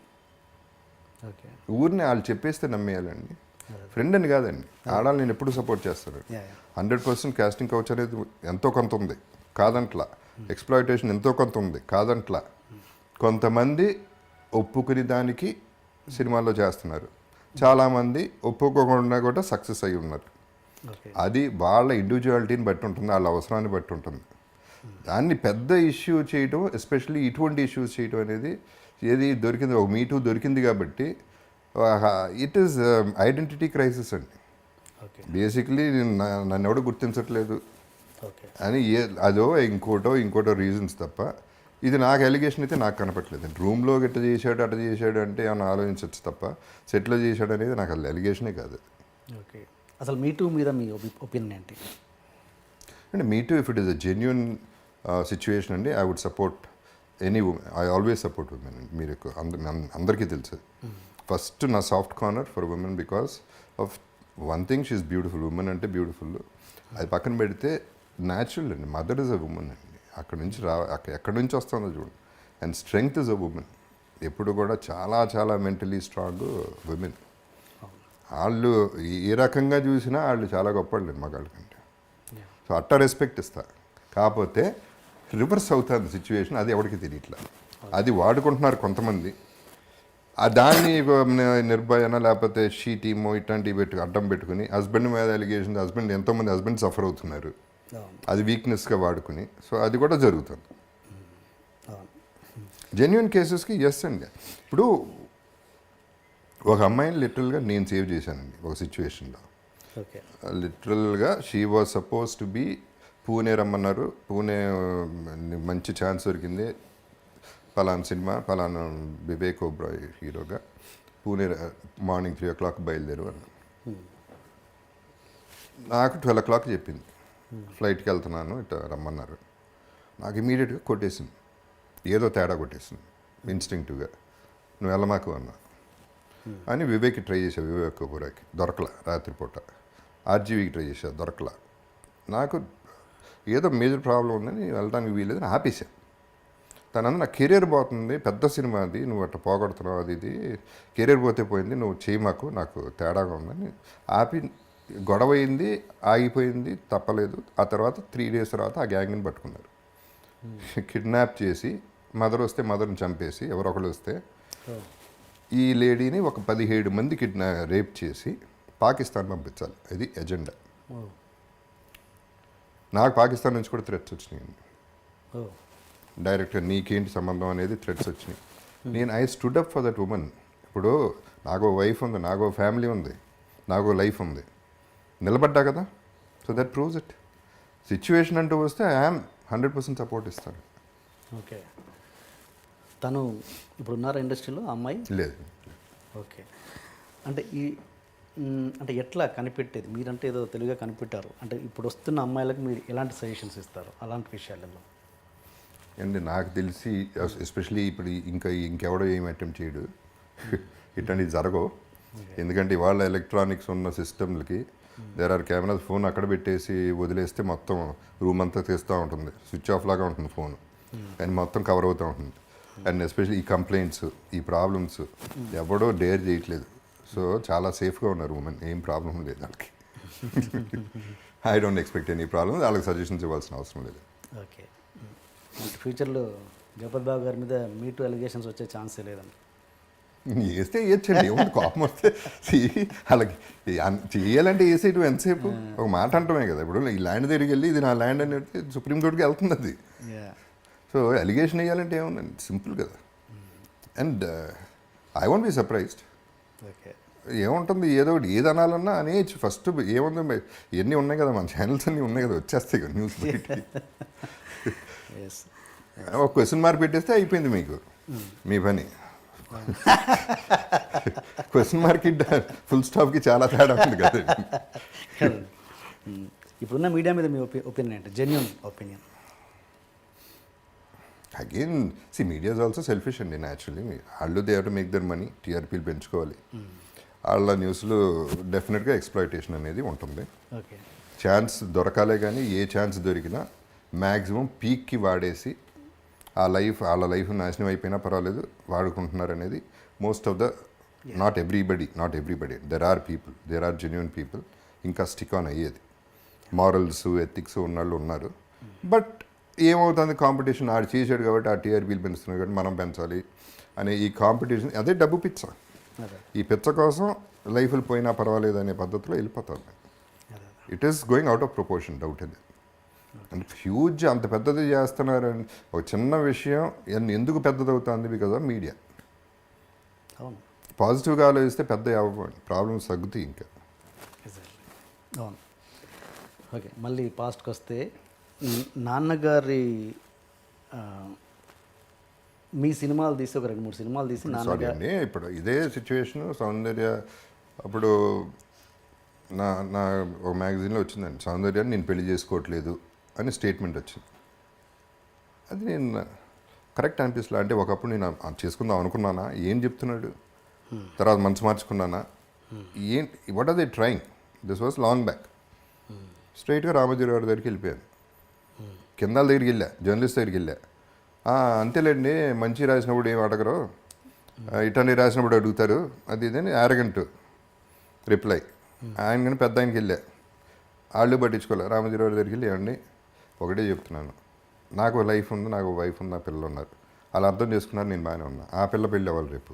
ఓకే, ఊరిని వాళ్ళు చెప్పేస్తే నమ్మేయాలండి. ఫ్రెండ్ అని కాదండి, ఆడాలి. నేను ఎప్పుడు సపోర్ట్ చేస్తాను. 100% కాస్టింగ్ కౌచ్ అనేది ఎంతో కొంత ఉంది, కాదంట్లా. ఎక్స్ప్లాయిటేషన్ ఎంతో కొంత ఉంది కాదంట్లా. కొంతమంది ఒప్పుకుని దానికి సినిమాల్లో చేస్తున్నారు, చాలామంది ఒప్పుకోకుండా కూడా సక్సెస్ అయ్యి ఉన్నారు. అది వాళ్ళ ఇండివిజువాలిటీని బట్టి ఉంటుంది, వాళ్ళ అవసరాన్ని బట్టి ఉంటుంది. దాన్ని పెద్ద ఇష్యూ చేయడం, ఎస్పెషల్లీ ఇటువంటి ఇష్యూస్ చేయడం అనేది ఏది దొరికింది, ఒక మీటూ దొరికింది కాబట్టి ఇట్ ఈస్ ఐడెంటిటీ క్రైసిస్ అండి. బేసిక్లీ నన్ను ఎవడో గుర్తించట్లేదు అని ఇంకోటో రీజన్స్ తప్ప, ఇది నాకు ఎలిగేషన్ అయితే నాకు కనపట్లేదు. రూమ్లో గట్ట చేశాడు అట్ట చేశాడు అంటే ఏమన్నా ఆలోచించవచ్చు తప్ప, సెట్లో చేశాడు అనేది నాకు అసలు ఎలిగేషనే కాదు. ఓకే, అసలు మీటూ మీద మీ ఒపీనియన్ ఏంటి? అంటే me too if it is a genuine situation అండి, I would support any women. I always support women అండి. మీరు అందరికీ తెలుసు. ఫస్ట్ నా soft corner for women because of one thing, she is beautiful. Women అంటే బ్యూటిఫుల్, అది పక్కన పెడితే న్యాచురల్ అండి. మదర్ ఇస్ అ ఉమెన్ అండి. అక్కడి నుంచి ఎక్కడి నుంచి వస్తుందో చూడండి. And strength is a women. ఎప్పుడు కూడా చాలా చాలా మెంటలీ స్ట్రాంగ్ ఉమెన్. వాళ్ళు ఏ రకంగా చూసినా వాళ్ళు చాలా గొప్పవాళ్ళు మగాళ్ళ కంటే. సో అట్ట రెస్పెక్ట్ ఇస్తా. కాకపోతే రివర్స్ అవుతుంది సిచ్యువేషన్, అది ఎవరికి తెలియట్లా. అది వాడుకుంటున్నారు కొంతమంది. దాన్ని నిర్భయన లేకపోతే షీ టీమో ఇట్లాంటివి అడ్డం పెట్టుకుని హస్బెండ్ మీద ఎలిగేషన్, ఎంతోమంది హస్బెండ్ సఫర్ అవుతున్నారు, అది వీక్నెస్గా వాడుకుని. సో అది కూడా జరుగుతుంది. జెన్యున్ కేసెస్కి ఎస్ అండి. ఇప్పుడు ఒక అమ్మాయిని లిటరల్గా నేను సేవ్ చేశానండి ఒక సిచ్యువేషన్లో. లిటరల్గా she was suppose to be Pune రమ్మన్నారు. పూణే మంచి ఛాన్స్ దొరికింది, పలానా సినిమా, పలానా వివేక్ ఓబ్రాయ్ హీరోగా, పూణే మార్నింగ్ 3 o'clock బయలుదేరు అన్న. నాకు 12 o'clock చెప్పింది, ఫ్లైట్కి వెళ్తున్నాను ఇట్లా రమ్మన్నారు. నాకు ఇమీడియట్గా కొట్టేసింది, ఏదో తేడా కొట్టేసింది ఇన్స్టింక్టివ్గా. నువ్వు వెళ్ళమాకు అన్నా అని వివేక్కి ట్రై చేశాను, వివేక్ ఓబ్రాయ్కి దొరకలా. రాత్రిపూట ఆర్జీవీకి ట్రై చేశా, దొరకలా. నాకు ఏదో మేజర్ ప్రాబ్లం ఉందని వెళ్ళడానికి వీలేదని ఆపేశాను. తనందు నా కెరీర్ పోతుంది, పెద్ద సినిమా అది, నువ్వు అట్లా పోగొడుతున్నావు, అది ఇది కెరీర్ పోతే పోయింది, నువ్వు చేయమాకు, నాకు తేడాగా ఉందని ఆపి. గొడవ అయింది, ఆగిపోయింది, తప్పలేదు. ఆ తర్వాత 3 days తర్వాత ఆ గ్యాంగ్ని పట్టుకున్నారు. కిడ్నాప్ చేసి మదర్ వస్తే మదర్ని చంపేసి, ఎవరొకరు వస్తే ఈ లేడీని ఒక 17 మంది రేప్ చేసి పాకిస్తాన్ పంపించాలి, ఇది ఎజెండా. నాకు పాకిస్తాన్ నుంచి కూడా థ్రెట్స్ వచ్చినాయి డైరెక్ట్గా, నీకేంటి సంబంధం అనేది థ్రెట్స్ వచ్చినాయి. నేను I stood up for that women. ఇప్పుడు నాకు వైఫ్ ఉంది, నాకు ఫ్యామిలీ ఉంది, నాకు లైఫ్ ఉంది, నిలబడ్డా కదా. So that proves it. Situation అంటూ వస్తే ఐఎమ్ 100% సపోర్ట్ ఇస్తాను. ఓకే, తను ఇప్పుడు ఉన్నారా ఇండస్ట్రీలో అమ్మాయి? లేదు. ఓకే, అంటే అంటే ఎట్లా కనిపెట్టేది? మీరంటే ఏదో తెలుగుగా కనిపెట్టారు, అంటే ఇప్పుడు వస్తున్న అమ్మాయిలకు మీరు ఎలాంటి సజెషన్స్ ఇస్తారు అలాంటి విషయాలలో? అండ్ నాకు తెలిసి ఎస్పెషలీ ఇప్పుడు ఇంకెవడో ఏం అటెంప్ట్ చేయడు, ఇట్లాంటివి జరగవు. ఎందుకంటే ఇవాళ ఎలక్ట్రానిక్స్ ఉన్న సిస్టమ్లకి దేర్ ఆర్ కెమెరాస్. ఫోన్ అక్కడ పెట్టేసి వదిలేస్తే మొత్తం రూమ్ అంతా తీస్తూ ఉంటుంది, స్విచ్ ఆఫ్ లాగా ఉంటుంది ఫోన్, అండ్ మొత్తం కవర్ అవుతూ ఉంటుంది. అండ్ ఎస్పెషల్లీ ఈ కంప్లైంట్స్, ఈ ప్రాబ్లమ్స్ ఎవడో డేర్ చేయట్లేదు. సో చాలా సేఫ్గా ఉన్నారు ఉమెన్, ఏం ప్రాబ్లం లేదు వాళ్ళకి. I don't expect any problem, వాళ్ళకి సజెషన్స్ ఇవ్వాల్సిన అవసరం లేదు. ఓకే, ఫ్యూచర్లో జగపతి బాబు గారి మీద మీటూ అలిగేషన్స్ వచ్చే ఛాన్సే లేదండి? వేస్తే వేయచ్చండి, ఏముంది కోపం వస్తే. వాళ్ళకి చేయాలంటే వేసేయటం ఎంతసేపు, ఒక మాట అంటమే కదా. ఇప్పుడు ఈ ల్యాండ్ దగ్గరికి వెళ్ళి ఇది నా ల్యాండ్ అని చెప్తే సుప్రీంకోర్టుకి వెళ్తుంది అది. సో అలిగేషన్ వేయాలంటే ఏముందండి, సింపుల్ కదా. And I won't be surprised. Okay, ఏముంటుంది, ఏదో ఒకటి ఏది అనాలన్నా అనేయచ్చు. ఫస్ట్ ఏముంది, ఇవన్నీ ఉన్నాయి కదా, మన ఛానల్స్ అన్నీ ఉన్నాయి కదా, వచ్చేస్తాయి కదా న్యూస్. ఒక క్వశ్చన్ మార్క్ పెట్టేస్తే అయిపోయింది మీకు మీ పని. క్వశ్చన్ మార్క్ ఫుల్ స్టాప్కి చాలా తేడా ఉంది కదా. ఇప్పుడున్న మీడియా మీద మీ ఒపీనియన్ ఏంటి, genuine opinion? Again see media is also selfish అండి. న్యాచురలీ వాళ్ళు they have to make their money, టీఆర్పీలు పెంచుకోవాలి. వాళ్ళ న్యూస్లో డెఫినెట్గా ఎక్స్ప్లాయిటేషన్ అనేది ఉంటుంది. ఓకే, ఛాన్స్ దొరకాలే కానీ ఏ ఛాన్స్ దొరికినా మ్యాక్సిమం పీక్కి వాడేసి వాళ్ళ లైఫ్ నాశనం అయిపోయినా పర్వాలేదు వాడుకుంటున్నారు అనేది most of the, not everybody, there are genuine people ఇంకా స్టిక్ ఆన్ అయ్యేది. మారల్స్, ఎథిక్స్ ఉన్నవాళ్ళు ఉన్నారు. బట్ ఏమవుతుంది కాంపిటీషన్ ఆడు చేసాడు కాబట్టి ఆ టీఆర్పీలు పెంచుతున్నాడు కాబట్టి మనం పెంచాలి అనే ఈ కాంపిటీషన్ అదే డబ్బు పిచ్చ. అదే ఈ పిచ్చ కోసం లైఫ్లు పోయినా పర్వాలేదు అనే పద్ధతిలో వెళ్ళిపోతుంది. అదే it is going out of proportion, doubt ఇది. అండ్ హ్యూజ్ అంత పెద్దది చేస్తున్నారని ఒక చిన్న విషయం ఎందుకు పెద్దదవుతుంది? Because of media. అవును పాజిటివ్గా ఆలోచిస్తే పెద్ద అవ్వండి, ప్రాబ్లమ్స్ తగ్గుతాయి ఇంకా. ఎగ్జాక్ట్లీ అవును. ఓకే, మళ్ళీ పాస్ట్కి వస్తే నాన్నగారి మీ సినిమాలు తీసి ఒక 2-3 సినిమాలు తీసి సారీ నాన్నగారు అండి, ఇప్పుడు ఇదే సిచ్యువేషన్ సౌందర్య అప్పుడు నా నా ఒక మ్యాగజైన్లో వచ్చిందండి, సౌందర్యాన్ని నేను పెళ్లి చేసుకోవట్లేదు అని స్టేట్మెంట్ వచ్చింది. అది నేను కరెక్ట్ అనిపిస్తలే. అంటే ఒకప్పుడు నేను చేసుకుందాం అనుకున్నానా, ఏం చెప్తున్నాడు, తర్వాత మనసు మార్చుకున్నానా, ఏంటి, what are they trying? This was long back. స్ట్రైట్గా రామోజీరావు గారి దగ్గరికి వెళ్ళిపోయాను. కిందాల దగ్గరికి వెళ్ళా, జర్నలిస్ట్ దగ్గరికి వెళ్ళా. అంతేలేండి, మంచి రాసినప్పుడు ఏం అడగరు, ఇటన్నీ రాసినప్పుడు అడుగుతారు, అది ఇదని యారగెంట్ రిప్లై. ఆయన కానీ పెద్ద ఆయనకి వెళ్ళా, వాళ్ళు పట్టించుకోలే. రామోజీరావు దగ్గరికి వెళ్ళి ఏమండి ఒకటే చెప్తున్నాను, నాకు లైఫ్ ఉంది, నాకు వైఫ్ ఉంది, నా పిల్లలు ఉన్నారు, అలా అర్థం చేసుకున్నారు, నేను బాగానే ఉన్నా. ఆ పిల్ల పెళ్ళి అవ్వాలి రేపు.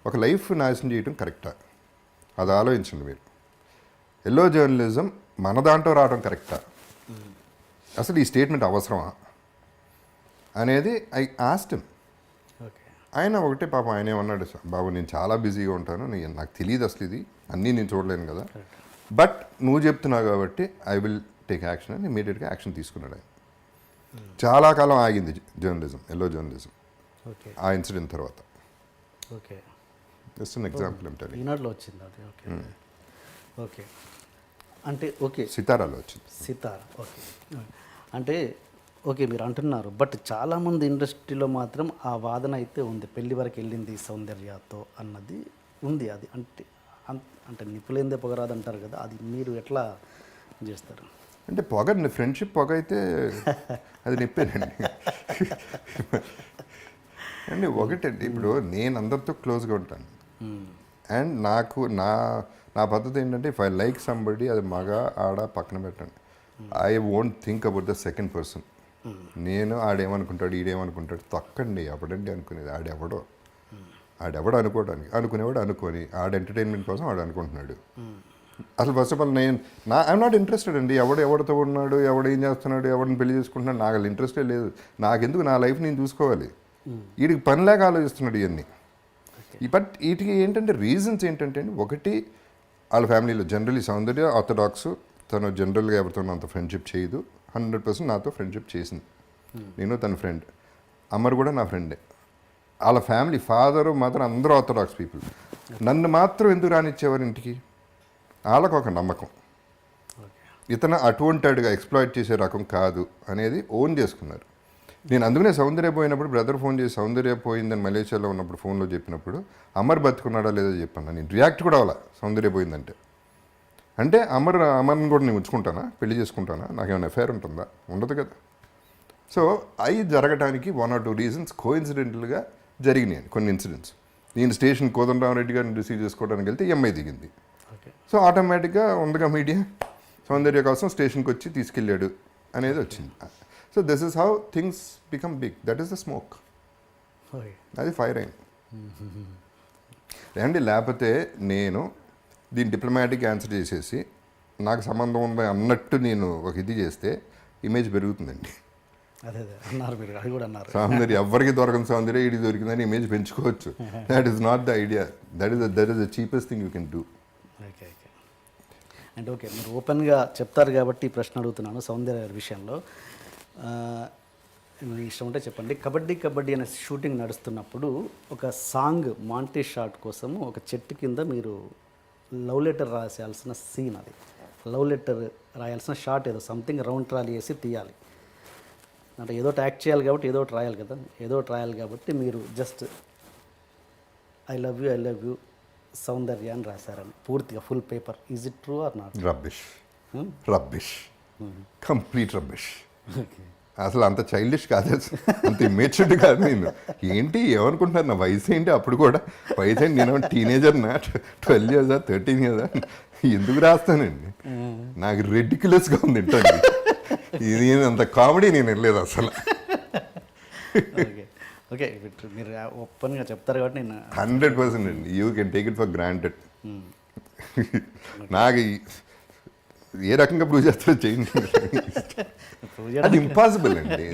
ఒక లైఫ్ నాశనం చేయడం కరెక్టా? అది ఆలోచించండి మీరు. ఎల్లో జర్నలిజం మన దాంట్లో రావడం కరెక్టా? అసలు ఈ స్టేట్మెంట్ అవసరమా అనేది ఐ ఆస్క్డ్ హిమ్. ఓకే ఆయన ఒకటే పాపం ఆయన ఏమన్నాడు, బాబు నేను చాలా బిజీగా ఉంటాను, నాకు తెలియదు అసలు ఇది అన్నీ నేను చూడలేను కదా, బట్ నువ్వు చెప్తున్నావు కాబట్టి ఐ విల్ టేక్ యాక్షన్ అని ఇమీడియట్గా యాక్షన్ తీసుకున్నాడు ఆయన. చాలా కాలం ఆగింది జర్నలిజం, ఎల్లో జర్నలిజం ఓకే ఆ ఇన్సిడెంట్ తర్వాత. ఓకే జస్ట్ అన్ ఎగ్జాంపుల్ అంటే ఈనాడులో వచ్చింది అది. ఓకే ఓకే అంటే ఓకే సితారాలో వచ్చింది. సితార్ ఓకే అంటే ఓకే మీరు అంటున్నారు, బట్ చాలామంది ఇండస్ట్రీలో మాత్రం ఆ వాదన అయితే ఉంది, పెళ్లి వరకు వెళ్ళింది సౌందర్యతో అన్నది ఉంది. అది అంటే అంటే నిప్పులేందే పొగరాదు అంటారు కదా, అది మీరు ఎట్లా చేస్తారు? అంటే పొగ ఫ్రెండ్షిప్ పొగ అయితే అది నిప్పేనండి. అండి ఒకటండి, ఇప్పుడు నేను అందరితో క్లోజ్గా ఉంటాను. అండ్ నాకు నా పద్ధతి ఏంటంటే, ఇఫ్ ఐ లైక్ సంబడి, అది మగ ఆడ పక్కన పెట్టండి, I won't think about the second person. నేను ఆడేమనుకుంటాడు, ఈడేమనుకుంటాడు తక్కండి అప్పుడండి అనుకునేది. ఆడెవడు అనుకోవడానికి, అనుకునేవాడు అనుకొని ఆడ ఎంటర్టైన్మెంట్ కోసం ఆడు అనుకుంటున్నాడు. అసలు first of all I'm not interested అండి, ఎవరితో ఉన్నాడు, ఎవడు ఏం చేస్తున్నాడు, ఎవరిని పెళ్లి చేసుకుంటున్నాడు, నాకు అసలు ఇంట్రెస్టే లేదు. నాకెందుకు, నా లైఫ్ నేను చూసుకోవాలి. వీడికి పనిలాగా ఆలోచిస్తున్నాడు ఇవన్నీ. బట్ వీటికి ఏంటంటే రీజన్స్ ఏంటంటే అండి, ఒకటి వాళ్ళ ఫ్యామిలీలో జనరలీ సౌందర్య ఆర్థడాక్స్, తను జనరల్గా ఎవరితో అంత ఫ్రెండ్షిప్ చేయదు. 100% నాతో ఫ్రెండ్షిప్ చేసింది, నేను తన ఫ్రెండ్. అమర్ కూడా నా ఫ్రెండే. వాళ్ళ ఫ్యామిలీ ఫాదరు మదర్ అందరూ ఆర్థడాక్స్ పీపుల్. నన్ను మాత్రం ఎందుకు రానిచ్చేవారు ఇంటికి? వాళ్ళకు ఒక నమ్మకం, ఇతను అటువంటిగా ఎక్స్ప్లాయిట్ చేసే రకం కాదు అనేది ఓన్ చేసుకున్నారు. నేను అందుకనే సౌందర్య పోయినప్పుడు బ్రదర్ ఫోన్ చేసి సౌందర్య పోయిందని మలేషియాలో ఉన్నప్పుడు ఫోన్లో చెప్పినప్పుడు అమర్ బతుకున్నాడా లేదో చెప్పాను. నేను రియాక్ట్ కూడా అవ్వాల సౌందర్య పోయిందంటే. అంటే అమర్ని కూడా నేను ఉంచుకుంటానా, పెళ్లి చేసుకుంటానా, నాకేమైనా అఫైర్ ఉంటుందా? ఉండదు కదా. సో అవి జరగడానికి 1 or 2 రీజన్స్ కోఇన్సిడెంటల్గా జరిగినాయి కొన్ని ఇన్సిడెంట్స్. నేను స్టేషన్ కోదండరామరెడ్డి గారిని రిసీవ్ చేసుకోవడానికి వెళ్తే ఎంఐ దిగింది. సో ఆటోమేటిక్గా ఉందిగా మీడియా, సౌందర్య కోసం స్టేషన్కి వచ్చి తీసుకెళ్ళాడు అనేది వచ్చింది. So this is how things become big. That is the smoke. అది ఫైర్ అయింది అండి. లేకపోతే నేను దీన్ని డిప్లొమాటిక్ ఆన్సర్ చేసేసి నాకు సంబంధం ఉంది అన్నట్టు నేను ఒక ఇది చేస్తే ఇమేజ్ పెరుగుతుందండి. అదే అన్నారు మీరు, అది కూడా అన్నారు. సౌందర్య ఎవరికి దొరకని సౌందర్య ఇది దొరికిందని ఇమేజ్ పెంచుకోవచ్చు. That is not the idea. That is the cheapest thing you can do. Okay okay అంటే ఓకే మీరు ఓపెన్గా చెప్తారు కాబట్టి ఈ ప్రశ్న అడుగుతున్నాను. సౌందర్య గారి విషయంలో మీ ఇష్టం ఉంటే చెప్పండి. కబడ్డీ కబడ్డీ అనే షూటింగ్ నడుస్తున్నప్పుడు ఒక సాంగ్ మాంటే షాట్ కోసము ఒక చెట్టు కింద మీరు లవ్ లెటర్ రాయాల్సిన సీన్, అది లవ్ లెటర్ రాయాల్సిన షాట్, ఏదో సంథింగ్ రౌండ్ ట్రాలీ వేసి తీయాలి. అంటే ఏదో యాక్ట్ చేయాలి కాబట్టి ఏదో ఒకటి రాయాలి కదా, ఏదో ఒకటి రాయాలి కాబట్టి మీరు జస్ట్ ఐ లవ్ యూ సౌందర్య అని రాశారని పూర్తిగా full paper. Is it true or not? Rubbish complete rubbish. అసలు అంత చైల్డిష్ కాదు, అంత ఇమేచ్యూర్డ్ కాదు. నేను ఏంటి ఏమనుకుంటున్నారు, నా వయసు ఏంటి? అప్పుడు కూడా వయసు ఏంటి, నేను టీనేజర్ నా 12 years 13 years ఎందుకు రాస్తానండి? నాకు రెడిక్యులస్గా ఉంది ఇంటండి. ఇది అంత కామెడీ నేను వెళ్ళలేదు అసలు. ఓకే ఓకే మీరు ఓపెన్గా చెప్తారు కాబట్టి నేను 100% అండి. You can take it for granted. నాకు ఏ రకంగా ప్రూవ్ చేస్తారో చేయండి. అది ఇంపాసిబుల్ అండి.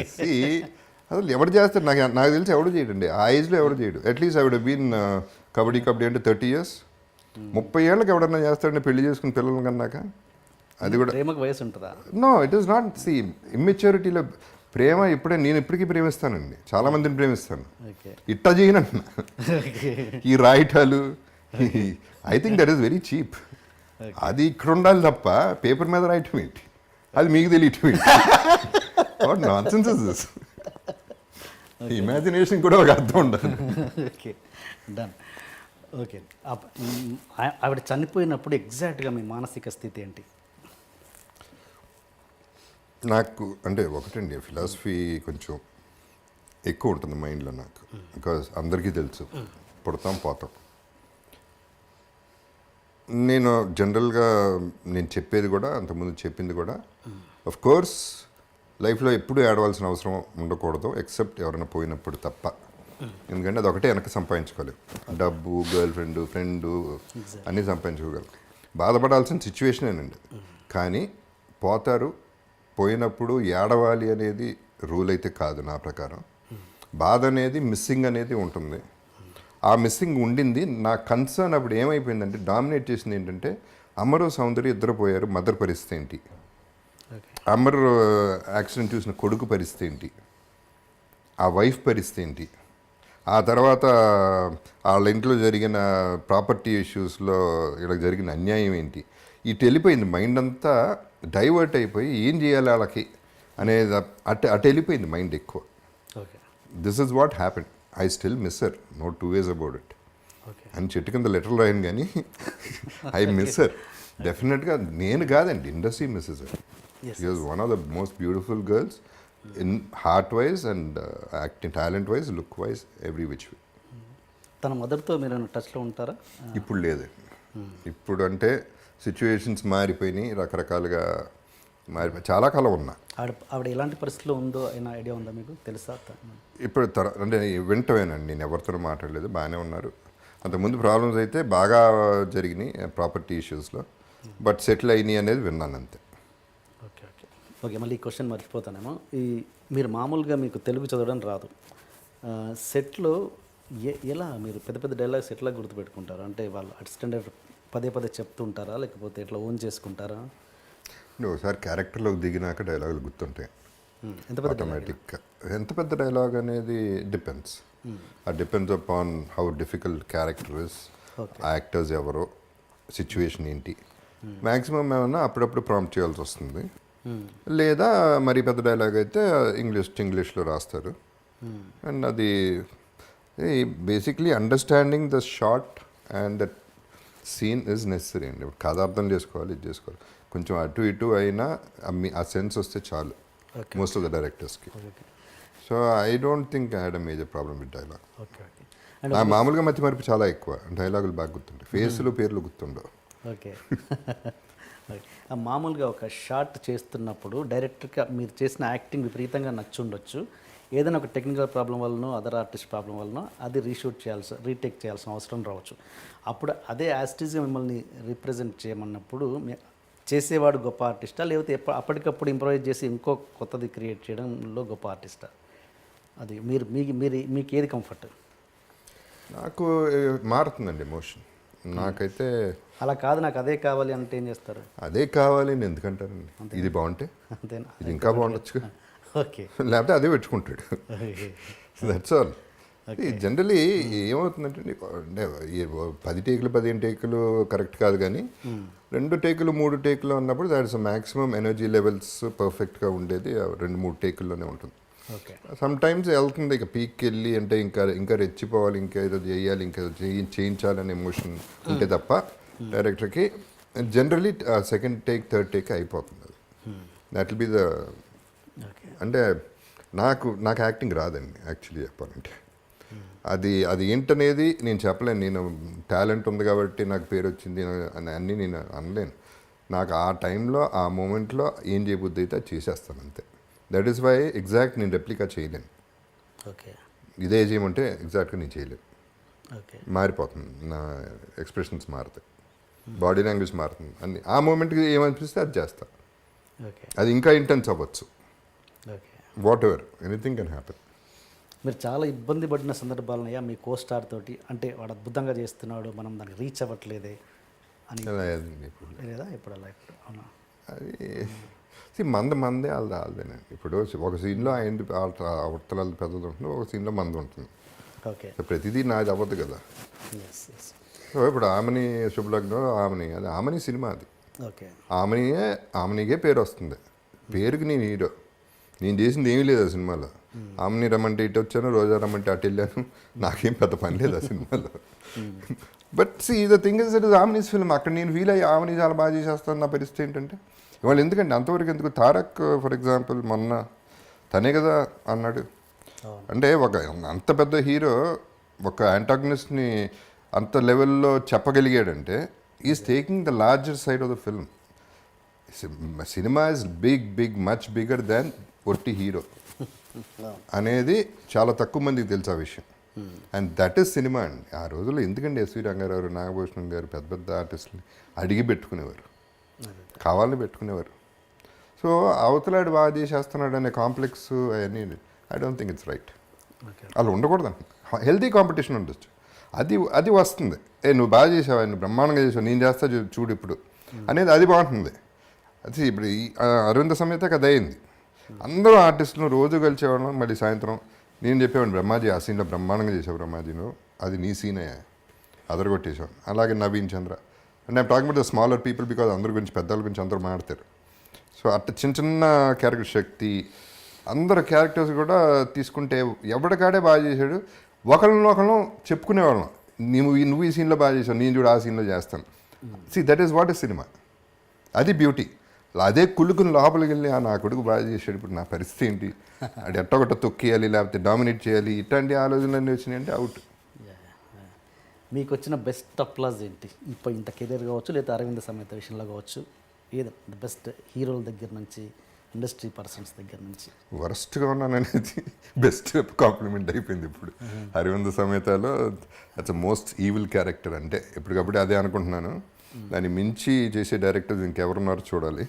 అసలు ఎవరు చేస్తారు? నాకు తెలిసి ఎవడు చేయడండి. ఆ ఏజ్లో ఎవరు చేయడు. At least I would been kabaddi అంటే 30 years. 30 ఏళ్ళకి ఎవడన్నా చేస్తాడండి పెళ్లి చేసుకుని పిల్లలు కన్నాక. అది కూడా ప్రేమకు వయసు ఉంటుందా? No, it is not. ఇమ్మెచ్యూరిటీలో ప్రేమ నేను ఇప్పటికీ ప్రేమిస్తానండి, చాలా మందిని ప్రేమిస్తాను. ఇట్టా చేయనంటున్నా. ఈ రాయటాలు I think that is very cheap. అది ఇక్కడ ఉండాలి తప్ప పేపర్ మీద రాయటం ఏంటి, అది మీకు తెలియటం ఏంటి? What nonsense is this? Imagination కూడా ఒక అర్థం ఉండాలి. Okay done. ఓకే ఆవిడ చనిపోయినప్పుడు ఎగ్జాక్ట్గా మీ మానసిక స్థితి ఏంటి? నాకు అంటే ఒకటండి, ఫిలాసఫీ కొంచెం ఎక్కువ ఉంటుంది మైండ్లో నాకు. బికాజ్ అందరికీ తెలుసు పుడతాం పోతాం. నేను జనరల్గా నేను చెప్పేది కూడా అంతకుముందు చెప్పింది కూడా, ఆఫ్ కోర్స్ లైఫ్లో ఎప్పుడూ ఏడవలసిన అవసరం ఉండకూడదు, ఎక్సెప్ట్ ఎవరైనా పోయినప్పుడు తప్ప. ఎందుకంటే అది ఒకటే వెనక సంపాదించుకోలేవు. డబ్బు, గర్ల్ ఫ్రెండ్ అన్నీ సంపాదించుకోగలరు. బాధపడాల్సిన సిచ్యువేషనేనండి. కానీ పోతారు, పోయినప్పుడు ఏడవాలి అనేది రూల్ అయితే కాదు నా ప్రకారం. బాధ అనేది మిస్సింగ్ అనేది ఉంటుంది. ఆ మిస్సింగ్ ఉండింది. నా కన్సర్న్ అప్పుడు ఏమైపోయిందంటే, డామినేట్ చేసింది ఏంటంటే, అమరు సౌందర్య ఇద్దరు పోయారు, మదర్ పరిస్థితి ఏంటి, అమర్ యాక్సిడెంట్ చూసిన కొడుకు పరిస్థితి ఏంటి, ఆ వైఫ్ పరిస్థితి ఏంటి, ఆ తర్వాత వాళ్ళ ఇంట్లో జరిగిన ప్రాపర్టీ ఇష్యూస్లో ఇలా జరిగిన అన్యాయం ఏంటి, ఇటు వెళ్ళిపోయింది. మైండ్ అంతా డైవర్ట్ అయిపోయి ఏం చేయాలి వాళ్ళకి అనేది అటు వెళ్ళిపోయింది మైండ్ ఎక్కువ. This is what happen. I still miss her, no 2 ways about it. అని చెట్టు కింద లెటర్లు రాయను కానీ ఐ మిస్ హర్ డెఫినెట్గా. నేను కాదండి, industry misses her. She was one of the most beautiful girls in heart wise and acting talent wise, look wise, every which way. తన మదర్తో మీరు టచ్లో ఉంటారా? ఇప్పుడు లేదండి. ఇప్పుడు అంటే సిచ్యువేషన్స్ మారిపోయినాయి, రకరకాలుగా మారిపోయి చాలా కాలం ఉన్నా. ఆవిడ ఎలాంటి పరిస్థితిలో ఉందో అయినా ఐడియా ఉందా మీకు? తెలుసా? ఇప్పుడు అంటే వింటవేనండి, నేను ఎవరితో మాట్లాడలేదు, బాగానే ఉన్నారు. అంతకుముందు ప్రాబ్లమ్స్ అయితే బాగా జరిగినాయి ప్రాపర్టీ ఇష్యూస్లో, బట్ సెటిల్ అయినాయి అనేది విన్నాను అంతే. ఓకే ఓకే ఓకే మళ్ళీ ఈ క్వశ్చన్ మర్చిపోతానేమో. మీరు మామూలుగా మీకు తెలుగు చదవడం రాదు, సెట్లో ఎలా మీరు పెద్ద పెద్ద డైలాగ్స్ ఎట్లా గుర్తుపెట్టుకుంటారు? అంటే వాళ్ళు అసిస్టెంట్ పదే చెప్తుంటారా, లేకపోతే ఎట్లా ఓన్ చేసుకుంటారా? ఒకసారి క్యారెక్టర్లోకి దిగినాక డైలాగులు గుర్తుంటాయి ఆటోమేటిక్గా. ఎంత పెద్ద డైలాగ్ అనేది depends. Depends upon how difficult character is, ఆ యాక్టర్స్ ఎవరో, సిచ్యువేషన్ ఏంటి. మ్యాక్సిమం ఏమన్నా అప్పుడప్పుడు ప్రాంప్ట్ చేయాల్సి వస్తుంది. లేదా మరి పెద్ద డైలాగ్ అయితే ఇంగ్లీష్లో రాస్తారు. అండ్ అది basically understanding the shot and that scene is necessary అండి. కథ అర్థం చేసుకోవాలి, ఇది చేసుకోవాలి. కొంచెం అటు ఇటు అయినా ఆ సెన్స్ వస్తే చాలు మోస్ట్ ఆఫ్ ద డైరెక్టర్స్కి. So I don't think I had a major problem with dialogue. నా మామూలుగా మధ్య మరపు చాలా ఎక్కువ, డైలాగులు బాగా గుర్తుంటాయి, ఫేస్లు పేర్లు గుర్తుండవు. ఓకే మామూలుగా ఒక షార్ట్ చేస్తున్నప్పుడు డైరెక్టర్గా మీరు చేసిన యాక్టింగ్ విపరీతంగా నచ్చుండొచ్చు, ఏదైనా ఒక టెక్నికల్ ప్రాబ్లం వలనో అదర్ ఆర్టిస్ట్ ప్రాబ్లం వలనో అది రీటేక్ చేయాల్సిన అవసరం రావచ్చు. అప్పుడు అదే యాస్టీజ్గా మిమ్మల్ని రిప్రజెంట్ చేయమన్నప్పుడు చేసేవాడు గొప్ప ఆర్టిస్టా, లేకపోతే అప్పటికప్పుడు ఇంప్రూవైజ్ చేసి ఇంకో కొత్తది క్రియేట్ చేయడంలో గొప్ప ఆర్టిస్టా? అది మీకు ఏది కంఫర్ట్? నాకు మారుతుందండి ఎమోషన్. నాకైతే అలా కాదు, నాకు అదే కావాలి అంటే ఏం చేస్తారు? అదే కావాలి అని ఎందుకంటారండి, ఇది బాగుంటే అంతేనా, ఇది ఇంకా బాగుండొచ్చు. ఓకే, లేకపోతే అదే పెట్టుకుంటాడు. That's all. జనరలీ ఏమవుతుందంటే, అంటే 10 టేకులు 15 టేకులు కరెక్ట్ కాదు, కానీ 2 టేకులు 3 టేకులు అన్నప్పుడు దాట్స్ మ్యాక్సిమం ఎనర్జీ లెవెల్స్ పర్ఫెక్ట్గా ఉండేది 2-3 టేకుల్లోనే ఉంటుంది. సమ్ టైమ్స్ వెళ్తుంది ఇక పీక్కి వెళ్ళి, అంటే ఇంకా రెచ్చిపోవాలి, ఇంకా ఏదో చేయాలి, ఇంకా చేయించాలనే ఎమోషన్ ఉంటే తప్ప డైరెక్టర్కి generally second take third take అయిపోతుంది. అది దట్ విల్ బి ద. అంటే నాకు యాక్టింగ్ రాదండి యాక్చువల్లీ చెప్పాలంటే. అది ఏంటనేది నేను చెప్పలేను. నేను టాలెంట్ ఉంది కాబట్టి నాకు పేరు వచ్చింది అని అన్నీ నేను అనలేను. నాకు ఆ టైంలో ఆ మూమెంట్లో ఏం చేయబుద్ధి అయితే అది చేసేస్తాను అంతే. దట్ ఈస్ వై ఎగ్జాక్ట్ నేను రెప్లికా చేయలేను. ఓకే ఇదే చేయమంటే ఎగ్జాక్ట్గా నేను చేయలేను. ఓకే మారిపోతుంది, నా ఎక్స్ప్రెషన్స్ మారుతాయి, బాడీ లాంగ్వేజ్ మారుతుంది అన్ని. ఆ మూమెంట్కి ఏమనిపిస్తే అది చేస్తా. ఓకే అది ఇంకా ఇంటెన్స్ అవ్వచ్చు. Okay what ever, anything can happen. మీరు చాలా ఇబ్బంది పడిన సందర్భాలనయ్యా మీ కోస్టార్ తోటి, అంటే వాడు అద్భుతంగా చేస్తున్నాడు మనం దానికి రీచ్ అవ్వట్లేదే అని అలా అయింది ఇప్పుడు. లేదా ఇప్పుడు అలా ఇప్పుడు అవునా? అది మందే వాళ్ళదేనండి. ఇప్పుడు ఒక సీన్లో ఆయన అవతల పెద్దది ఉంటుంది, ఒక సీన్లో మంది ఉంటుంది. ఓకే ప్రతిదీ నాది అవ్వదు కదా. ఎస్ ఎస్ సో ఇప్పుడు ఆమెని శుభలగ్నం ఆమెని, అది ఆమెని సినిమా, అది ఓకే ఆమెనిగే పేరు వస్తుంది. పేరుకి నేను హీరో, నేను చేసింది ఏమీ లేదు ఆ సినిమాలో. ఆమెని రమ్మంటే ఇటు వచ్చాను, రోజా రమ్మంటే అటు వెళ్ళాను, నాకేం పెద్ద పని లేదు ఆ సినిమాలో. But see the thing is it is a men's film. అక్కడ నేను ఫీల్ అయ్యి ఆమెని చాలా బాగా చేసేస్తాను. నా పరిస్థితి ఏంటంటే ఇవాళ ఎందుకండి అంతవరకు ఎందుకు? తారక్ ఫర్ ఎగ్జాంపుల్ మొన్న తనే కదా అన్నాడు. అంటే ఒక అంత పెద్ద హీరో ఒక యాంటాగనిస్ట్ని అంత లెవెల్లో చెప్పగలిగాడంటే is taking the larger side of the film. Cinema is big much bigger than ఒట్టి హీరో అనేది చాలా తక్కువ మందికి తెలుసు ఆ విషయం. అండ్ దట్ ఈస్ సినిమా అండి. ఆ రోజుల్లో ఎందుకండి ఎస్వి రంగారావు, నాగభూషణం గారు పెద్ద ఆర్టిస్టులు అడిగి పెట్టుకునేవారు, కావాలని పెట్టుకునేవారు. సో అవతలాడు బాగా చేసేస్తున్నాడు అనే కాంప్లెక్స్ అవన్నీ I don't think it's right. అలా ఉండకూడదు. హెల్తీ కాంపిటీషన్ ఉండొచ్చు, అది వస్తుంది. నువ్వు బాగా చేసావా, నువ్వు బ్రహ్మాండంగా చేసావు, నేను చేస్తా చూడు ఇప్పుడు అనేది అది బాగుంటుంది. అది ఇప్పుడు ఈ అరవింద సమేత కథ అయింది. అందరూ ఆర్టిస్టులు రోజు కలిసేవాళ్ళం. మళ్ళీ సాయంత్రం నేను చెప్పేవాడిని, బ్రహ్మాజీ ఆ సీన్లో బ్రహ్మాండంగా చేసావు బ్రహ్మాజీ, నువ్వు అది నీ సీనే అదరగొట్టేసావు. అలాగే Naveen Chandra and I'm talking about the smaller people because అందరి గురించి, పెద్దల గురించి అందరూ మాట్లాడతారు. సో అట్లా చిన్న క్యారెక్టర్ శక్తి, అందరు క్యారెక్టర్స్ కూడా తీసుకుంటే ఎవరికాడే బాగా చేశాడు. ఒకళ్ళనొకళ్ళం చెప్పుకునేవాళ్ళం, నువ్వు ఈ సీన్లో బాగా చేసావు, నేను చూడు ఆ సీన్లో చేస్తాను. See that is what is cinema. అది బ్యూటీ. అదే కుళ్ళుకుని లోపలికి వెళ్ళి నా కొడుకు బాగా చేశాడు, ఇప్పుడు నా పరిస్థితి ఏంటి, అది ఎట్టొకట తొక్కేయాలి లేకపోతే డామినేట్ చేయాలి, ఇట్లాంటి ఆలోచనలన్నీ వచ్చినాయంటే అవుట్. మీకు వచ్చిన బెస్ట్ అప్లాజ్ ఏంటి? ఇప్పుడు ఇంత కెరీర్ కావచ్చు, లేదా అరవింద సమేత విషయంలో కావచ్చు, ఏదో బెస్ట్ హీరోల దగ్గర నుంచి, ఇండస్ట్రీ పర్సన్స్ దగ్గర నుంచి? వరస్ట్గా ఉన్నాననేది బెస్ట్ కాంప్లిమెంట్ అయిపోయింది ఇప్పుడు. అరవింద సమేతలో అట్స్ మోస్ట్ ఈవిల్ క్యారెక్టర్ అంటే ఎప్పటికప్పుడు అదే అనుకుంటున్నాను. దాన్ని మించి చేసే డైరెక్టర్స్ ఇంకెవరున్నారో చూడాలి.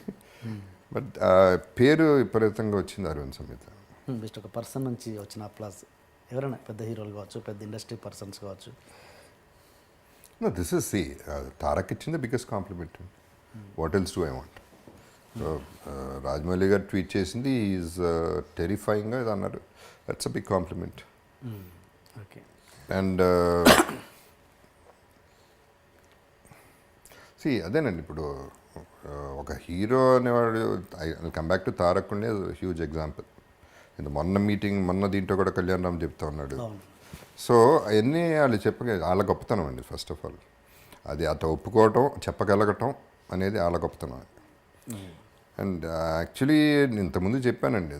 బట్ పేరు విపరీతంగా వచ్చింది అరవింద సమేత. బెస్ట్ ఒక పర్సన్ నుంచి వచ్చిన అప్లాజ్ ఎవరైనా, పెద్ద హీరోలు కావచ్చు, పెద్ద ఇండస్ట్రీ పర్సన్స్ కావచ్చు? No, this is see Tarak ఇచ్చింది biggest compliment. What else do I want? Rajamouli garu tweet చేసింది ఈజ్ టెరిఫైయింగ్గా ఇది అన్నారు. That's a big compliment. Okay. And see అదేనండి, ఇప్పుడు ఒక హీరో అనేవాడు, I come back to Tarak ఉండే హ్యూజ్ ఎగ్జాంపుల్. మొన్న దీంట్లో కూడా కళ్యాణ్ రామ్ చెప్తా ఉన్నాడు. సో అవన్నీ వాళ్ళు వాళ్ళ గొప్పతనం అండి. ఫస్ట్ ఆఫ్ ఆల్ అది అత ఒప్పుకోవటం, చెప్పగలగటం అనేది వాళ్ళ గొప్పతనం. అండ్ యాక్చువల్లీ ఇంతకుముందు చెప్పానండి,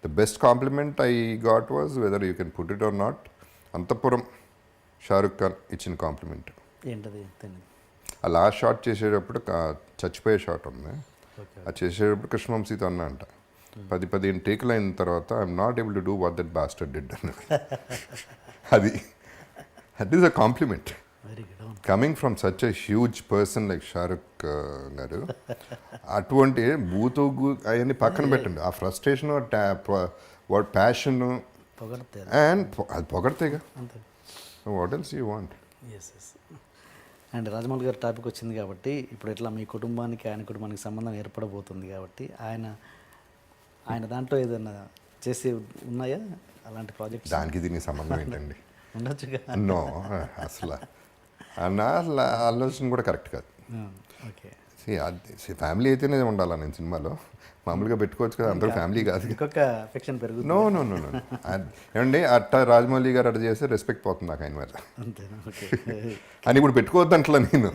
the best compliment I got was whether you can put it or not, అంతఃపురం షారుఖ్ ఖాన్ ఇచ్చిన కాంప్లిమెంట్. ఏంటది? ఆ లాస్ట్ షాట్ చేసేటప్పుడు చచ్చిపోయే షాట్ ఉంది. అది చేసేటప్పుడు కృష్ణవంశీతో అన్నా అంట, 10-15 టేకులు అయిన తర్వాత I'm not able to do what that bastard did అన్నాడు. That is a compliment coming from such a huge person like Shahrukh garu. అటువంటి బూతు అవన్నీ పక్కన పెట్టండి, ఆ ఫ్రస్ట్రేషన్, వాట్ ప్యాషన్ అండ్ అది పొగడతేగా. What else you want? Yes yes. And Rajamouli గారి topic వచ్చింది కాబట్టి ఇప్పుడు ఎట్లా మీ కుటుంబానికి ఆయన కుటుంబానికి సంబంధం ఏర్పడబోతుంది కాబట్టి ఆయన దాంట్లో ఏదైనా చేసి ఉన్నాయా అలాంటి ప్రాజెక్ట్స్? దానికి దీనికి సంబంధం ఏంటండి? ఉండొచ్చుగా. నో, అసలు ఆలోచన కూడా కరెక్ట్ కాదు. ఓకే. ఫ్యామిలీ అయితేనే ఉండాలా నేను సినిమాలో, మామూలుగా పెట్టుకోవచ్చు కదా, అందరూ ఫ్యామిలీ కాదు. ఇంకొక అఫెక్షన్ పెరుగుతుంది. నో నో నో నో ఏమండి, అట్ట రాజమౌళి గారు అట్ట చేస్తే రెస్పెక్ట్ పోతుంది నాకు ఆయన మీద. అంతేనా? ఓకే. అని ఇప్పుడు పెట్టుకోవద్దు అంటలా నేను.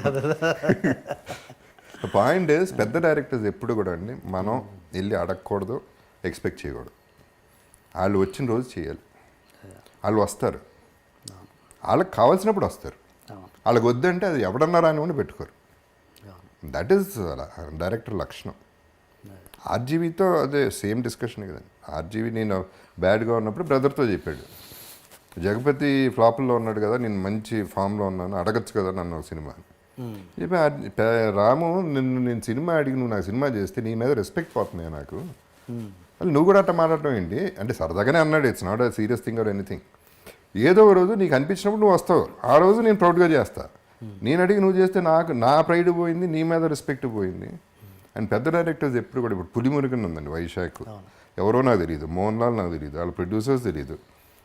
పాయింట్ ఇస్, పెద్ద డైరెక్టర్స్ ఎప్పుడు కూడా అండి మనం వెళ్ళి అడగకూడదు, ఎక్స్పెక్ట్ చేయకూడదు. వాళ్ళు వచ్చిన రోజు చేయాలి. వాళ్ళు వస్తారు, వాళ్ళకి కావాల్సినప్పుడు వస్తారు. వాళ్ళకి వద్దంటే అది ఎవడన్నారా అని కూడా పెట్టుకోరు. దట్ ఈస్ డైరెక్టర్ లక్షణం. ఆర్జీవీతో అదే సేమ్ డిస్కషన్ కదండి. ఆర్జీవీ నేను బ్యాడ్గా ఉన్నప్పుడు బ్రదర్తో చెప్పాడు, జగపతి ఫ్లాపుల్లో ఉన్నాడు కదా, నేను మంచి ఫామ్లో ఉన్నాను, అడగచ్చు కదా నన్ను ఒక సినిమా అని చెప్పి, రాము నేను సినిమా అడిగి నువ్వు నాకు సినిమా చేస్తే నీ మీద రెస్పెక్ట్ పోతున్నాయి నాకు, అది నువ్వు కూడా అట్ట మాట్లాడటం ఏంటి అంటే సరదాగానే అన్నాడు. It's not a serious thing or anything. ఏదో ఒక రోజు నీకు అనిపించినప్పుడు నువ్వు వస్తావు, ఆ రోజు నేను ప్రౌడ్గా చేస్తా. నేను అడిగి నువ్వు చేస్తే నాకు నా ప్రైడ్ పోయింది, నీ మీద రెస్పెక్ట్ పోయింది. అండ్ పెద్ద డైరెక్టర్స్ ఎప్పుడు కూడా, ఇప్పుడు పులిమురుగన్ ఉందండి వైశాఖ్, ఎవరో నాకు తెలియదు, మోహన్ లాల్ నాకు తెలియదు, వాళ్ళ ప్రొడ్యూసర్స్ తెలియదు.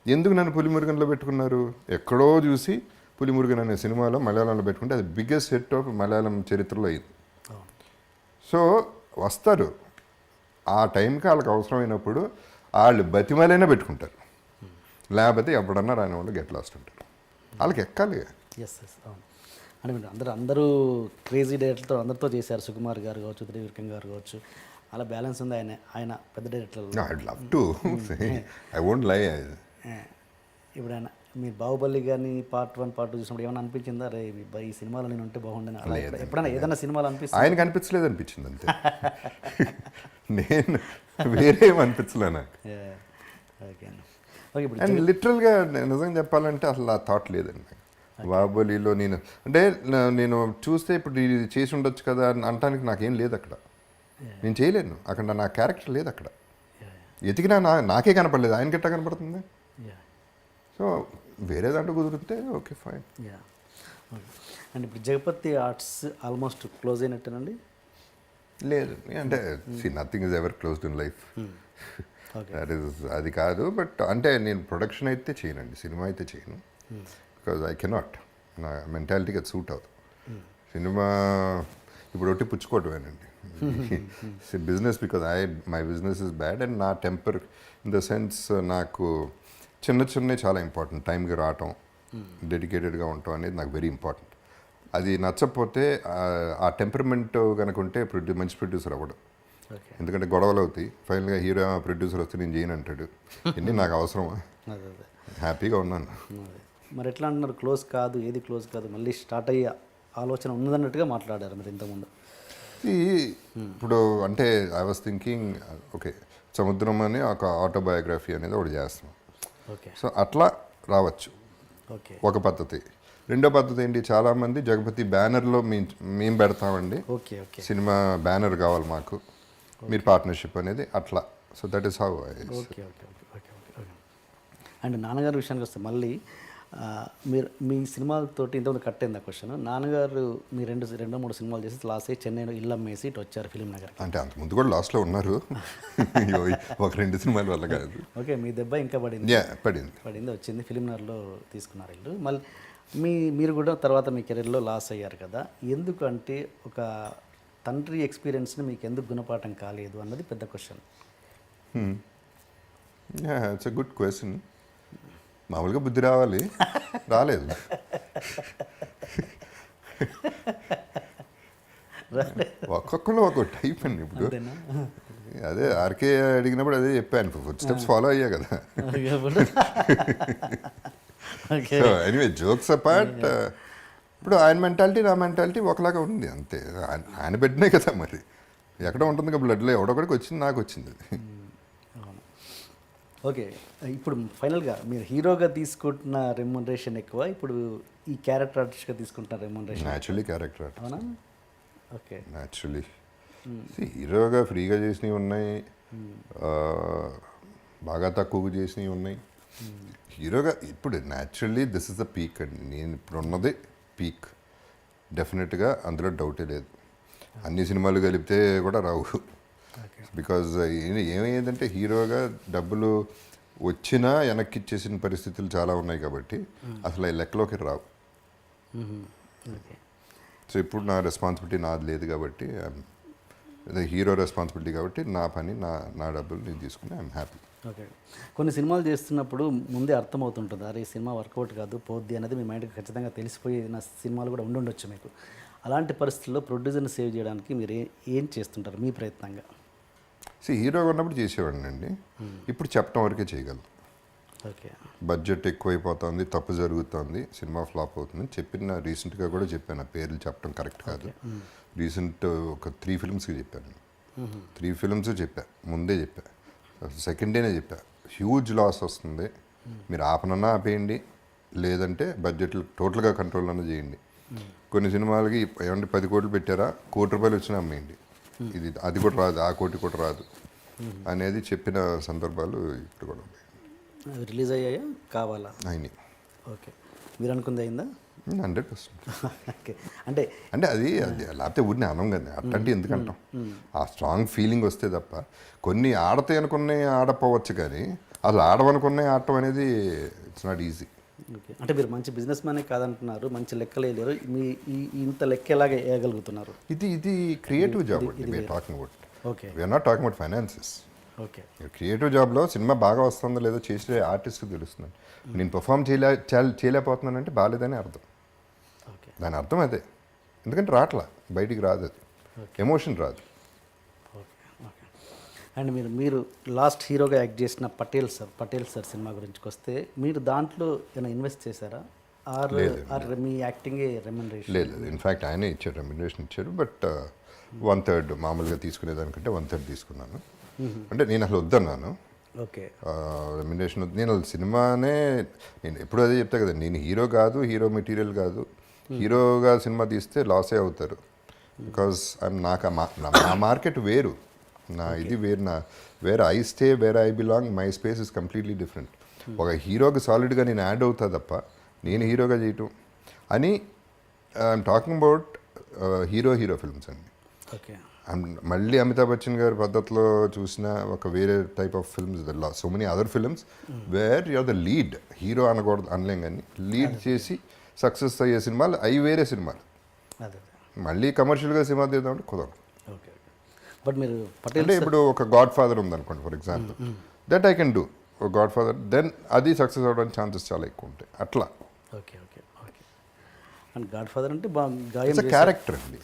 ఎందుకు నన్ను పులిమురుగన్లో పెట్టుకున్నారు? ఎక్కడో చూసి పులిమురుగన్ అనే సినిమాలో మలయాళంలో పెట్టుకుంటే అది బిగ్గెస్ట్ హిట్ ఆఫ్ మలయాళం చరిత్రలో అయింది. సో వస్తారు, ఆ టైంకి వాళ్ళకి అవసరమైనప్పుడు వాళ్ళు బతిమాలైనా పెట్టుకుంటారు, లేకపోతే ఎప్పుడన్నా రాని వాళ్ళు గెట్ లాస్ట్ ఉంటారు. వాళ్ళకి ఎక్కాలి. ఎస్ అవును. అంటే మీరు అందరూ క్రేజీ డైరెక్టర్తో అందరితో చేశారు, సుకుమార్ గారు కావచ్చు, త్రివిక్రమ్ గారు కావచ్చు, అలా బ్యాలెన్స్ ఉంది. ఆయన పెద్ద director. I'd love to I won't లై. ఇప్పుడు ఆయన మీరు బాహుబలి గారిని పార్ట్ 1 పార్ట్ 2 చూసినప్పుడు ఏమైనా అనిపించిందా, రే ఈ సినిమాలో నేను ఉంటే బాగుండేది అలా ఎప్పుడైనా ఏదైనా సినిమాలో అనిపిస్తుంది? ఆయనకు అనిపించలేదు, అనిపించింది అంతే. నేను వేరే అనిపించలే నాకు. Okay okay. ఇప్పుడు అండ్ లిటరల్గా నిజంగా చెప్పాలంటే అసలు ఆ థాట్ లేదండి బాహుబలిలో. నేను చూస్తే ఇప్పుడు ఇది చేసి ఉండొచ్చు కదా అని అనటానికి నాకేం లేదు అక్కడ. నేను చేయలేను అక్కడ, నా క్యారెక్టర్ లేదు అక్కడ. ఎతికినా నాకే కనపడలేదు, ఆయనకి ఎట్టా కనపడుతుంది? సో వేరే దాంట్లో కుదిరితే ఓకే ఫైన్. అండ్ ఇప్పుడు జగపతి ఆర్ట్స్ ఆల్మోస్ట్ క్లోజ్ అయినట్టేనండి? లేదు అంటే nothing is ever closed in life. That is అది కాదు. బట్ అంటే నేను ప్రొడక్షన్ అయితే చేయనండి, సినిమా అయితే చేయను. బికాజ్ ఐ కెనాట్, నా మెంటాలిటీకి అది సూట్ అవుతుంది. సినిమా ఇప్పుడు ఒకటి పుచ్చుకోవటమేనండి business. Because my business is bad and నా టెంపర్ ఇన్ ద సెన్స్ నాకు చిన్న చాలా ఇంపార్టెంట్. టైంకి రావటం, డెడికేటెడ్గా ఉండటం అనేది నాకు వెరీ ఇంపార్టెంట్. అది నచ్చకపోతే ఆ టెంపర్మెంట్ కనుక ఉంటే మంచి ప్రొడ్యూసర్ అవ్వడం. ఎందుకంటే గొడవలు అవుతాయి, ఫైనల్గా హీరో ప్రొడ్యూసర్ వస్తే నేను చేయను అంటాడు. ఇన్ని నాకు అవసరమా? హ్యాపీగా ఉన్నాను. మరి ఎట్లా అంటున్నారు క్లోజ్ కాదు, ఏది క్లోజ్ కాదు, మళ్ళీ స్టార్ట్ అయ్యే ఆలోచన ఉన్నదన్నట్టుగా మాట్లాడారు మీరు ఇంతకుముందు. ఇప్పుడు అంటే ఐ వాస్ థింకింగ్ ఓకే సముద్రం అని ఒక ఆటోబయోగ్రఫీ అనేది ఒకటి చేస్తున్నాం. ఓకే. సో అట్లా రావచ్చు ఓకే, ఒక పద్ధతి. రెండో పద్ధతి ఏంటి, చాలామంది జగపతి బ్యానర్లో మేము పెడతామండి, ఓకే ఓకే, సినిమా బ్యానర్ కావాలి మాకు, మీరు పార్ట్నర్షిప్ అనేది అట్లా. So that is how. Okay okay okay okay okay. And నాన్నగారి విషయానికి వస్తే మళ్ళీ మీరు మీ సినిమాలతోటి ఇంతకుముందు కట్టేంది ఆ క్వశ్చన్. నాన్నగారు మీ రెండు మూడు సినిమాలు చేసి లాస్ట్ అయ్యి చెన్నైలో ఇల్లు అమ్మేసి ఇటు వచ్చారు ఫిలిం నగర్. అంటే అంతకుముందు కూడా లాస్ట్లో ఉన్నారు, ఒక 2 సినిమాల వల్ల కాదు. ఓకే, మీ దెబ్బ ఇంకా పడింది పడింది వచ్చింది, ఫిలిం నగర్లో తీసుకున్నారు ఇల్లు. మళ్ళీ మీరు కూడా తర్వాత మీ కెరీర్లో లాస్ అయ్యారు కదా, ఎందుకు అంటే ఒక తండ్రి ఎక్స్పీరియన్స్ని మీకు ఎందుకు గుణపాఠం కాలేదు అన్నది పెద్ద question. It's a good question. మామూలుగా బుద్ధి రావాలి, రాలేదు. ఒక్కొక్కరు ఒక్కొక్క టైప్ అండి. ఇప్పుడు అదే ఆర్కే అడిగినప్పుడు అదే చెప్పాను, ఫుడ్ స్టెప్స్ ఫాలో అయ్యా కదా. సో ఎనీవే జోక్స్ అపార్ట్, ఇప్పుడు ఆయన మెంటాలిటీ నా మెంటాలిటీ ఒకలాగా ఉంది అంతే. ఆయన పెట్టినే కదా, మరి ఎక్కడ ఉంటుంది కదా బ్లడ్లో, ఎవడొకడికి వచ్చింది, నాకు వచ్చింది అది. ఓకే, ఇప్పుడు ఫైనల్గా మీరు హీరోగా తీసుకుంటున్న రెమ్యునరేషన్ ఎక్కువ, ఇప్పుడు ఈ క్యారెక్టర్ ఆర్టిస్ట్గా తీసుకుంటున్న రెమ్యునరేషన్? Naturally character artist. అవునా? ఓకే. న్యాచురలీ హీరోగా ఫ్రీగా చేసినవి ఉన్నాయి, బాగా తక్కువగా చేసినవి ఉన్నాయి. హీరోగా ఇప్పుడు naturally this is the peak అండి. నేను ఇప్పుడు ఉన్నదే పీక్ డెఫినెట్గా, అందులో డౌటే లేదు. అన్ని సినిమాలు కలిపితే కూడా రావు. బికాజ్ ఏమయ్యేదంటే హీరోగా డబ్బులు వచ్చినా వెనక్కి ఇచ్చేసిన పరిస్థితులు చాలా ఉన్నాయి కాబట్టి అసలు ఈ లెక్కలోకి రావు. సో ఇప్పుడు నా రెస్పాన్సిబిలిటీ నాది లేదు కాబట్టి, హీరో రెస్పాన్సిబిలిటీ కాబట్టి నా పని నా డబ్బులు నేను తీసుకుని ఐఎమ్ హ్యాపీ. ఓకే, కొన్ని సినిమాలు చేస్తున్నప్పుడు ముందే అర్థమవుతుంటుంది, అరే ఈ సినిమా వర్కౌట్ కాదు, పోద్ది అనేది మీ మైండ్కి ఖచ్చితంగా తెలిసిపోయిన సినిమాలు కూడా ఉండుండొచ్చు మీకు. అలాంటి పరిస్థితుల్లో ప్రొడ్యూసర్ని సేవ్ చేయడానికి మీరు ఏం చేస్తుంటారు మీ ప్రయత్నంగా? హీరోగా ఉన్నప్పుడు చేసేవాడిని అండి, ఇప్పుడు చెప్పడం వరకే చేయగలను. ఓకే. బడ్జెట్ ఎక్కువైపోతుంది, తప్పు జరుగుతుంది, సినిమా ఫ్లాప్ అవుతుంది చెప్పిన రీసెంట్గా కూడా చెప్పాను. ఆ పేర్లు చెప్పడం కరెక్ట్ కాదు. రీసెంట్ ఒక 3 ఫిల్మ్స్కి చెప్పాను. 3 ఫిల్మ్స్ చెప్పా, ముందే చెప్పా, సెకండ్ డేనే చెప్పా, హ్యూజ్ లాస్ వస్తుంది, మీరు ఆపనన్నా ఆపేయండి, లేదంటే బడ్జెట్లు టోటల్గా కంట్రోల్ అన్న చేయండి. కొన్ని సినిమాలకి ఏమంటే 10 కోట్లు పెట్టారా, ₹1 కోటి వచ్చినా అమ్మేయండి, ఇది అది కూడా రాదు, ఆ కోటి కూడా రాదు అనేది చెప్పిన సందర్భాలు ఇప్పుడు కూడా ఉన్నాయి. అవి రిలీజ్ అయ్యాయా కావాలా? అయినాయి. ఓకే. మీరు అనుకుంది అయిందా? 100%. ఓకే. అంటే అంటే అది లేకపోతే ఊరిని అనం కదా, అట్టంటే ఎందుకంటాం, ఆ స్ట్రాంగ్ ఫీలింగ్ వస్తే తప్ప. కొన్ని ఆడతాయి అనుకున్నాయి ఆడపోవచ్చు, కానీ అసలు ఆడవనుకున్నాయి ఆడటం అనేది ఇట్స్ నాట్ ఈజీ. ఓకే. అంటే మీరు మంచి బిజినెస్ మ్యానే కాదంటున్నారు, మంచి లెక్కలు వేయలేరు, మీ ఇంత లెక్క ఎలాగ వేయగలుగుతున్నారు? ఇది క్రియేటివ్ జాబ్ అండి we're talking about. Okay. We're not talking about finances. Okay. Creative జాబ్లో సినిమా బాగా వస్తుందో లేదో చేసే ఆర్టిస్ట్కి తెలుస్తుంది. నేను పర్ఫామ్ చేయలేకపోతున్నానంటే బాగాలేదని అర్థం. ఓకే. దాని అర్థం అదే, ఎందుకంటే రాట్లా, బయటికి రాదు, అది ఎమోషన్ రాదు. ఓకే. ఓకే. అండ్ మీరు లాస్ట్ హీరోగా యాక్ట్ చేసిన పటేల్ సార్ సినిమా గురించి వస్తే మీరు దాంట్లో ఏమైనా ఇన్వెస్ట్ చేశారా? ఆర్ మీ యాక్టింగే రెమ్యునరేషన్? లేదు, ఇన్ఫ్యాక్ట్ ఆయనే ఇచ్చాడు, రెమ్యునరేషన్ ఇచ్చాడు. బట్ 1/3 మామూలుగా తీసుకునేదానికంటే 1/3 తీసుకున్నాను. అంటే నేను అసలు వద్దన్నాను. ఓకే. రెమ్యునరేషన్ నేను అసలు సినిమానే, నేను ఎప్పుడు అదే చెప్తా కదా, నేను హీరో కాదు, హీరో మెటీరియల్ కాదు, హీరోగా సినిమా తీస్తే లాసే అవుతారు. బికాజ్ నాకు నా మార్కెట్ వేరు, నా ఇది వేరు, where I stay, where I belong, my space is completely different. ఒక హీరోకి సాలిడ్గా నేను యాడ్ అవుతా తప్ప నేను హీరోగా చేయటం అని I'm talking about hero films అండి. ఓకే. మళ్ళీ అమితాబ్ బచ్చన్ గారి పద్ధతిలో చూసిన ఒక వేరే type of films, so many other films where you're the lead, hero అనకూడదు, అనలేం, కానీ లీడ్ చేసి సక్సెస్ అయ్యే సినిమాలు అవి వేరే సినిమాలు. అదే. మళ్ళీ కమర్షియల్గా సినిమా తీద్దామంటే కుదరదు. ఓకే. బట్ మీరు పటేల్ అంటే ఇప్పుడు ఒక గాడ్ ఫాదర్ ఉందనుకోండి for example, that I can do ఒక గాడ్ ఫాదర్, దెన్ అది సక్సెస్ అవ్వడానికి ఛాన్సెస్ చాలా ఎక్కువ ఉంటాయి. అట్లా okay. Okay. Okay. And godfather అంటే గాయం ఇట్స్ క్యారెక్టర్ అండి,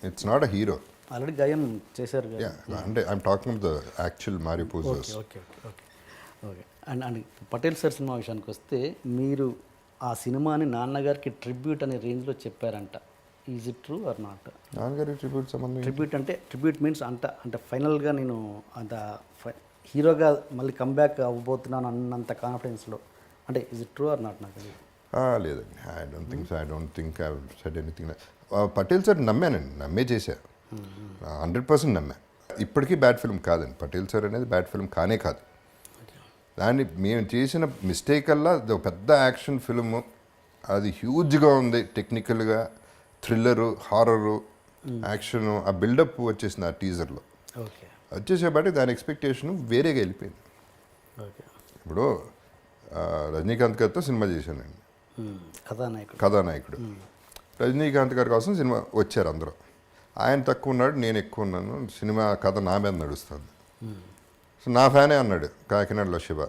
it's not a hero. Already Gaayam చేశారు. అంటే I'm talking the actual Mario Puzo's. Okay. Okay. Okay. Okay. And Patel sir cinema విషయానికి వస్తే మీరు ఆ సినిమాని నాన్నగారికి ట్రిబ్యూట్ అనే రేంజ్లో చెప్పారంట. Is it true or not? నాన్నగారి ట్రిబ్యూట్ సంబంధం, ట్రిబ్యూట్ అంటే ట్రిబ్యూట్ మీన్స్ అంటే ఫైనల్గా నేను అంత హీరోగా మళ్ళీ కంబ్యాక్ అవ్వబోతున్నాను అన్నంత కాన్ఫిడెన్స్లో, అంటే is it true or not? నాకు అది లేదండి, I don't think I said anything. Patel sir నమ్మానండి, నమ్మే చేశా, 100% నమ్మా. ఇప్పటికీ బ్యాడ్ ఫిల్మ్ కాదండి, పటేల్ సార్ అనేది బ్యాడ్ ఫిల్మ్ కానే కాదు. దాన్ని మేము చేసిన మిస్టేక్ అల్లా అది పెద్ద యాక్షన్ ఫిల్మ్, అది హ్యూజ్గా ఉంది టెక్నికల్గా, థ్రిల్లరు, హారరు, యాక్షన్, ఆ బిల్డప్ వచ్చేసింది ఆ టీజర్లో. ఓకే. వచ్చేసేపాటి దాని ఎక్స్పెక్టేషన్ వేరేగా వెళ్ళిపోయింది. ఓకే. ఇప్పుడు రజనీకాంత్ గారితో సినిమా చేశానండి, కథానాయకుడు. రజనీకాంత్ గారి కోసం సినిమా వచ్చారు అందరూ, ఆయన తక్కువ ఉన్నాడు, నేను ఎక్కువ ఉన్నాను, సినిమా కథ నా మీద నడుస్తుంది. సో నా ఫ్యానే అన్నాడు కాకినాడలో శివ,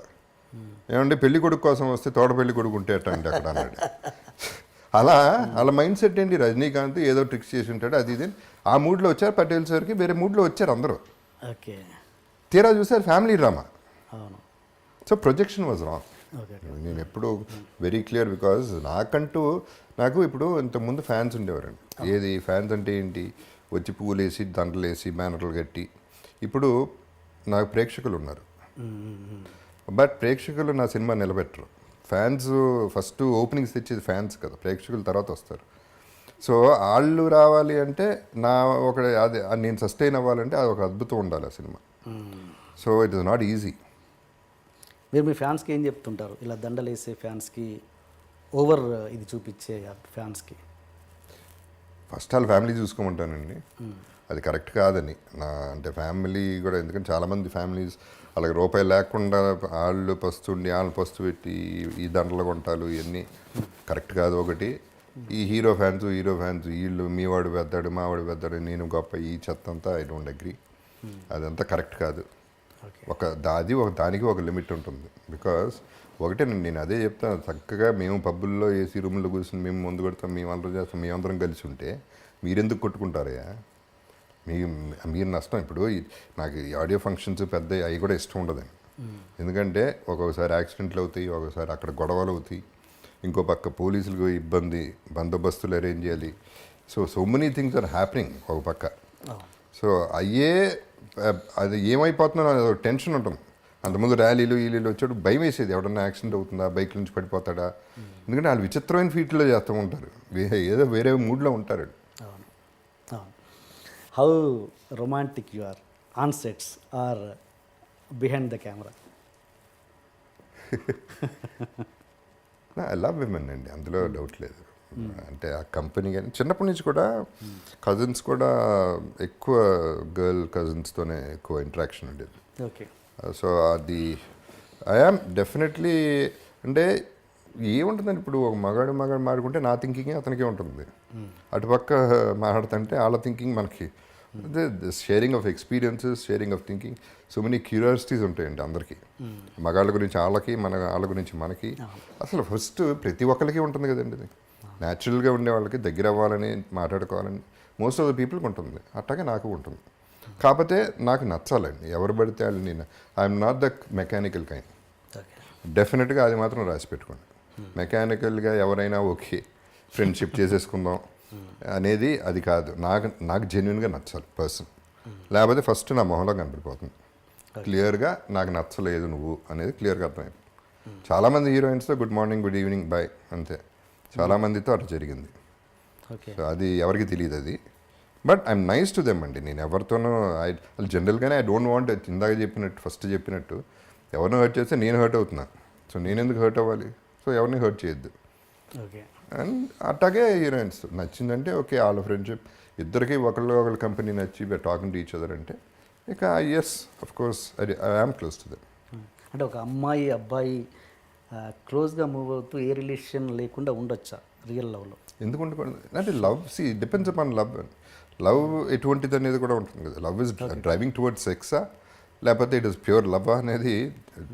ఏమంటే పెళ్లి కొడుకు కోసం వస్తే తోట పెళ్లి కొడుకు ఉంటే అట్టండి అక్కడ అన్నాడు. అలా మైండ్ సెట్ ఏంటి, రజనీకాంత్ ఏదో ట్రిక్స్ చేసి ఉంటాడు, అది ఇది. ఆ మూడ్లో వచ్చారు పటేల్ సార్కి, వేరే మూడ్లో వచ్చారు అందరూ. ఓకే. తీరా చూసారు ఫ్యామిలీ డ్రామా. అవును. So projection was wrong. నేను ఎప్పుడు వెరీ క్లియర్, బికాజ్ నాకు ఇప్పుడు ఇంతకుముందు ఫ్యాన్స్ ఉండేవారండి. ఏది ఫ్యాన్స్ అంటే ఏంటి, వచ్చి పువ్వులు వేసి దండలు వేసి బ్యానర్లు కట్టి. ఇప్పుడు నాకు ప్రేక్షకులు ఉన్నారు, బట్ ప్రేక్షకులు నా సినిమా నిలబెట్టరు. ఫ్యాన్స్ ఫస్ట్ ఓపెనింగ్స్ తెచ్చేది ఫ్యాన్స్ కదా, ప్రేక్షకులు తర్వాత వస్తారు. సో వాళ్ళు రావాలి అంటే అది నేను సస్టైన్ అవ్వాలంటే అది ఒక అద్భుతం ఉండాలి ఆ cinema. So it is not easy. మీరు మీ ఫ్యాన్స్కి ఏం చెప్తుంటారు, ఇలా దండలు వేసే ఫ్యాన్స్కి, ఓవర్ ఇది చూపించే ఫ్యాన్స్కి? ఫస్ట్ వాళ్ళ ఫ్యామిలీ చూసుకోమంటానండి, అది కరెక్ట్ కాదని. అంటే ఫ్యామిలీ కూడా, ఎందుకంటే చాలామంది ఫ్యామిలీస్ వాళ్ళకి రూపాయి లేకుండా వాళ్ళు పస్తుండి వాళ్ళని పస్తు పెట్టి ఈ దండలు కొంటాలు ఇవన్నీ కరెక్ట్ కాదు. ఒకటి ఈ హీరో ఫ్యాన్స్ వీళ్ళు మీ వాడు పెద్దాడు మా వాడు పెద్దాడు నేను గొప్ప, ఈ చెత్త అంతా ఐ డోంట్ అగ్రీ, అదంతా కరెక్ట్ కాదు. దానికి ఒక లిమిట్ ఉంటుంది. బికాస్ ఒకటే నేను అదే చెప్తాను, చక్కగా మేము పబ్బుల్లో ఏసీ రూమ్లో కూర్చొని మేము ముందు కొడతాం, మేము అందరం చేస్తాం, మేమందరం కలిసి ఉంటే మీరెందుకు కొట్టుకుంటారయ్యా, మీరు నష్టం. ఇప్పుడు నాకు ఆడియో ఫంక్షన్స్ పెద్ద అవి కూడా ఇష్టం ఉండదండి. ఎందుకంటే ఒక్కొక్కసారి యాక్సిడెంట్లు అవుతాయి, ఒక్కొక్కసారి అక్కడ గొడవలు అవుతాయి, ఇంకో పక్క పోలీసులకు ఇబ్బంది, బందోబస్తులు అరేంజ్ చేయాలి. So many things are happening ఒక పక్క. సో అది ఏమైపోతుందో అది టెన్షన్ ఉంటుంది. అంతకుముందు ర్యాలీలు వచ్చాడు భయం వేసేది, ఎవడన్నా యాక్సిడెంట్ అవుతుందా, బైక్ నుంచి పడిపోతాడా. ఎందుకంటే వాళ్ళు విచిత్రమైన ఫీట్లో చేస్తూ ఉంటారు, ఏదో వేరే మూడ్లో ఉంటారు. How romantic you are on sets or behind the camera? I love women అండి, అందులో డౌట్ లేదు. అంటే ఆ కంపెనీ కానీ చిన్నప్పటి నుంచి కూడా కజిన్స్ కూడా ఎక్కువ గర్ల్ కజిన్స్తోనే ఎక్కువ ఇంటరాక్షన్ ఉండేది. ఓకే. సో అది ఐఆమ్ డెఫినెట్లీ. అంటే ఏముంటుందండి, ఇప్పుడు ఒక మగాడు మాట్లాడుకుంటే నా థింకింగే అతనికే ఉంటుంది, అటుపక్క మాట్లాడుతుంటే వాళ్ళ థింకింగ్ మనకి. అదే sharing of experiences, sharing of thinking, so many curiosities ఉంటాయండి అందరికీ. మగాళ్ళ గురించి వాళ్ళకి, వాళ్ళ గురించి మనకి. అసలు ఫస్ట్ ప్రతి ఒక్కరికి ఉంటుంది కదండి అది. న్యాచురల్గా ఉండే వాళ్ళకి దగ్గర అవ్వాలని, మాట్లాడుకోవాలని మోస్ట్ ఆఫ్ ద పీపుల్కి ఉంటుంది. అట్లాగే నాకు ఉంటుంది. కాకపోతే నాకు నచ్చాలండి, ఎవరు పడితే వాళ్ళు. నేను I'm not the mechanical kind. డెఫినెట్గా అది మాత్రం రాసి పెట్టుకోండి. మెకానికల్గా ఎవరైనా ఓకే ఫ్రెండ్షిప్ చేసేసుకుందాం అనేది అది కాదు. నాకు జెన్యున్గా నచ్చాలి పర్సన్. లేకపోతే ఫస్ట్ నా మొహంలో కనపడిపోతుంది క్లియర్గా, నాకు నచ్చలేదు నువ్వు అనేది క్లియర్గా అర్థమైంది. చాలామంది హీరోయిన్స్తో good morning, good evening, bye అంతే. చాలామందితో అట్లా జరిగింది. సో అది ఎవరికి తెలియదు అది. But I'm nice to them అండి. నేను ఎవరితోనూ జనరల్గానే ఐ డోంట్ వాంట్, ఇందాక ఫస్ట్ చెప్పినట్టు ఎవరినో హర్ట్ చేస్తే నేను హర్ట్ అవుతున్నా. సో నేను ఎందుకు హర్ట్ అవ్వాలి? సో ఎవరిని హర్ట్ చేయొద్దు. ఓకే. అండ్ అట్లాగే హీరోయిన్స్ నచ్చిందంటే ఓకే, వాళ్ళ ఫ్రెండ్షిప్ ఇద్దరికి ఒకళ్ళ కంపెనీ నచ్చి టాకింగ్ టు ఈచ్ అదర్ అంటే ఇక yes of course I am close to them. అంటే ఒక అమ్మాయి అబ్బాయి క్లోజ్గా మూవ్ అవుతూ ఏ రిలేషన్ లేకుండా ఉండొచ్చా రియల్ లవ్లో? ఎందుకు ఉండకూడదు అంటే లవ్ డిపెండ్స్ అపాన్ లవ్ ఎటువంటిది అనేది కూడా ఉంటుంది కదా. లవ్ ఇస్ డ్రైవింగ్ టువర్డ్స్ సెక్సా లేకపోతే ఇట్ ఇస్ ప్యూర్ లవ్ అనేది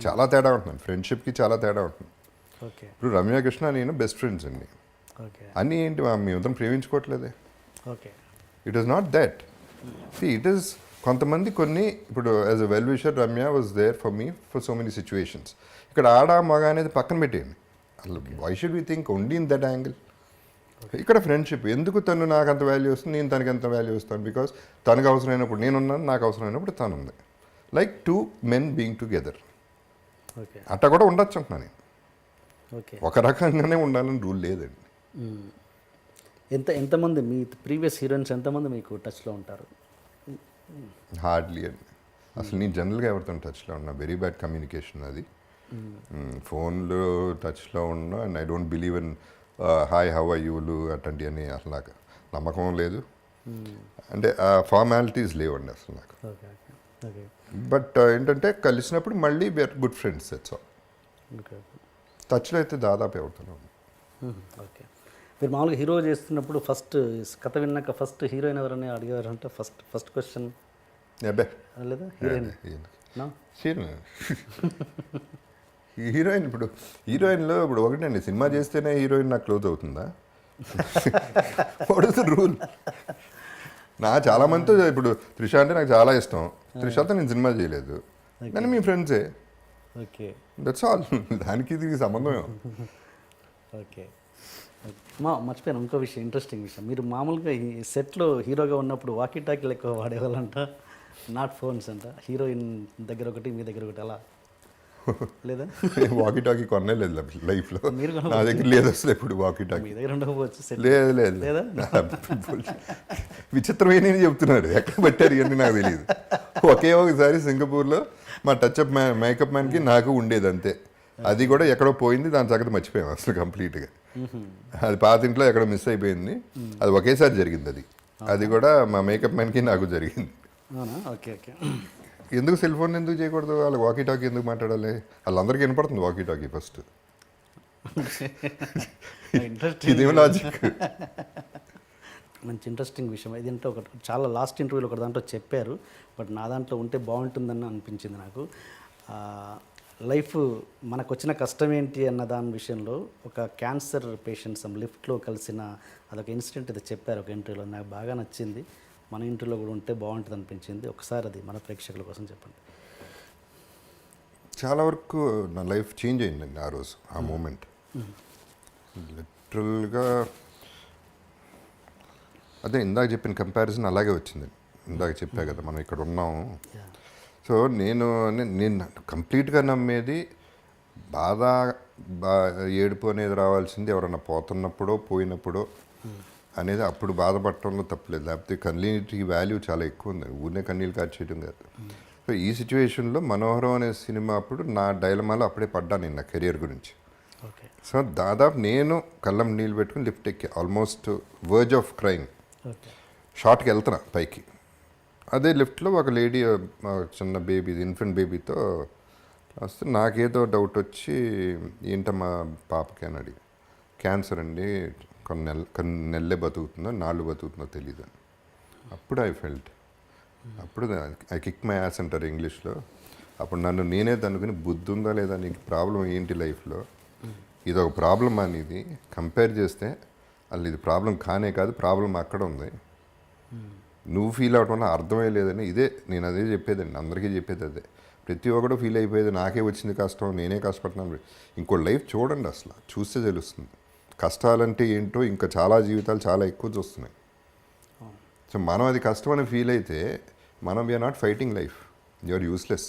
చాలా తేడా ఉంటుంది. ఫ్రెండ్షిప్కి చాలా తేడా ఉంటుంది. ఓకే. ఇప్పుడు రమ్య కృష్ణ నేను బెస్ట్ ఫ్రెండ్స్ అండి. ఓకే. అన్నీ ఏంటి మేమిద్దరం ప్రేమించుకోవట్లేదే. Okay. It is not that. It is కొంతమంది ఇప్పుడు as a well wisher Ramya was there for me for so many situations. ఇక్కడ ఆడ మగ అనేది పక్కన పెట్టేయండి. అసలు why should we think only in that angle? ఇక్కడ ఫ్రెండ్షిప్ ఎందుకు, తను నాకు అంత వాల్యూ వస్తుంది, నేను తనకి అంత వాల్యూ వస్తాను. బికాస్ తనకు అవసరమైనప్పుడు నేనున్నాను, నాకు అవసరమైనప్పుడు తను ఉంది. Like two men being together. Okay. అట్లా కూడా ఉండొచ్చు అంటున్నాను నేను. ఓకే. ఒక రకంగానే ఉండాలని రూల్ లేదండి. ఎంతమంది మీ ప్రీవియస్ హీరోయిన్స్ ఎంతమంది మీకు టచ్లో ఉంటారు? హార్డ్లీ అండి. అసలు నేను జనరల్గా ఎవరితో టచ్లో ఉన్నా వెరీ బ్యాడ్ కమ్యూనికేషన్ అది. ఫోన్లో టచ్లో ఉన్నా and I don't believe in hi how are యూలు అట్లాంటివి అని అసలు నాకు నమ్మకం లేదు. అంటే ఆ ఫార్మాలిటీస్ లేవండి అసలు నాకు. బట్ ఏంటంటే కలిసినప్పుడు మళ్ళీ we're good friends, that's all. టచ్లో అయితే దాదాపు ఎవరుతున్నాం. ఓకే. మీరు మామూలుగా హీరో చేస్తున్నప్పుడు ఫస్ట్ కథ విన్నాక ఫస్ట్ హీరోయిన్ ఎవరని అడిగారంటే ఫస్ట్ క్వశ్చన్ లేదా హీరోయిన్? హీరోయిన్ ఇప్పుడు హీరోయిన్లో ఇప్పుడు ఒకటండి, సినిమా చేస్తేనే హీరోయిన్ నాకు క్లోజ్ అవుతుందా? What is the rule? చాలామందితో ఇప్పుడు త్రిష అంటే నాకు చాలా ఇష్టం. త్రిషతో నేను సినిమా చేయలేదు కానీ మీ ఫ్రెండ్సే. ఓకే. That's all. దానికి ఇది సంబంధమే. ఓకే. మర్చిపోయాను ఇంకో విషయం, ఇంట్రెస్టింగ్ విషయం. మీరు మామూలుగా ఈ సెట్లో హీరోగా ఉన్నప్పుడు వాకీ టాకీలు ఎక్కువ వాడేవాళ్ళంట, నాట్ ఫోన్స్ అంట. హీరోయిన్ దగ్గర ఒకటి, మీ దగ్గర ఒకటి, అలా లేదా? వాకీ టాకీ కొనే లేదు లైఫ్లో, నా దగ్గర లేదు అసలు. ఎప్పుడు వాకీ టాకీ మీ దగ్గర ఉండకపోవచ్చు. లేదు లేదా? విచిత్రమైన చెప్తున్నాడు, ఎక్కడ పెట్టారు ఇవన్నీ నాకు తెలియదు. ఒకే ఒకసారి సింగపూర్లో మా టచ్అప్ మేకప్ మ్యాన్కి నాకు ఉండేది అంతే. అది కూడా ఎక్కడో పోయింది, దాని సంగతి మర్చిపోయాం అసలు కంప్లీట్గా. అది పాత ఇంట్లో ఎక్కడో మిస్ అయిపోయింది. అది ఒకేసారి జరిగింది. అది కూడా మా మేకప్ మ్యాన్కి నాకు జరిగింది. ఓకే. ఓకే. ఎందుకు సెల్ ఫోన్ ఎందుకు చేయకూడదు? వాళ్ళకి వాకీ టాకీ ఎందుకు మాట్లాడాలి? వాళ్ళందరికీ వినపడుతుంది వాకీ టాకీ ఫస్ట్. ఇదేమో లాజిక్. మంచి ఇంట్రెస్టింగ్ విషయం. ఇదంటే చాలా లాస్ట్ ఇంటర్వ్యూలో ఒక దాంట్లో చెప్పారు, బట్ నా దాంట్లో ఉంటే బాగుంటుందని అనిపించింది నాకు. లైఫ్ మనకు వచ్చిన కష్టం ఏంటి అన్న దాని విషయంలో ఒక క్యాన్సర్ పేషెంట్స్ లిఫ్ట్లో కలిసిన అదొక ఇన్సిడెంట్ ఇది చెప్పారు ఒక ఇంటర్వ్యూలో. నాకు బాగా నచ్చింది. మన ఇంటర్వ్యూలో కూడా ఉంటే బాగుంటుంది అనిపించింది. ఒకసారి అది మన ప్రేక్షకుల కోసం చెప్పండి. చాలా వరకు నా లైఫ్ చేంజ్ అయిందండి ఆ రోజు, ఆ మూమెంట్. లిటరల్గా అదే ఇందాక చెప్పిన కంపారిజన్ అలాగే వచ్చింది. ఇందాక చెప్పా కదా మనం ఇక్కడ ఉన్నాము. సో నేను కంప్లీట్గా నమ్మేది బాధ, ఏడుపు అనేది రావాల్సింది ఎవరన్నా పోతున్నప్పుడో పోయినప్పుడో అనేది. అప్పుడు బాధపడటంలో తప్పలేదు, లేకపోతే కన్నీటికి వాల్యూ చాలా ఎక్కువ ఉంది, ఊరినే కన్నీళ్ళు కార్చేయడం కాదు. సో ఈ సిచ్యువేషన్లో మనోహరం అనే సినిమా అప్పుడు నా డైలమాలో అప్పుడే పడ్డాను నేను నా కెరియర్ గురించి. సో దాదాపు నేను కళ్ళం నీళ్ళు పెట్టుకుని లిఫ్ట్ ఎక్కి ఆల్మోస్ట్ వర్జ్ ఆఫ్ క్రైమ్, షార్ట్కి వెళ్తున్నా పైకి. అదే లిఫ్ట్లో ఒక లేడీ చిన్న బేబీ, ఇన్ఫెంట్ బేబీతో వస్తే నాకేదో డౌట్ వచ్చి ఏంటమ్మా పాపకి అని అడిగి, క్యాన్సర్ అండి, కొన్ని నెలలే బతుకుతుందో నాళ్ళు బతుకుతుందో తెలీదు. అప్పుడు ఐ ఫెల్ట్, అప్పుడు ఐ కిక్ మై యాస్ అంటారు ఇంగ్లీష్లో. అప్పుడు నన్ను నేనే అనుకుని బుద్ధి ఉందా లేదా, నీకు ప్రాబ్లం ఏంటి లైఫ్లో, ఇది ఒక ప్రాబ్లం అనేది కంపేర్ చేస్తే అసలు ఇది ప్రాబ్లం కానే కాదు, ప్రాబ్లం అక్కడ ఉంది, నువ్వు ఫీల్ అవడం వల్ల అర్థమే లేదని. ఇదే నేను అదే చెప్పేదండి, అందరికీ చెప్పేది అదే. ప్రతి ఒక్కడు ఫీల్ అయిపోయేది నాకే వచ్చింది కష్టం, నేనే కష్టపడుతున్నాను. ఇంకో లైఫ్ చూడండి, అసలు చూస్తే తెలుస్తుంది కష్టాలంటే ఏంటో. ఇంకా చాలా జీవితాలు చాలా ఎక్కువ చూస్తున్నాయి. సో మనం అది కష్టం అని ఫీల్ అయితే మనం we're not fighting life, you're useless.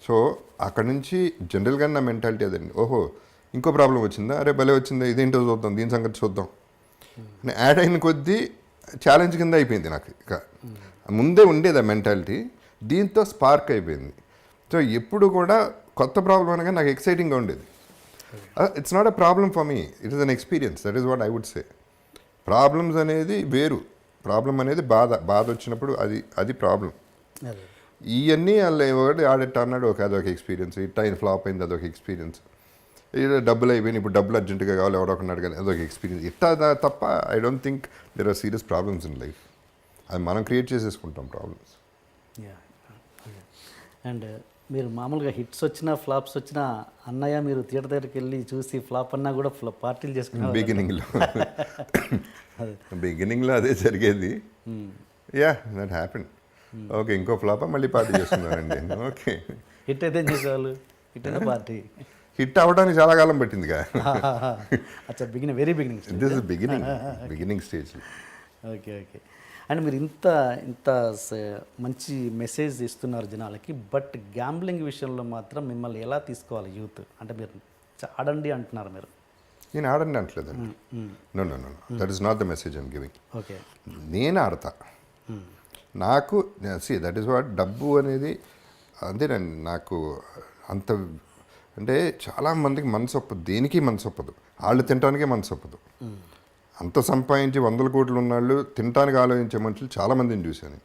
So అక్కడ నుంచి జనరల్గా నా మెంటాలిటీ అదండి, ఓహో ఇంకో ప్రాబ్లం వచ్చిందా, అరే భలే వచ్చిందా, ఇదేంటో చూద్దాం, దీని సంగతి చూద్దాం. యాడ్ అయిన కొద్దీ ఛాలెంజ్ కింద అయిపోయింది నాకు. ఇక ముందే ఉండేది ఆ మెంటాలిటీ, దీంతో స్పార్క్ అయిపోయింది. సో ఎప్పుడు కూడా కొత్త ప్రాబ్లం అనగా నాకు ఎక్సైటింగ్గా ఉండేది. It's not a problem for me, it is an experience, that is what I would say. Problems అనేది వేరు, ప్రాబ్లం అనేది బాధ వచ్చినప్పుడు అది ప్రాబ్లం. ఇవన్నీ వాళ్ళు ఒకటి ఆడెట్ అన్నాడు, అదొక ఎక్స్పీరియన్స్, ఇట్ అయిన ఫ్లాప్ అయింది, అదొక ఎక్స్పీరియన్స్. డబ్బులు అయిపోయింది, ఇప్పుడు డబ్బులు అర్జెంటుగా కావాలి, ఎవడొకన్నాడు కానీ అదొక ఎక్స్పీరియన్స్. ఇట్టా తప్ప I don't think there are serious problems in life. అది మనం క్రియేట్ చేసేసుకుంటాం ప్రాబ్లమ్స్. అండ్ మీరు మామూలుగా హిట్స్ వచ్చినా ఫ్లాప్స్ వచ్చినా అన్నయ్య మీరు థియేటర్ దగ్గరికి వెళ్ళి చూసి ఫ్లాప్ అన్నా కూడా పార్టీలు చేసుకున్నారు బిగినింగ్లో అదే జరిగేది. Yeah that happen. ఓకే ఇంకో ఫ్లాపా, మళ్ళీ పార్టీ చేస్తున్నానండి. ఓకే హిట్ అయితే చేసేవాళ్ళు, హిట్ అయినా పార్టీ. హిట్ అవ్వడానికి చాలా కాలం పట్టిందిగా. అచ్చా very beginning, this is beginning stage. Okay. And మీరు ఇంత మంచి మెసేజ్ ఇస్తున్నారు జనాలకి, బట్ గ్యాంబ్లింగ్ విషయంలో మాత్రం మిమ్మల్ని ఎలా తీసుకోవాలి యూత్? అంటే మీరు ఆడండి అంటున్నారు, మీరు నేను ఆడండి అంటలేదండి. No, that is not the message I'm giving. Okay నేను ఆడతా, నాకు దట్ ఈస్ వాట్. డబ్బు అనేది అంతేనండి, నాకు అంత అంటే చాలామందికి మనసు ఒప్పదు, దేనికి మనసు ఒప్పదు, వాళ్ళు తినడానికే మనసు ఒప్పదు. అంత సంపాదించి 100 కోట్లు ఉన్నాళ్ళు తినడానికి ఆలోచించే మనుషులు చాలామందిని చూశాను.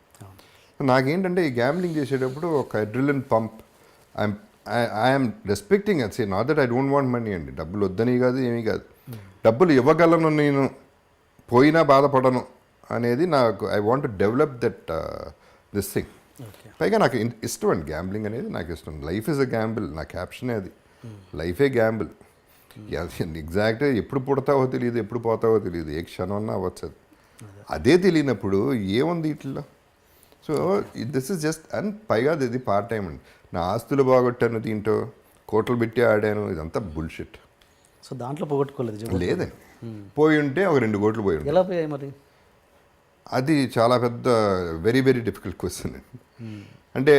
నాకేంటంటే ఈ గ్యాంబ్లింగ్ చేసేటప్పుడు ఒక అడ్రిలిన్ పంప్, ఐఎమ్ రెస్పెక్టింగ్ అది. Not that I don't want money అండి, డబ్బులు వద్దని కాదు, ఏమీ కాదు, డబ్బులు ఇవ్వగలను, నేను పోయినా బాధపడను అనేది నాకు. I want to develop that this thing. పైగా నాకు ఇష్టం అండి గ్యాంబ్లింగ్ అనేది, నాకు ఇష్టం. లైఫ్ ఇస్ అ గ్యాంబుల్, నా క్యాప్షనే అది, లైఫే గ్యాంబుల్. ఎగ్జాక్ట్గా ఎప్పుడు పుడతావో తెలియదు, ఎప్పుడు పోతావో తెలియదు, ఏ క్షణం అన్నా అవ్వచ్చు. అదే తెలియనప్పుడు ఏముంది వీటిల్లో? So this is just, and పైగా ఇది పార్ట్ టైం అండి. నా ఆస్తులు బాగొట్టాను, దీంట్లో కోట్లు పెట్టి ఆడాను, ఇదంతా బుల్షిట్. సో దాంట్లో పోగొట్టుకోలేదు? లేదండి, పోయి ఉంటే ఒక 2 కోట్లు పోయి ఉంటే. ఎలా పోయాయి మరి? అది చాలా పెద్ద వెరీ వెరీ డిఫికల్ట్ క్వశ్చన్ అండి. అంటే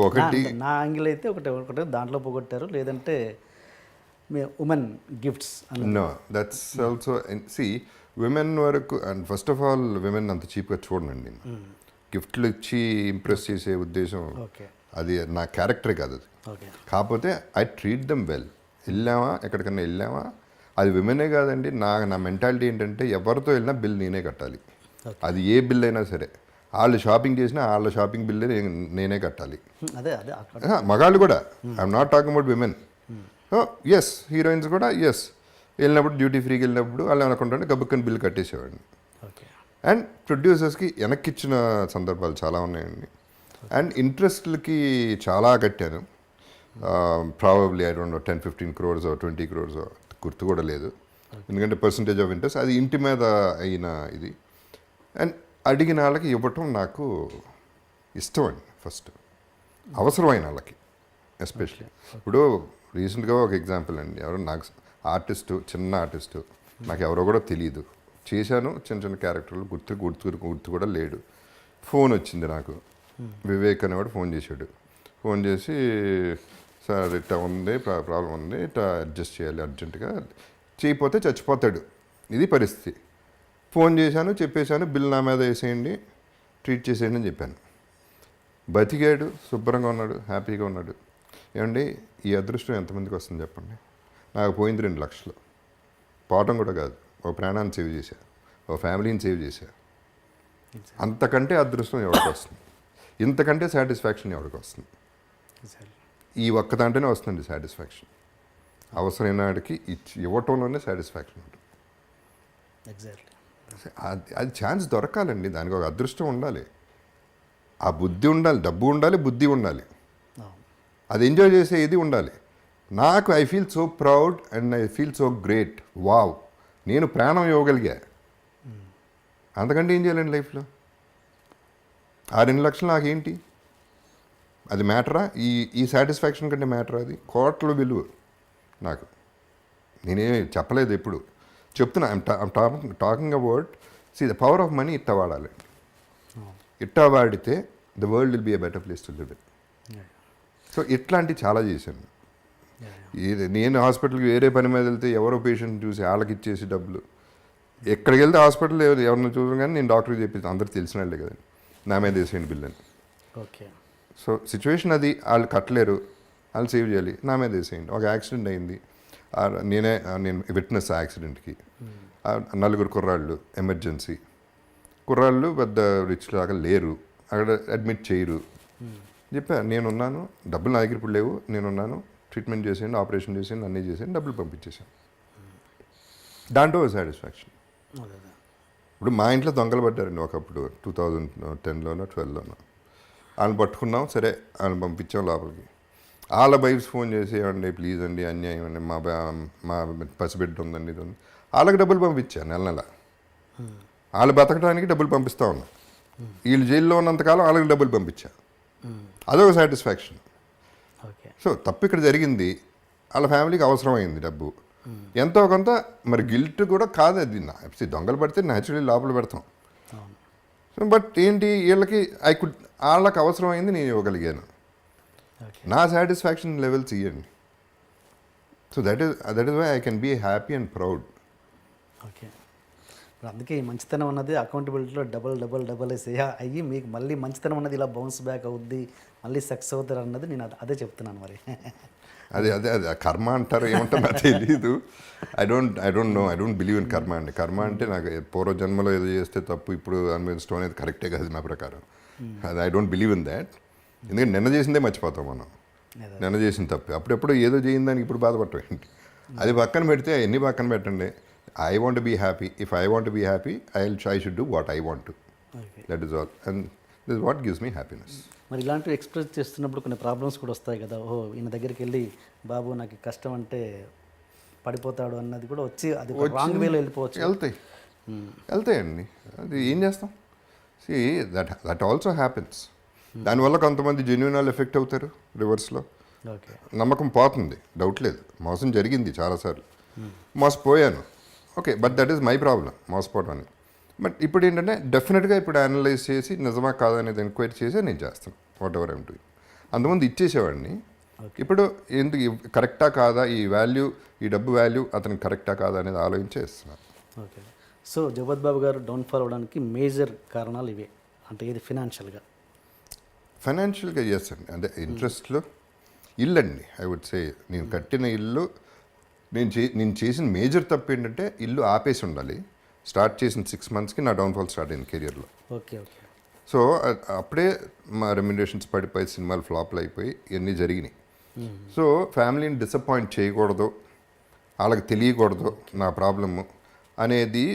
ఒకటి నా యాంగిల్ అయితే ఒకటే దాంట్లో పోగొట్టారు, లేదంటే women gifts. No, that's also see women వరకు. And first of all women అంత చీప్గా చూడండి. గిఫ్ట్లు ఇచ్చి ఇంప్రెస్ చేసే ఉద్దేశం అది నా క్యారెక్టరే కాదు అది. కాకపోతే ఐ ట్రీట్ దెమ్ వెల్. ఎక్కడికన్నా వెళ్ళామా, అది విమెనే కాదండి. నా మెంటాలిటీ ఏంటంటే ఎవరితో వెళ్ళినా బిల్ నేనే కట్టాలి, అది ఏ బిల్ అయినా సరే. వాళ్ళు షాపింగ్ చేసినా వాళ్ళ షాపింగ్ బిల్లే నేనే కట్టాలి. మగాళ్ళు కూడా, I'm not talking about women. Yes, heroines కూడా ఎస్, వెళ్ళినప్పుడు డ్యూటీ ఫ్రీకి వెళ్ళినప్పుడు వాళ్ళు ఏమనుకుంటే గబుక్కని బిల్ కట్టేసేవాడిని. అండ్ ప్రొడ్యూసర్స్కి వెనక్కి ఇచ్చిన సందర్భాలు చాలా ఉన్నాయండి. అండ్ ఇంట్రెస్ట్లకి చాలా కట్టాను. Probably I don't no 10-15 crores 20 crores గుర్తు కూడా లేదు, ఎందుకంటే పర్సంటేజ్ ఆఫ్ ఇంట్రెస్ట్ అది ఇంటి మీద అయిన ఇది. అండ్ అడిగిన వాళ్ళకి ఇవ్వటం నాకు ఇష్టం అండి. ఫస్ట్ అవసరమైన వాళ్ళకి, ఎస్పెషలీ. ఇప్పుడు రీసెంట్గా ఒక ఎగ్జాంపుల్ అండి, ఎవరు నాకు ఆర్టిస్టు, చిన్న ఆర్టిస్టు, నాకు ఎవరో కూడా తెలియదు, చేశాను చిన్న చిన్న క్యారెక్టర్లు, గుర్తు కూడా లేడు. ఫోన్ వచ్చింది నాకు, వివేక్ అనేవాడు ఫోన్ చేశాడు. ఫోన్ చేసి సార్ ఇట్లా ఉంది, ప్రాబ్లం ఉంది, ఇట్లా అడ్జస్ట్ చేయాలి అర్జెంటుగా, చేయకపోతే చచ్చిపోతాడు, ఇది పరిస్థితి. ఫోన్ చేశాను, చెప్పేశాను, బిల్ నా మీద వేసేయండి, ట్రీట్ చేసేయండి అని చెప్పాను. బతికాడు, శుభ్రంగా ఉన్నాడు, హ్యాపీగా ఉన్నాడు. ఏమండి ఈ అదృష్టం ఎంతమందికి వస్తుంది చెప్పండి? నాకు పోయింది 2 లక్షలు, పోవటం కూడా కాదు, ఓ ప్రాణాన్ని సేవ్ చేశా, ఓ ఫ్యామిలీని సేవ్ చేశా. అంతకంటే అదృష్టం ఎవరికి వస్తుంది? ఇంతకంటే సాటిస్ఫాక్షన్ ఎవరికి వస్తుంది? ఈ ఒక్క దాంట్లోనే వస్తుంది సాటిస్ఫాక్షన్. అవసరమైన వాడికి ఇవ్వటంలోనే సాటిస్ఫాక్షన్ ఉంటుంది. ఎగ్జాక్ట్లీ. అది ఛాన్స్ దొరకాలండి, దానికి ఒక అదృష్టం ఉండాలి, ఆ బుద్ధి ఉండాలి, డబ్బు ఉండాలి, బుద్ధి ఉండాలి, అది ఎంజాయ్ చేసే ఇది ఉండాలి. నాకు I feel so proud and I feel so great. Wow, నేను ప్రాణం ఇవ్వగలిగా, అంతకంటే ఏం చేయాలండి లైఫ్లో? ఆ 2 లక్షలు నాకేంటి? అది మ్యాటరా? ఈ సాటిస్ఫాక్షన్ కంటే మ్యాటరా? అది కోట్ల విలువ నాకు. నేనేమి చెప్పలేదు, ఎప్పుడు చెప్తున్నా. Talking about the power of money. ఇట్ట వాడాలి, ఇట్ట వాడితే the world will be a better place to live in. So ఇట్లాంటివి చాలా చేశాను. నేను హాస్పిటల్కి వేరే పని మీద వెళ్తే ఎవరో పేషెంట్ చూసి వాళ్ళకి ఇచ్చేసి డబ్బులు, ఎక్కడికి వెళ్తే హాస్పిటల్ ఎవరిని చూసాను కానీ నేను డాక్టర్కి చెప్పేసి అందరికి తెలిసిన వాళ్ళే కదండి, నా మీద వేసేయండి బిల్ అని. ఓకే. సో సిచ్యువేషన్ అది, వాళ్ళు కట్టలేరు, వాళ్ళు సేవ్ చేయాలి, నా మీద వేసేయండి. ఒక యాక్సిడెంట్ అయింది, నేను విట్నెస్ ఆ యాక్సిడెంట్కి. 4 కుర్రాళ్ళు, ఎమర్జెన్సీ కుర్రాళ్ళు, పెద్ద రిచ్ లాగా లేరు, అక్కడ అడ్మిట్ చేయరు. చెప్పాను నేనున్నాను, డబ్బులు నా దగ్గర ఇప్పుడు లేవు, నేనున్నాను, ట్రీట్మెంట్ చేసేయండి, ఆపరేషన్ చేసేయండి, అన్నీ చేసేయండి, డబ్బులు పంపించేసాను. దాంట్లో సాటిస్ఫాక్షన్. ఇప్పుడు మా ఇంట్లో దొంగలు పడ్డారండి ఒకప్పుడు, 2010లోనో 12లోనో. వాళ్ళని పట్టుకున్నాం, సరే వాళ్ళని పంపించాం లోపలికి. వాళ్ళ వైఫ్స్ ఫోన్ చేసి ఏమండి ప్లీజ్ అండి, అన్యాయం అండి, మా పసిబిడ్డ ఉందండి, ఇది ఉంది. వాళ్ళకి డబ్బులు పంపించాను, నెల వాళ్ళు బతకడానికి డబ్బులు పంపిస్తూ ఉన్నా. వీళ్ళు జైల్లో ఉన్నంతకాలం వాళ్ళకి డబ్బులు పంపించా, అదొక సాటిస్ఫాక్షన్. సో తప్పు ఇక్కడ జరిగింది, వాళ్ళ ఫ్యామిలీకి అవసరమైంది డబ్బు, ఎంతో కొంత. మరి గిల్ట్ కూడా కాదు అది, దొంగలు పడితే న్యాచురల్లీ లోపల పెడతాం. సో బట్ ఏంటి, వాళ్ళకి అవసరమైంది నేను ఇవ్వగలిగాను, నా సాటిస్ఫాక్షన్ లెవెల్స్ ఇవ్వండి. So that is why I can be happy and proud. Okay. అందుకే ఈ మంచితనం అన్నది అకౌంటబిలిటీలో డబల్ అయ్యి మీకు మళ్ళీ మంచితనం అన్నది ఇలా బౌన్స్ బ్యాక్ అవుద్ది, మళ్ళీ సక్సెస్ అవుతారు అన్నది నేను అదే చెప్తున్నాను. మరి అదే కర్మ అంటారు, ఏమంటారు నాకు తెలీదు. I don't believe in karma అండి. కర్మ అంటే నాకు పూర్వజన్మలో ఏదో చేస్తే తప్పు ఇప్పుడు అనుభవించడం అనేది కరెక్టే కాదు నా ప్రకారం. అది I don't believe in that. ఎందుకంటే నిన్న చేసిందే మర్చిపోతాం మనం, నిన్న చేసిన తప్పు. అప్పుడెప్పుడు ఏదో చేయింది దానికి ఇప్పుడు బాధపడటం ఏంటి? అది పక్కన పెడితే ఎన్ని పక్కన పెట్టండి. I want be happy. If I want be happy I should do what I want to. That is all and this what gives me happiness. మరి ఇలాంటివి ఎక్స్ప్రెస్ చేస్తున్నప్పుడు కొన్ని ప్రాబ్లమ్స్ కూడా వస్తాయి కదా. ఈయన దగ్గరికి వెళ్ళి బాబు నాకు కష్టం అంటే పడిపోతాడు అన్నది కూడా వచ్చి అది రాంగ్ వేలో వెళ్ళిపోవచ్చు. వెళ్తాయండి, అది ఏం చేస్తాం. See that also happens. దానివల్ల కొంతమంది జెన్యూన్ వాళ్ళు ఎఫెక్ట్ అవుతారు రివర్స్లో. ఓకే, నమ్మకం పోతుంది, డౌట్ లేదు. మోసం జరిగింది చాలాసార్లు, మోసపోయాను. Okay, but that is my problem, మోసపోవడం అని. బట్ ఇప్పుడు ఏంటంటే డెఫినెట్గా ఇప్పుడు అనలైజ్ చేసి నిజమా కాదనేది ఎంక్వైరీ చేసి నేను చేస్తాను వాట్ ఎవర్ ఐమ్ డూయింగ్. అంతకుముందు ఇచ్చేసేవాడిని, ఇప్పుడు ఎందుకు కరెక్టా కాదా, ఈ వాల్యూ, ఈ డబ్బు వాల్యూ అతనికి కరెక్టా కాదా అనేది ఆలోచించేస్తున్నాను. ఓకే. సో జగపతి బాబు గారు డౌన్ఫాల్ అవ్వడానికి మేజర్ కారణాలు ఇవే అంటే ఏది ఫైనాన్షియల్గా చేస్తాను. అంటే ఇంట్రెస్ట్లో ఇల్లు అండి, ఐ వుడ్ సే. నేను కట్టిన ఇల్లు, నేను చేసిన మేజర్ తప్పు ఏంటంటే ఇల్లు ఆపేసి ఉండాలి. స్టార్ట్ చేసిన 6 monthsకి నా డౌన్ఫాల్ స్టార్ట్ అయింది కెరియర్లో. Okay okay. సో అప్పుడే మా రెమ్యునరేషన్స్ పడిపోయి, సినిమాలు ఫ్లాప్లు అయిపోయి ఇవన్నీ జరిగినాయి. సో ఫ్యామిలీని డిసప్పాయింట్ చేయకూడదు, వాళ్ళకి తెలియకూడదు నా ప్రాబ్లము అనేది,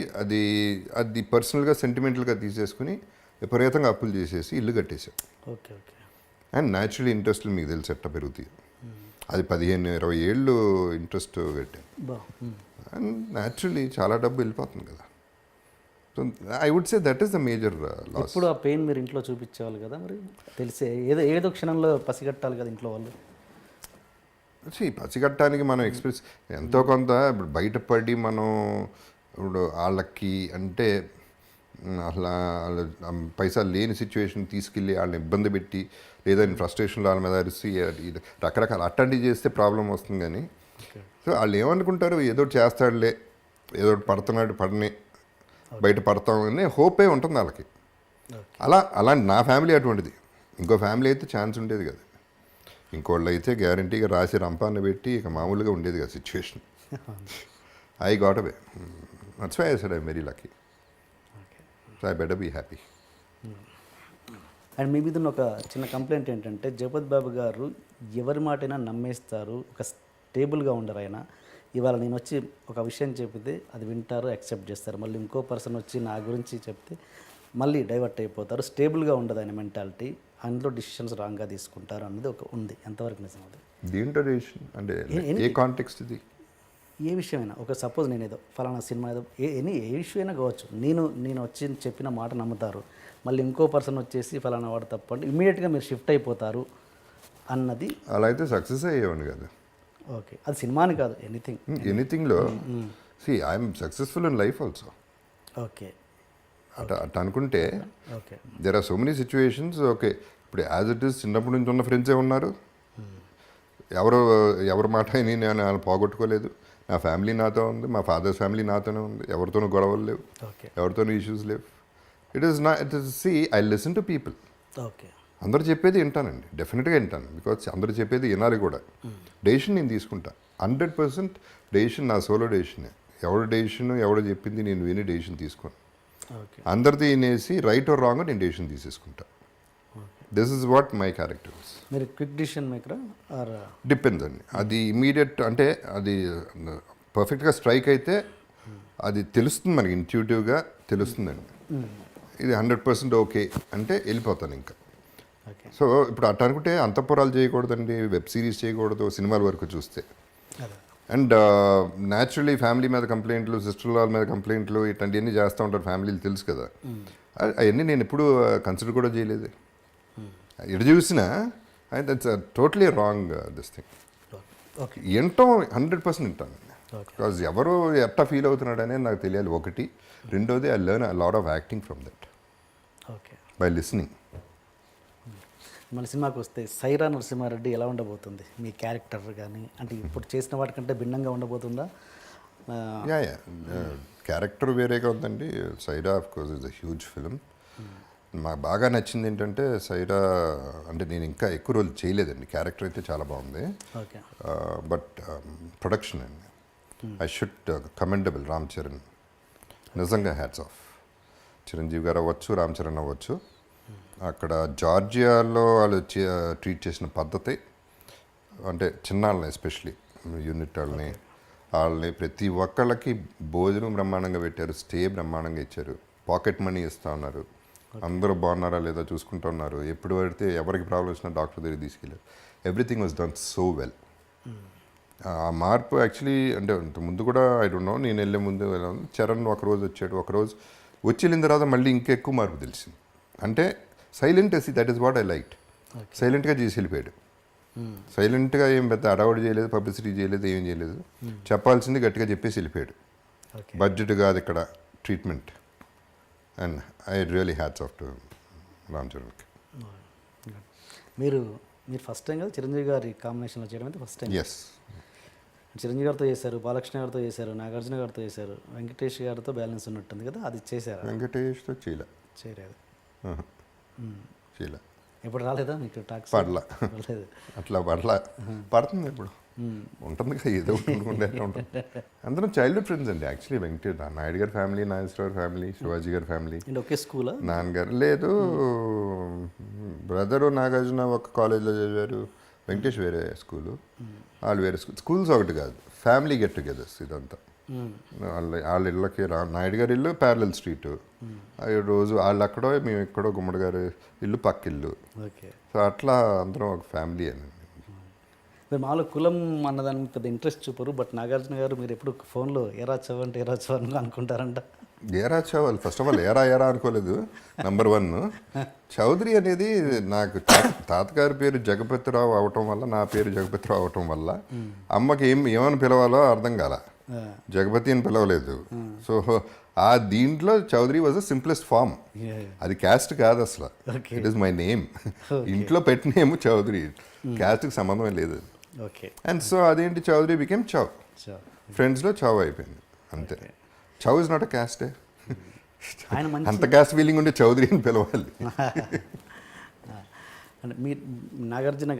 అది పర్సనల్గా సెంటిమెంటల్గా తీసేసుకుని విపరీతంగా అప్పులు చేసేసి ఇల్లు కట్టేసాం. Okay okay. అండ్ న్యాచురల్ ఇంట్రెస్ట్లు మీకు తెలిసి ఎట్ట పెరుగుతాయి. అది 15-20 ఏళ్ళు ఇంట్రెస్ట్ కట్టాను. అండ్ న్యాచురల్లీ చాలా డబ్బు వెళ్ళిపోతుంది కదా. So I would say that is the major loss. ఇప్పుడు ఆ పెయిన్ మీరు ఇంట్లో చూపించేవాళ్ళు కదా, మరి తెలిసే ఏదో క్షణంలో పసిగట్టాలి కదా ఇంట్లో వాళ్ళు. పసిగట్టడానికి మనం ఎక్స్ప్రెస్ ఎంతో కొంత ఇప్పుడు బయటపడి మనం ఇప్పుడు వాళ్ళకి అంటే అసలు పైసలు లేని సిచ్యువేషన్ తీసుకెళ్ళి వాళ్ళని ఇబ్బంది పెట్టి లేదా ఫ్రస్ట్రేషన్లో వాళ్ళ మీద అరిసి రకరకాల అట్లాంటివి చేస్తే ప్రాబ్లం వస్తుంది కానీ సో వాళ్ళు ఏమనుకుంటారు ఏదో ఒకటి చేస్తాడులే ఏదో ఒకటి పడుతున్నాడు పడని బయట పడతామని హోపే ఉంటుంది వాళ్ళకి. అలాంటి నా ఫ్యామిలీ అటువంటిది. ఇంకో ఫ్యామిలీ అయితే ఛాన్స్ ఉండేది కదా. ఇంకోళ్ళు అయితే గ్యారంటీగా రాసి రంపాన్ని పెట్టి ఇక మామూలుగా ఉండేది కదా situation. I got away. That's why I said I very lucky. So I better be happy. And మీ మీద ఉన్న ఒక చిన్న కంప్లైంట్ ఏంటంటే జగపతి బాబు గారు ఎవరి మాటైనా నమ్మేస్తారు, ఒక స్టేబుల్గా ఉండరు ఆయన. ఇవాళ నేను వచ్చి ఒక విషయం చెప్తే అది వింటారు, యాక్సెప్ట్ చేస్తారు. మళ్ళీ ఇంకో పర్సన్ వచ్చి నా గురించి చెప్తే మళ్ళీ డైవర్ట్ అయిపోతారు. స్టేబుల్గా ఉండదు ఆయన మెంటాలిటీ. అందులో డిసిషన్స్ రాంగ్గా తీసుకుంటారు అన్నది ఒక ఉంది. ఎంతవరకు నిజం అది? దీంట్లో డెసిషన్ అంటే ఏ కాంటెక్స్ట్ ఇది? ఏ విషయమైనా ఒక సపోజ్ నేను ఏదో ఫలానా సినిమా ఏదో ఏ ఇష్యూ అయినా కావచ్చు. నేను వచ్చి చెప్పిన మాట నమ్ముతారు, మళ్ళీ ఇంకో పర్సన్ వచ్చేసి ఫలానా వాడు తప్పండి ఇమీడియట్గా మీరు షిఫ్ట్ అయిపోతారు అన్నది. అలా అయితే సక్సెస్ అయ్యేవాడిని కదా. ఓకే, అది సినిమాని కాదు, ఎనీథింగ్లో I'm successful in life also. Okay, అట్లా అనుకుంటే okay, there are so many situations. Okay, ఇప్పుడు యాజ్ ఇట్ ఈస్ చిన్నప్పటి నుంచి ఉన్న ఫ్రెండ్సే ఉన్నారు. ఎవరి మాట అయినా నేను వాళ్ళు పోగొట్టుకోలేదు. నా ఫ్యామిలీ నాతో ఉంది, మా ఫాదర్స్ ఫ్యామిలీ నాతోనే ఉంది. ఎవరితోనూ గొడవలు లేవు, ఎవరితోనూ ఇష్యూస్ లేవు. It is I listen to people. Okay, అందరు చెప్పేది వింటానండి, డెఫినెట్గా వింటాను. బికాజ్ అందరు చెప్పేది వినాలి కూడా. డెసిషన్ నేను తీసుకుంటా 100%. డెసిషన్ నా సోలో డెసిషనే. ఎవడు చెప్పింది నేను విని డెసిషన్ తీసుకోను. అందరిది వినేసి రైట్ ఆర్ రాంగ్ నేను డెసిషన్ తీసేసుకుంటా. This is what my character. మీరు క్విక్ డిసిషన్ మేకరా ఆర్? డిపెండ్స్ అండి. అది ఇమీడియట్ అంటే అది పర్ఫెక్ట్గా స్ట్రైక్ అయితే అది తెలుస్తుంది మనకి, ఇంట్యూటివ్గా తెలుస్తుందండి. ఇది 100% ఓకే అంటే వెళ్ళిపోతాను ఇంకా. సో ఇప్పుడు అట్లా అనుకుంటే అంతఃపురాలు చేయకూడదండి, వెబ్ సిరీస్ చేయకూడదు, సినిమాల వరకు చూస్తే. అండ్ న్యాచురలీ ఫ్యామిలీ మీద కంప్లైంట్లు, సిస్టర్ వాళ్ళ మీద కంప్లైంట్లు ఇట్లాంటివన్నీ చేస్తూ ఉంటారు ఫ్యామిలీలు, తెలుసు కదా. అవన్నీ నేను ఎప్పుడు కన్సిడర్ కూడా చేయలేదు. ఎటు చూసినా that's totally wrong this thing. వింటాం 100% వింటాను. బికాజ్ ఎవరు ఎట్లా ఫీల్ అవుతున్నాడు అనేది నాకు తెలియాలి ఒకటి. రెండోది I learn a lot of acting from that by listening. మన సినిమాకి వస్తే సైరా నరసింహారెడ్డి ఎలా ఉండబోతుంది మీ క్యారెక్టర్ కానీ? అంటే ఇప్పుడు చేసిన వాటికంటే భిన్నంగా ఉండబోతుందా? క్యారెక్టర్ వేరేగా ఉందండి. Sye Raa of course is a huge film. నాకు బాగా నచ్చింది ఏంటంటే సైరా అంటే నేను ఇంకా ఎక్కువ రోజులు చేయలేదండి. క్యారెక్టర్ అయితే చాలా బాగుంది. బట్ ప్రొడక్షన్ అండి I should commendable. Ram Charan నిజంగా హ్యాట్స్ ఆఫ్. చిరంజీవి గారు అవ్వచ్చు, రామ్ చరణ్ అవ్వచ్చు. అక్కడ జార్జియాలో వాళ్ళు ట్రీట్ చేసిన పద్ధతి అంటే చిన్నాళ్ళని ఎస్పెషలీ యూనిట్ వాళ్ళని ప్రతి ఒక్కళ్ళకి భోజనం బ్రహ్మాండంగా పెట్టారు, స్టే బ్రహ్మాండంగా ఇచ్చారు, పాకెట్ మనీ ఇస్తూ ఉన్నారు, అందరూ బాగున్నారా లేదా చూసుకుంటూ ఉన్నారు. ఎప్పుడు పడితే ఎవరికి ప్రాబ్లం వచ్చినా డాక్టర్ దగ్గర తీసుకెళ్ళారు. Everything was done so well. ఆ మార్పు యాక్చువల్లీ అంటే ముందు కూడా ఐ డోంట్ నో, నేను వెళ్ళే ముందు చరణ్ ఒకరోజు వచ్చాడు, ఒకరోజు వచ్చి వెళ్ళిన తర్వాత మళ్ళీ ఇంకెక్కువ మార్పు తెలిసింది. అంటే silent AC, that is what I liked. సైలెంట్గా చేసి వెళ్ళిపోయాడు. సైలెంట్గా ఏం పెద్ద అడవాడు చేయలేదు, పబ్లిసిటీ చేయలేదు, ఏం చేయలేదు. చెప్పాల్సింది గట్టిగా చెప్పేసి వెళ్ళిపోయాడు. బడ్జెట్ కాదు ఇక్కడ treatment. And I really hats off to Ram చరణ్కి. మీరు ఫస్ట్ టైం కదా చిరంజీవి గారి కాంబినేషన్లో చేయడం అయితే ఫస్ట్ టైం? ఎస్. చిరంజీవి గారితో చేశారు, బాలకృష్ణ గారితో చేశారు, నాగార్జున గారితో చేశారు, వెంకటేష్ గారితో బ్యాలెన్స్ ఉన్నట్టుంది కదా, అది చేశారు? వెంకటేష్తో చేయలేదు. చేయలే. ఎప్పుడు రాలేదా మీకు టాక్స్? పడలా. అట్లా పడలా. పడుతుంది ఇప్పుడు ఉంటుంది కదా, ఏదో ఉంటుంది. అందరం చైల్డ్హుడ్ ఫ్రెండ్స్ అండి యాక్చువల్లీ. వెంకటేష్ నాయుడు గారి ఫ్యామిలీ, నాగేశ్వరరావు ఫ్యామిలీ, శివాజీ గారి ఫ్యామిలీ. ఒకే స్కూలా? నాన్నగారు లేదు, బ్రదరు నాగార్జున ఒక కాలేజ్లో చదివారు, వెంకటేష్ వేరే స్కూలు, వాళ్ళు వేరే స్కూల్స్ ఒకటి కాదు, ఫ్యామిలీ గెట్ టుగెదర్స్ ఇదంతా. వాళ్ళ ఇళ్ళకి నాయుడు గారి ఇల్లు ప్యారలల్ స్ట్రీట్, రోజు వాళ్ళు అక్కడో మేము ఎక్కడో, గుమ్మడి గారి ఇల్లు పక్క ఇల్లు. సో అట్లా అందరం ఒక ఫ్యామిలీ అని. మీరు మాలో కులం అన్నదానికి పెద్ద ఇంట్రెస్ట్ చూపరు, బట్ నాగార్జున గారు మీరు ఎప్పుడు ఫోన్లో ఎరా చవ్ అంటే ఎరా చవ్ అనుకుంటారంట. ఏరా చౌదరి ఫస్ట్ ఆఫ్ ఆల్ ఏరా అనుకోలేదు. నంబర్ 1 చౌదరి అనేది నాకు తాతగారి పేరు జగపతిరావు అవటం వల్ల, నా పేరు జగపతిరావు అవటం వల్ల అమ్మకి ఏమని పిలవాలో అర్థం కాల. జగపతి అని పిలవలేదు. సో ఆ దీంట్లో Chowdary was the simplest form. అది క్యాస్ట్ కాదు అసలు. It is my name. ఇంట్లో పెట్టిన నేమ్ చౌదరి, క్యాస్ట్కి సంబంధమే లేదు. అండ్ సో అదేంటి చౌదరి బికేమ్ చౌ. ఫ్రెండ్స్లో చౌ అయిపోయింది అంతే. చౌ ఇస్ నాట్ అ క్యాస్ట్. అంత క్యాస్ట్ ఫీలింగ్ ఉంటే చౌదరి అని పిలవాలి. అంటే మీరు నాగార్జున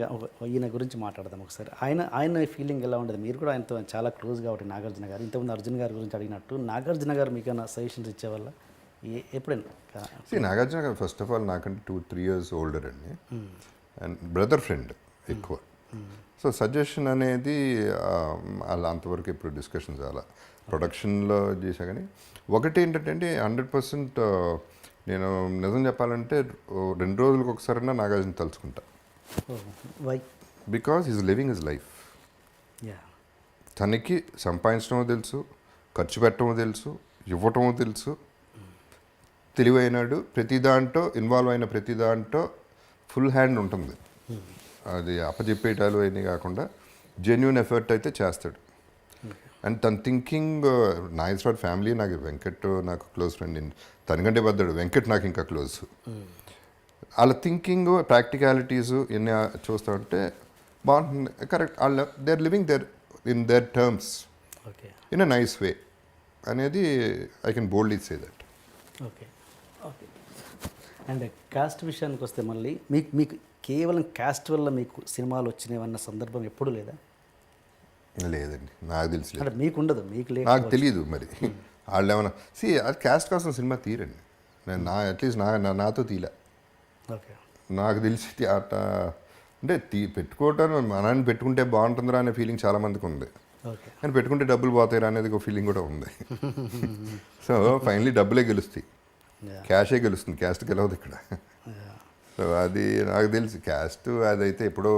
ఈయన గురించి మాట్లాడదాం ఒకసారి. ఆయన ఫీలింగ్ ఎలా ఉండదు? మీరు కూడా ఆయనతో చాలా క్లోజ్ కాబట్టి నాగార్జున గారు, ఇంతకుముందు అర్జున్ గారి గురించి అడిగినట్టు నాగార్జున గారు మీకు ఏమైనా సజెషన్స్ ఇచ్చేవాళ్ళ ఎప్పుడైనా? నాగార్జున గారు ఫస్ట్ ఆఫ్ ఆల్ నాకంటే 2-3 years ఓల్డర్ అండి. అండ్ బ్రదర్ ఫ్రెండ్ ఎక్కువ. సో సజెషన్ అనేది అలా అంతవరకు ఇప్పుడు డిస్కషన్స్ అలా ప్రొడక్షన్లో చేశా. కానీ ఒకటి ఏంటంటే 100% నేను నిజం చెప్పాలంటే 2 రోజులకు ఒకసారైనా నాగార్జున తలుచుకుంటా. Because is living his life. తనకి సంపాదించడమో తెలుసు, ఖర్చు పెట్టడమో తెలుసు, ఇవ్వటమో తెలుసు. తెలివైనాడు. ప్రతి దాంట్లో ఇన్వాల్వ్ అయిన ప్రతి దాంట్లో ఫుల్ హ్యాండ్ ఉంటుంది. అది అప్పచెప్పేటాలు అవన్నీ కాకుండా జెన్యున్ ఎఫర్ట్ అయితే చేస్తాడు. అండ్ తన థింకింగ్ నా ఇస్రాట్ ఫ్యామిలీ, నాకు వెంకట్ నాకు క్లోజ్ ఫ్రెండ్. తనకంటే పెద్దడు వెంకట్, నాకు ఇంకా క్లోజ్. వాళ్ళ థింకింగ్, ప్రాక్టికాలిటీస్ ఎన్ని చూస్తూ ఉంటే బాగుంటుంది. కరెక్ట్. వాళ్ళ they are living their in their terms in a nice way అనేది I can boldly say that. Okay. And caste విషయానికి వస్తే మళ్ళీ మీకు కేవలం కాస్ట్ వల్ల మీకు సినిమాలు వచ్చినాయన్న సందర్భం ఎప్పుడు లేదా? లేదండి, నాకు తెలిసి అంటే మీకు ఉండదు, మీకు లేదు, నాకు తెలియదు. మరి వాళ్ళు ఏమన్నా అది క్యాస్ట్ కోసం సినిమా తీరండి. నేను అట్లీస్ట్ నాతో తీలే. ఓకే. నాకు తెలిసి అట అంటే పెట్టుకోవటం మనని పెట్టుకుంటే బాగుంటుందిరా అనే ఫీలింగ్ చాలామందికి ఉంది. కానీ పెట్టుకుంటే డబ్బులు పోతాయిరా అనేది ఒక ఫీలింగ్ కూడా ఉంది. సో ఫైనలీ డబ్బులే గెలుస్తాయి, క్యాషే గెలుస్తుంది, క్యాస్ట్ గెలవదు ఇక్కడ. సో అది నాకు తెలిసి క్యాస్ట్ అదైతే ఎప్పుడో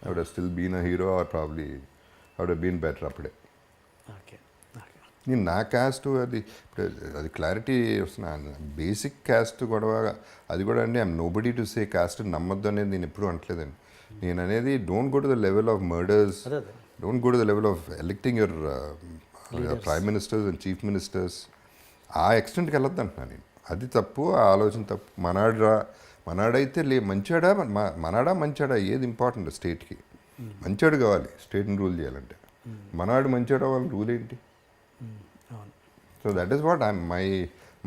I would still been a hero or probably I would been better అప్పుడే. నేను నా క్యాస్ట్ అది క్లారిటీ వస్తున్నా. బేసిక్ క్యాస్ట్ గొడవ అది కూడా అండి. I'm nobody to say caste నమ్మద్దు అనేది నేను ఎప్పుడు అనట్లేదండి. నేను అనేది don't go to the level of murders, don't go to the level of electing your prime ministers and chief ministers. ఆ ఎక్స్టెంట్కి వెళ్ళొద్దు అంటున్నాను నేను. అది తప్పు, ఆ ఆలోచన తప్పు. మనాడైతే మనాడా మంచాడా ఏది ఇంపార్టెంట్ స్టేట్కి? మంచాడు కావాలి స్టేట్ని రూల్ చేయాలంటే. మనాడు మంచాడు వాళ్ళ రూల్ ఏంటి? So that is what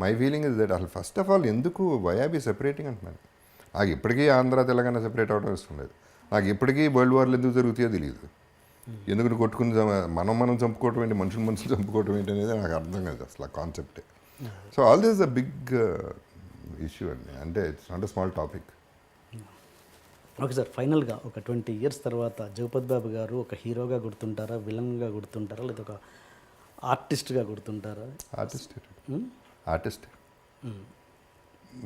my feeling is that అసలు ఫస్ట్ ఆఫ్ ఆల్ ఎందుకు వయాబీ సెపరేటింగ్ అంటున్నాను. నాకు ఇప్పటికీ ఆంధ్ర తెలంగాణ సెపరేట్ అవడం ఇష్టం లేదు. నాకు ఇప్పటికీ వరల్డ్ వార్లు ఎందుకు జరుగుతాయో తెలియదు. ఎందుకంటే కొట్టుకుని మనం చంపుకోవటం ఏంటి, మనుషులు చంపుకోవటం ఏంటి అనేది నాకు అర్థం కాదు అసలు ఆ కాన్సెప్టే. So all this a big issue అండి. అంటే it's not a small topic. Okay sir, ఫైనల్గా ఒక 20 years తర్వాత జగపతి బాబు గారు ఒక హీరోగా గుర్తుంటారా, విలన్గా గుర్తుంటారా, లేదా ఒక ఆర్టిస్ట్గా గుర్తుంటారా? ఆర్టిస్ట్.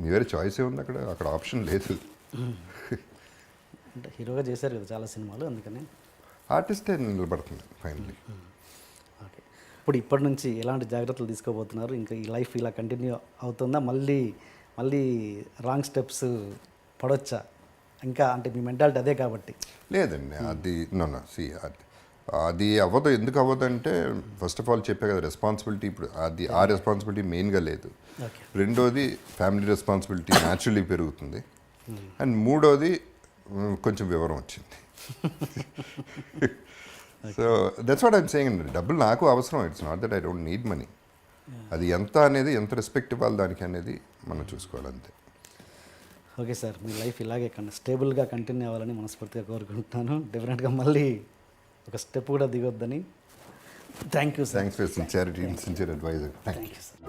వేరే చాయిస్ ఏముంది అక్కడ ఆప్షన్ లేదు. అంటే హీరోగా చేశారు కదా చాలా సినిమాలు, అందుకని ఆర్టిస్టే నిలబడుతుంది ఫైనల్లీ. ఓకే. ఇప్పటి నుంచి ఎలాంటి జాగ్రత్తలు తీసుకోబోతున్నారు? ఇంకా ఈ లైఫ్ ఇలా కంటిన్యూ అవుతుందా? మళ్ళీ రాంగ్ స్టెప్స్ పడవచ్చా? ఇంకా అంటే మీ మెంటాలిటీ అదే కాబట్టి. లేదండి, అది అది అవ్వదు. ఎందుకు అవ్వదు అంటే ఫస్ట్ ఆఫ్ ఆల్ చెప్పే కదా రెస్పాన్సిబిలిటీ. ఇప్పుడు ఆ రెస్పాన్సిబిలిటీ మెయిన్గా లేదు. రెండోది ఫ్యామిలీ రెస్పాన్సిబిలిటీ న్యాచురల్లీ పెరుగుతుంది. అండ్ మూడోది కొంచెం వివరం వచ్చింది. So that's what I'm saying అండి. డబ్బులు నాకు అవసరం. It's not that I don't need money. అది ఎంత అనేది, ఎంత రెస్పెక్ట్ ఇవ్వాలి దానికి అనేది మనం చూసుకోవాలి అంతే. ఓకే సార్, మీ లైఫ్ ఇలాగే స్టేబుల్గా కంటిన్యూ అవ్వాలని మనస్ఫూర్తిగా కోరుకుంటున్నాను. డెఫినెట్గా మళ్ళీ ఒక స్టెప్ కూడా దిగొద్దని. Thank you sir. Thanks for sincerity and sincere adviser. Thank you sir.